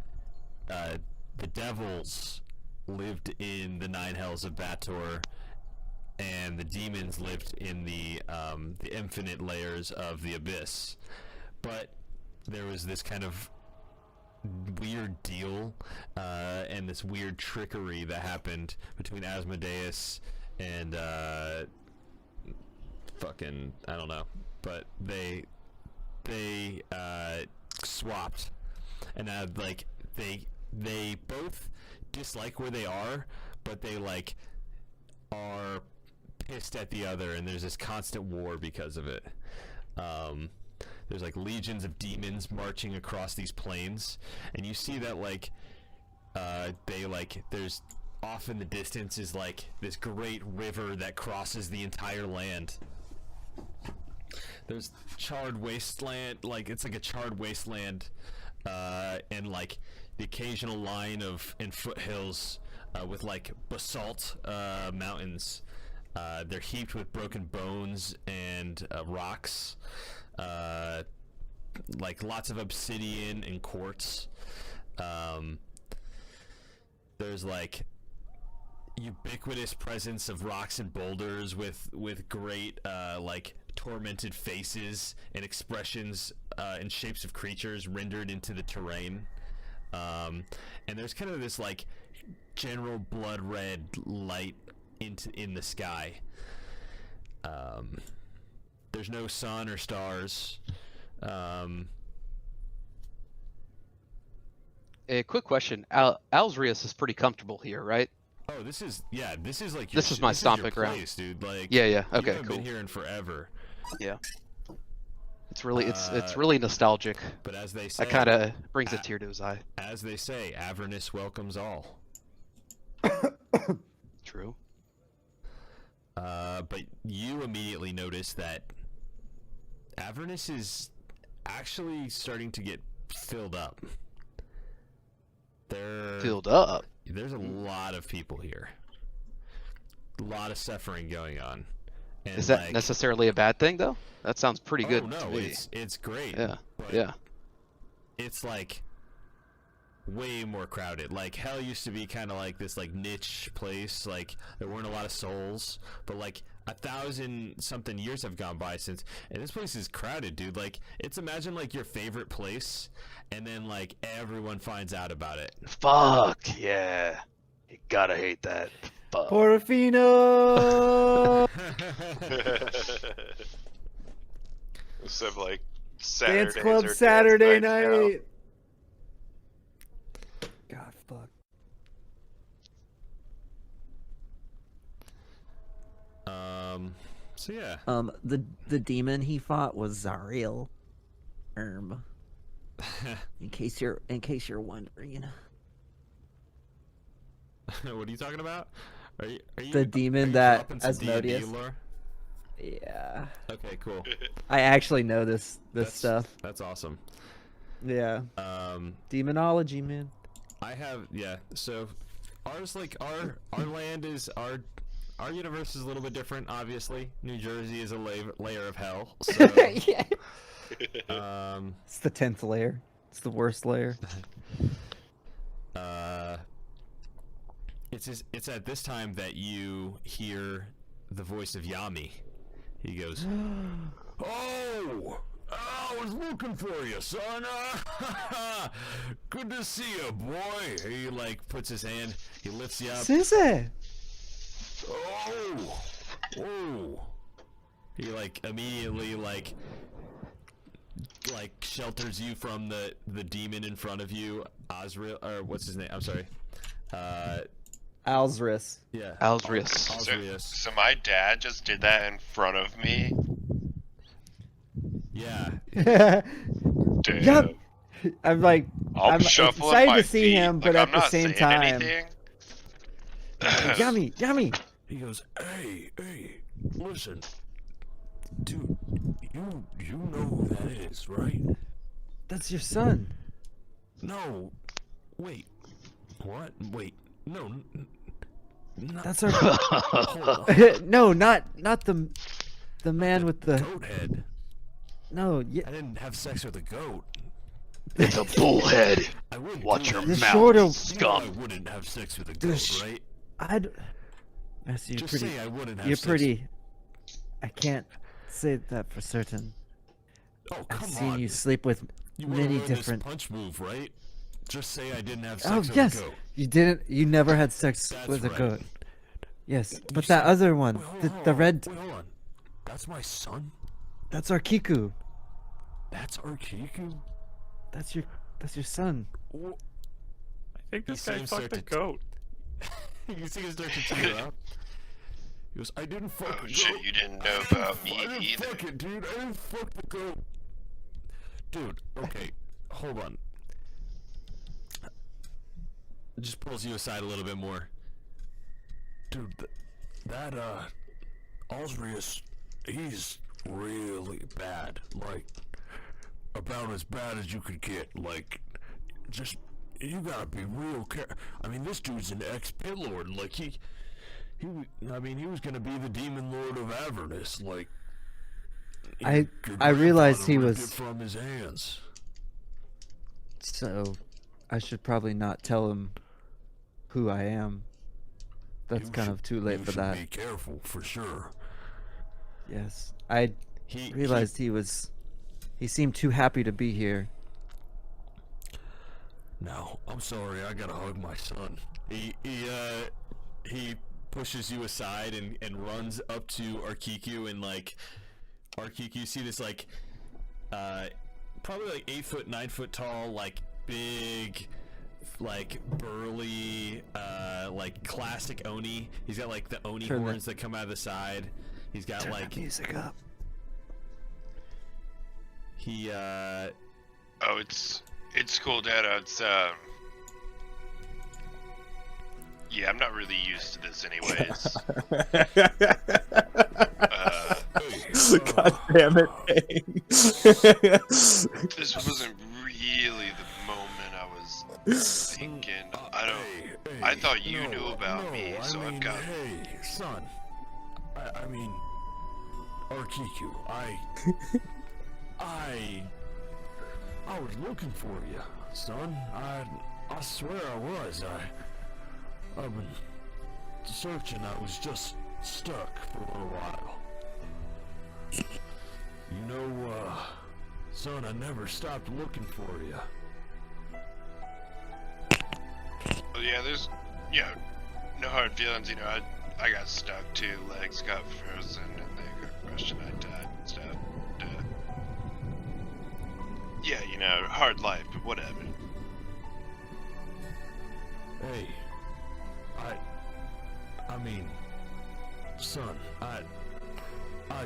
the devils lived in the nine hells of Bator, and the demons lived in the infinite layers of the abyss. But there was this kind of weird deal and this weird trickery that happened between Asmodeus and fucking I don't know, but they swapped, and like they both dislike where they are, but they like are pissed at the other, and there's this constant war because of it. There's like legions of demons marching across these plains, and you see that like there's off in the distance is like this great river that crosses the entire land. There's charred wasteland, like it's like a charred wasteland, and like the occasional line and foothills with like basalt mountains. They're heaped with broken bones and rocks, like lots of obsidian and quartz. There's like ubiquitous presence of rocks and boulders with great like tormented faces and expressions and shapes of creatures rendered into the terrain. And there's kind of this like general blood red light in the sky. There's no sun or stars. A quick question. Alzrius is pretty comfortable here, right? Oh, this is like This is my stomping ground, ground, dude. Like, Yeah. Okay, you haven't cool. been here in forever. Yeah. It's really nostalgic. But as they say, That kind of brings a tear to his eye. as they say, Avernus welcomes all. True. But you immediately notice that Avernus is actually starting to get filled up. Filled up. There's a lot of people here. A lot of suffering going on. And Is that like, necessarily a bad thing, though? That sounds pretty good Oh, no, to me. it's great. Yeah. But Yeah. it's like way more crowded. Like hell used to be kind of like this like niche place. Like there weren't a lot of souls, but like 1,000-something years have gone by since, and this place is crowded, dude. Like, it's imagine like your favorite place, and then like everyone finds out about it. Fuck yeah. You gotta hate that. Fuck. Portofino! Instead of like Dance Saturdays Club or Saturday dance nights now. night. God, fuck. So yeah. The demon he fought was Zariel. In case you're wondering. What are you talking about? Are you The demon are you that dropping some D&D Asmodeus. lore? Yeah. Okay, cool. I actually know this That's- stuff. That's awesome. Yeah. Demonology, man. I have so ours like our land is our universe is a little bit different, obviously. New Jersey is a layer of hell. So Yeah. It's the 10th layer. It's the worst layer. It's at this time that you hear the voice of Yami. He goes, "Oh, I was looking for you, son. Good to see you, boy." He like puts his hand, he lifts you up. Sensei! Oh. He like immediately like shelters you from the demon in front of you, Osriel, or what's his name? I'm sorry. Alzris. Yeah. Alzrius. Alzrius. So my dad just did that in front of me. Yeah. Damn. Yep. I'm like, I'm I'm shuffling excited my to see feet, him, but like, at I'm the not same saying time, anything. yummy. He goes, hey, listen, dude, you know who that is, right? That's your son. No, wait, what? Wait, no, not That's our. hold on. No, not the man with the. Goat head. No, yeah. I didn't have sex with a goat. It's a bullhead. I wouldn't. Watch do your that. The mouth, shorter- you You know scum. I wouldn't have sex with a The goat, right? I'd. Yes, you're Just pretty. say I wouldn't have You're sex. pretty. I can't say that for certain. Oh, I've come seen on. you sleep with You wanna many learn different. this punch move, right? Just say I didn't have sex Oh with yes, a goat. you didn't. You never had sex That's with a right. goat. Yes, You but that said- other one, Wait, hold the on, the red. Wait, hold on. That's my son? That's our Kiku. That's Arkiku? That's your son. I think this You guy see him fucked start a to- goat. You see him start to tear up? He goes, I didn't fuck Oh a shit, goat. you didn't know I didn't about me I didn't either. fuck it, dude. I didn't fuck the goat. Dude, okay. Hold on. It just pulls you aside a little bit more. Dude, that Osrius, he's really bad. Like, about as bad as you could get. Like, just, you gotta be real careful. I mean, this dude's an ex-pit lord. Like, he was gonna be the demon lord of Avernus. Like, I your realized he grandfather ripped was. it from his hands. So, I should probably not tell him who I am. That's You kind should- of too late you for should that. Be careful, for sure. Yes, I He realized he was. He seemed too happy to be here. No, I'm sorry. I gotta hug my son. He pushes you aside and runs up to Arkiku and like Arkiku. You see this like probably like 8 foot, 9 foot tall, like big, like burly, like classic Oni. He's got like the Oni Turn horns that come out of the side. He's got Turn like the music up. he Oh, it's cool, Dad. It's yeah, I'm not really used to this anyways. God damn it, Hank. This wasn't really the moment I was thinking. I thought you knew about me, so I've got. Hey, son. I mean, Arkiku, I was looking for you, son. I swear I was. I've been searching. I was just stuck for a little while. You know, son, I never stopped looking for you. Well, yeah, there's, no hard feelings, I got stuck too, legs got frozen, and they got crushed and I died and stuff. Hard life, but whatever. Hey, I mean, son, I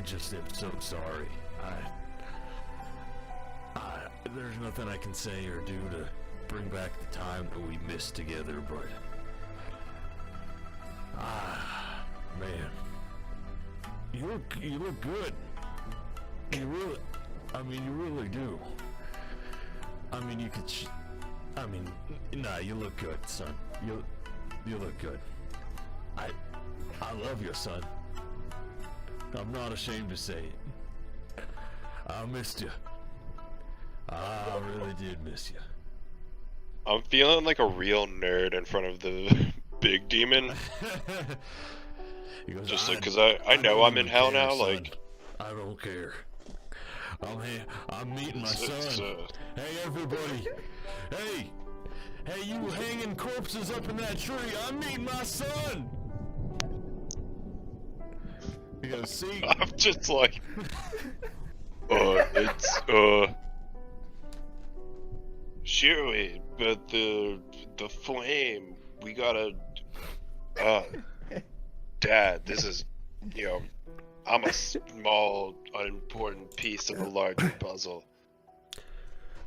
just am so sorry. There's nothing I can say or do to bring back the time that we missed together, but man, you look good. You really do. I mean, you could. Nah, you look good, son. You look good. I love you, son. I'm not ashamed to say it. I missed you. I really did miss you. I'm feeling like a real nerd in front of the big demon. He goes, Just like, cause I know I'm in hell now, son. like. I don't care. I'm meeting my son. Hey, everybody. Hey, you hanging corpses up in that tree. I'm meeting my son. He goes, see? I'm just like, surely, but the flame, we gotta, Dad, this is, I'm a small, unimportant piece of a larger puzzle.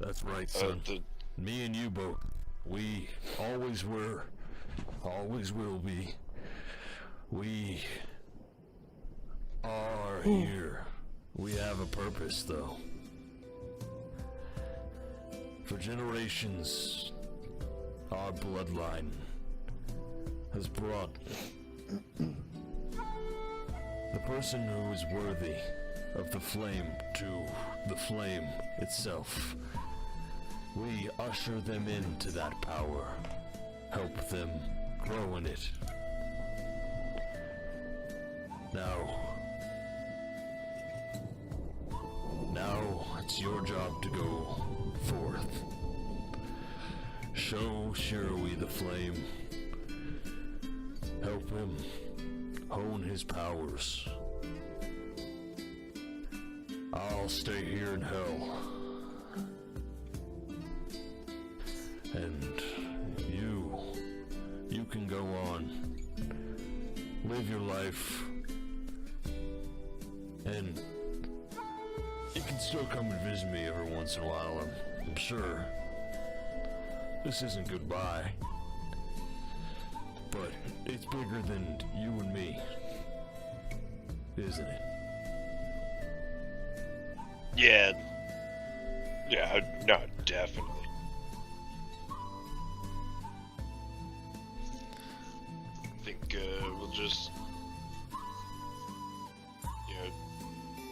That's right, son. Me and you both. We always were, always will be. We are here. We have a purpose, though. For generations, our bloodline has brought the person who is worthy of the flame to the flame itself. We usher them into that power, help them grow in it. Now it's your job to go forth. Show Shirui the flame. Help him hone his powers. I'll stay here in hell. And you can go on. Live your life. And you can still come and visit me every once in a while, I'm sure. This isn't goodbye. But it's bigger than you and me. Isn't it? Yeah, no, definitely. I think we'll just,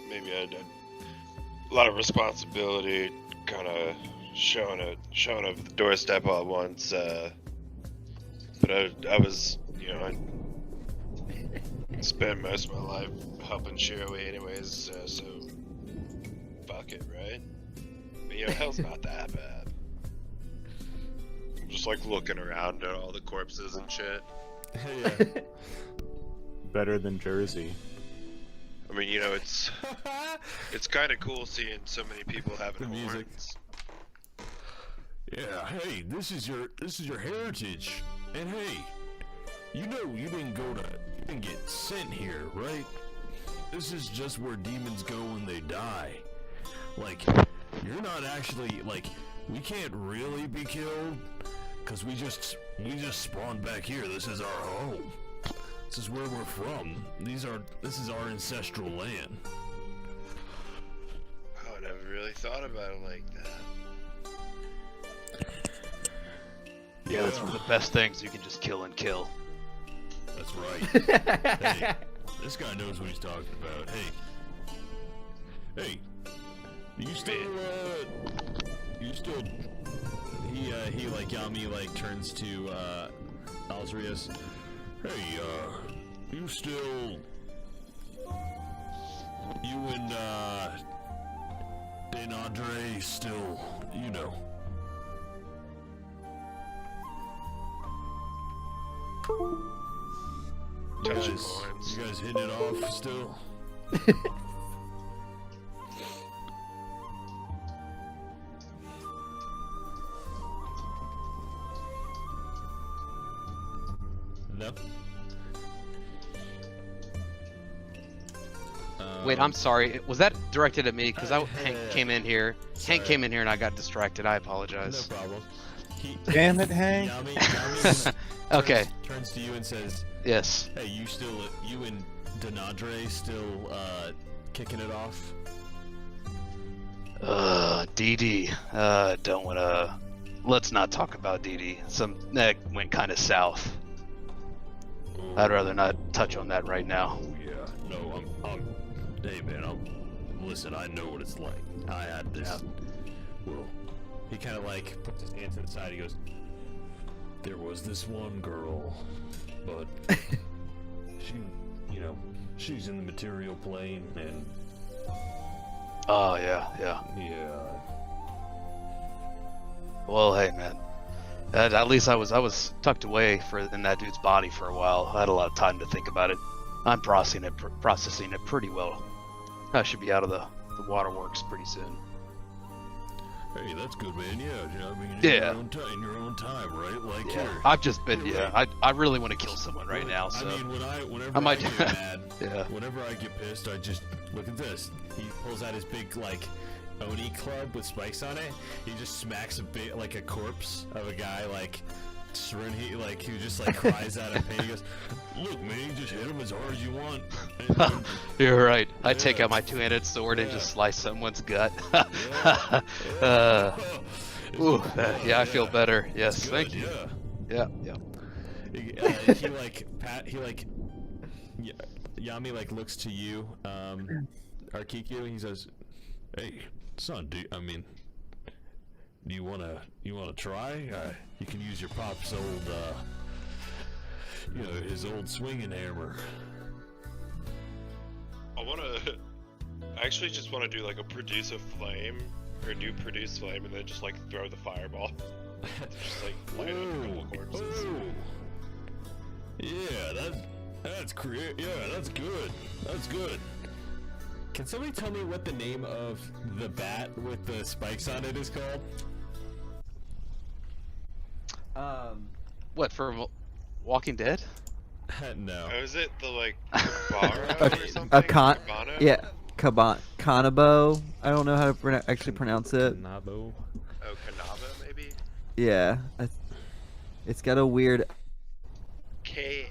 maybe a lot of responsibility, kind of showing up at the doorstep all at once. But I was, I spent most of my life helping Shirley anyways, so fuck it, right? But hell's not that bad. I'm just like looking around at all the corpses and shit. Yeah. Better than Jersey. I mean, it's kind of cool seeing so many people having The music. horns. Yeah, hey, this is your heritage. And hey, you didn't get sent here, right? This is just where demons go when they die. Like, you're not actually, like, we can't really be killed, cause we just spawned back here. This is our home. This is where we're from. This is our ancestral land. Oh, I never really thought about it like that. Yeah, that's one of the best things. You can just kill and kill. That's right. Hey, this guy knows what he's talking about. Hey, he like Yami like turns to Alzarius. Hey, you still You and Andre still, you know. You Touching guys, coins. you guys hitting it off still? No. Wait, I'm sorry. Was that directed at me? Because Hank came in here. Sorry. Hank came in here and I got distracted. I apologize. No problem. Damn it, Hank. Yami Okay. turns to you and says, Yes. "Hey, you and Denadre still kicking it off?" DD. Don't wanna. Let's not talk about DD. That went kind of south. I'd rather not touch on that right now. Oh yeah. No, hey man, listen, I know what it's like. I had this. Well, he kind of like puts his hand to the side. He goes, "There was this one girl, but she, she's in the material plane, and Oh yeah. yeah, Well, hey man. At least I was tucked away in that dude's body for a while. I had a lot of time to think about it. I'm processing it pretty well. I should be out of the waterworks pretty soon. hey, that's good, man. Yeah, I mean, Yeah. in your own time, right? Like Yeah, here. I've just been. You're Yeah, right. I really want to kill someone right now. So I mean, whenever I I might- get mad, Yeah. whenever I get pissed, I just look at this. He pulls out his big like Oni club with spikes on it. He just smacks a corpse of a guy like who just like cries out in pain. He goes, "Look, man, you just hit him as hard as you want." And- You're right. I take Yeah. out my two-handed sword and Yeah. just slice someone's gut. yeah. It's Ooh, good. yeah, I feel better. Yes, It's thank good, you. Yeah. Yeah. Yami like looks to you, Arkiku, and he says, "Hey, son, do you wanna try? You can use your pop's old, his old swinging hammer." I actually just want to do like a produce a flame, or do produce flame, and then just like throw the fireball. Just like light up a couple corpses. Yeah, that's creative. Yeah, that's good. That's good. Can somebody tell me what the name of the bat with the spikes on it is called? What for? Walking Dead? No. Oh, is it the like Kabara or something? Kabano? Yeah, Kanabo. I don't know how to actually pronounce it. Nabo. Oh, Kanaba maybe? Yeah, it's got a weird. Kanabo.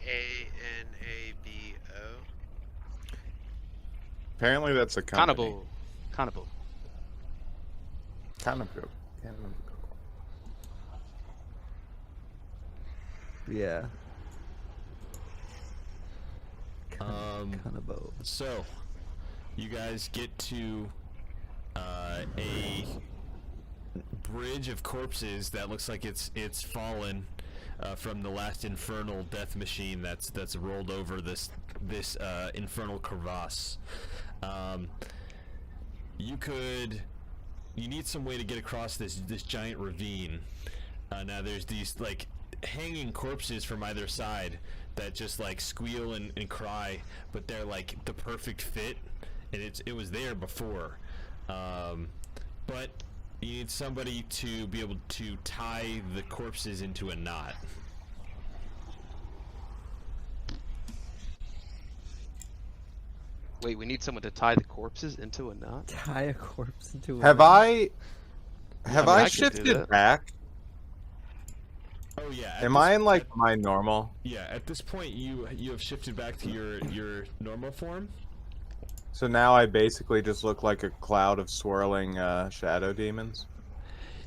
Apparently that's a company. Cannibal. Cannibal. Yeah. Um, Kanabo. So, you guys get to a bridge of corpses that looks like it's fallen from the last infernal death machine that's rolled over this infernal crevasse. You need some way to get across this giant ravine. Now there's these like hanging corpses from either side that just like squeal and cry, but they're like the perfect fit, and it was there before. But you need somebody to be able to tie the corpses into a knot. Wait, we need someone to tie the corpses into a knot? Tie a corpse into a. Have I I mean, I can do shifted that. back? Oh yeah. Am I in like my normal? Yeah. At this point, you have shifted back to your normal form. So now I basically just look like a cloud of swirling shadow demons.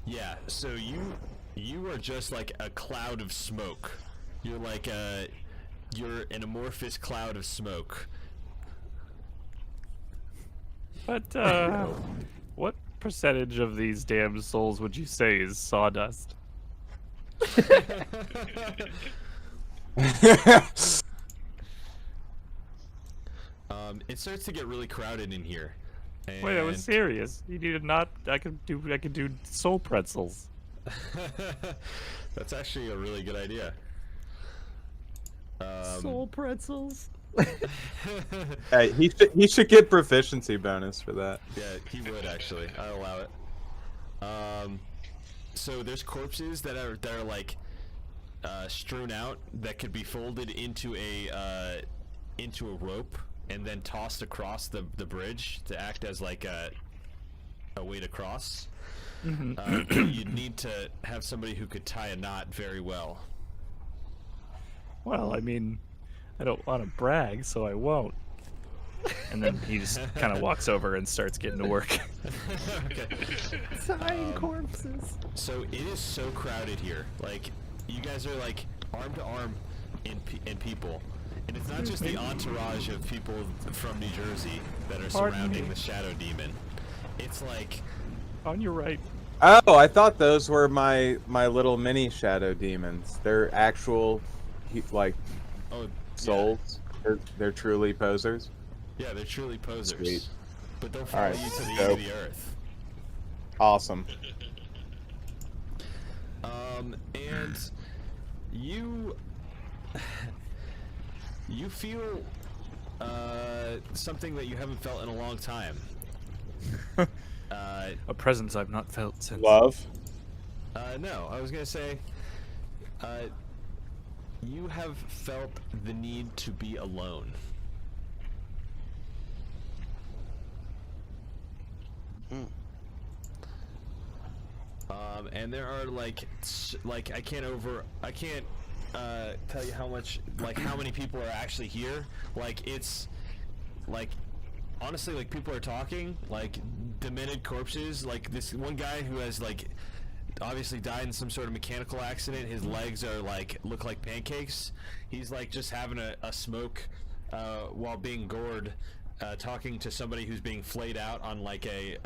Yeah. So you are just like a cloud of smoke. You're like you're an amorphous cloud of smoke. But, what percentage of these damn souls would you say is sawdust? It starts to get really crowded in here. Wait, I was and- serious. You needed not. I could do soul pretzels. That's actually a really good idea. Soul pretzels. Hey, he should get proficiency bonus for that. Yeah, he would actually. I'll allow it. So there's corpses that are like strewn out that could be folded into a rope and then tossed across the bridge to act as like a way to cross. You'd need to have somebody who could tie a knot very well. Well, I mean, I don't want to brag, so I won't. And then he just kind of walks over and starts getting to work. Okay. Tying corpses. So it is so crowded here. Like, you guys are like arm to arm in people, and it's not just the entourage of people from New Jersey that are Pardon surrounding me. the Shadow Demon. It's like, On your right. Oh, I thought those were my little mini shadow demons. They're actual, like, oh, souls. They're truly posers. Yeah, they're truly posers. Sweet. But they'll follow Alright, you to the end dope. of the earth. Awesome. And you feel something that you haven't felt in a long time. A presence I've not felt since. Love. No, I was gonna say, you have felt the need to be alone. And there are like I can't tell you how much, like how many people are actually here. Like it's like honestly, like people are talking, like demented corpses. Like this one guy who has like obviously died in some sort of mechanical accident. His legs are like look like pancakes. He's like just having a smoke while being gored. Talking to somebody who's being flayed out on like a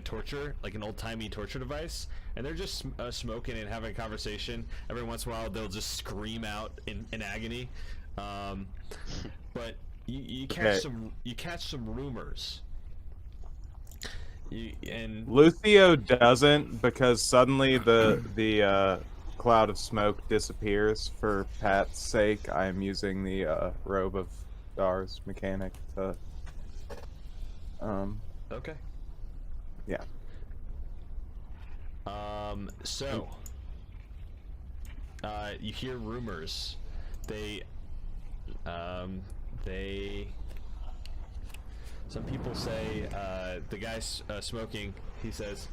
torture, like an old-timey torture device, and they're just smoking and having a conversation. Every once in a while, they'll just scream out in agony. But you catch some rumors. And Lucio doesn't, because suddenly the cloud of smoke disappears. For Pat's sake, I am using the robe of Dar's mechanic to okay. Yeah. So you hear rumors. Some people say the guy's smoking. He says,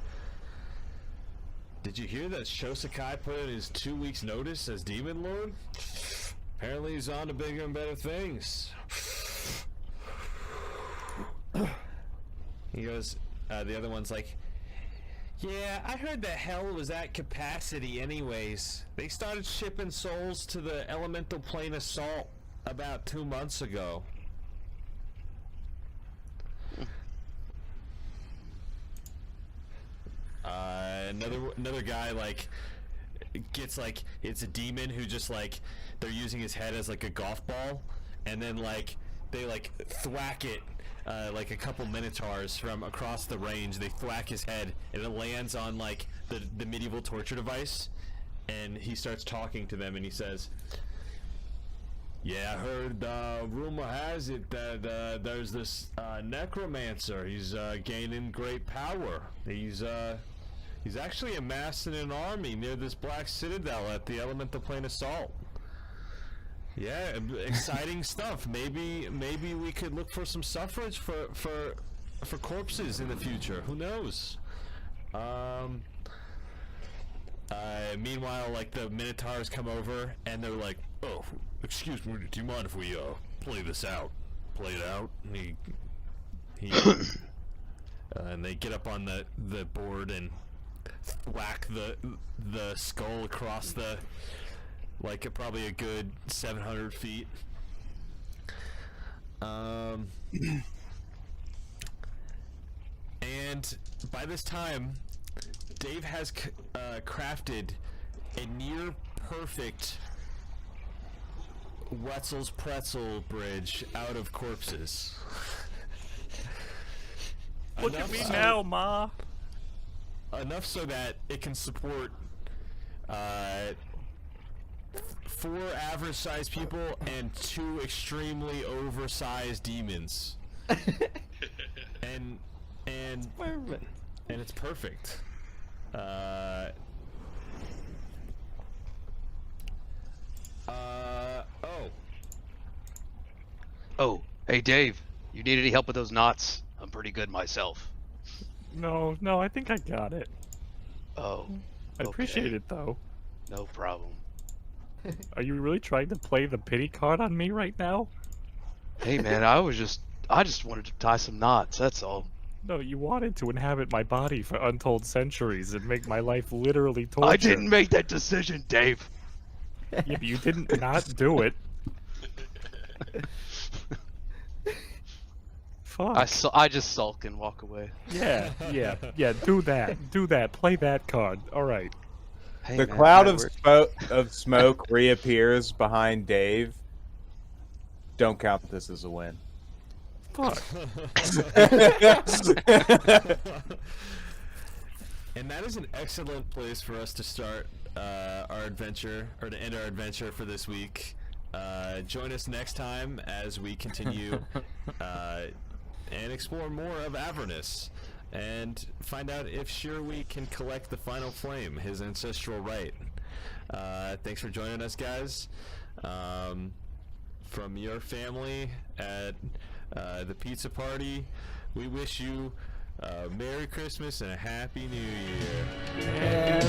"Did you hear that Shosakai put in his 2 weeks notice as Demon Lord? Apparently he's on to bigger and better things." He goes, the other one's like, "Yeah, I heard that hell was at capacity anyways. They started shipping souls to the elemental plane assault about 2 months ago." Another guy like gets like, it's a demon who just like, they're using his head as like a golf ball, and then like they like thwack it like a couple minotaurs from across the range. They thwack his head and it lands on like the medieval torture device, and he starts talking to them and he says, "Yeah, I heard rumor has it that there's this necromancer. He's gaining great power. He's actually amassing an army near this black citadel at the elemental plane assault. Yeah, exciting stuff. Maybe we could look for some suffrage for corpses in the future. Who knows?" Meanwhile, like the minotaurs come over and they're like, "Oh, excuse me, do you mind if we play this out? Play it out?" And he and they get up on the board and whack the skull across the, like probably a good 700 feet. And by this time, Dave has crafted a near perfect Wetzel's Pretzel Bridge out of corpses. Look at me now, Ma. Enough so that it can support 4 average-sized people and 2 extremely oversized demons. and Perfect. and it's perfect. Oh, hey Dave, you need any help with those knots? I'm pretty good myself. No, I think I got it. Oh, I okay. appreciate it though. No problem. Are you really trying to play the pity card on me right now? Hey man, I just wanted to tie some knots, that's all. No, you wanted to inhabit my body for untold centuries and make my life literally torture. I didn't make that decision, Dave. Yeah, but you didn't not do it. Fuck. I just sulk and walk away. Yeah, do that. Play that card. Alright. Hey, The man, cloud that of smoke reappears behind Dave. Don't count this as a win. Fuck. And that is an excellent place for us to start our adventure, or to end our adventure for this week. Join us next time as we continue and explore more of Avernus and find out if Shirley can collect the final flame, his ancestral right. Thanks for joining us, guys. From your family at the pizza party, we wish you a Merry Christmas and a Happy New Year. Yeah.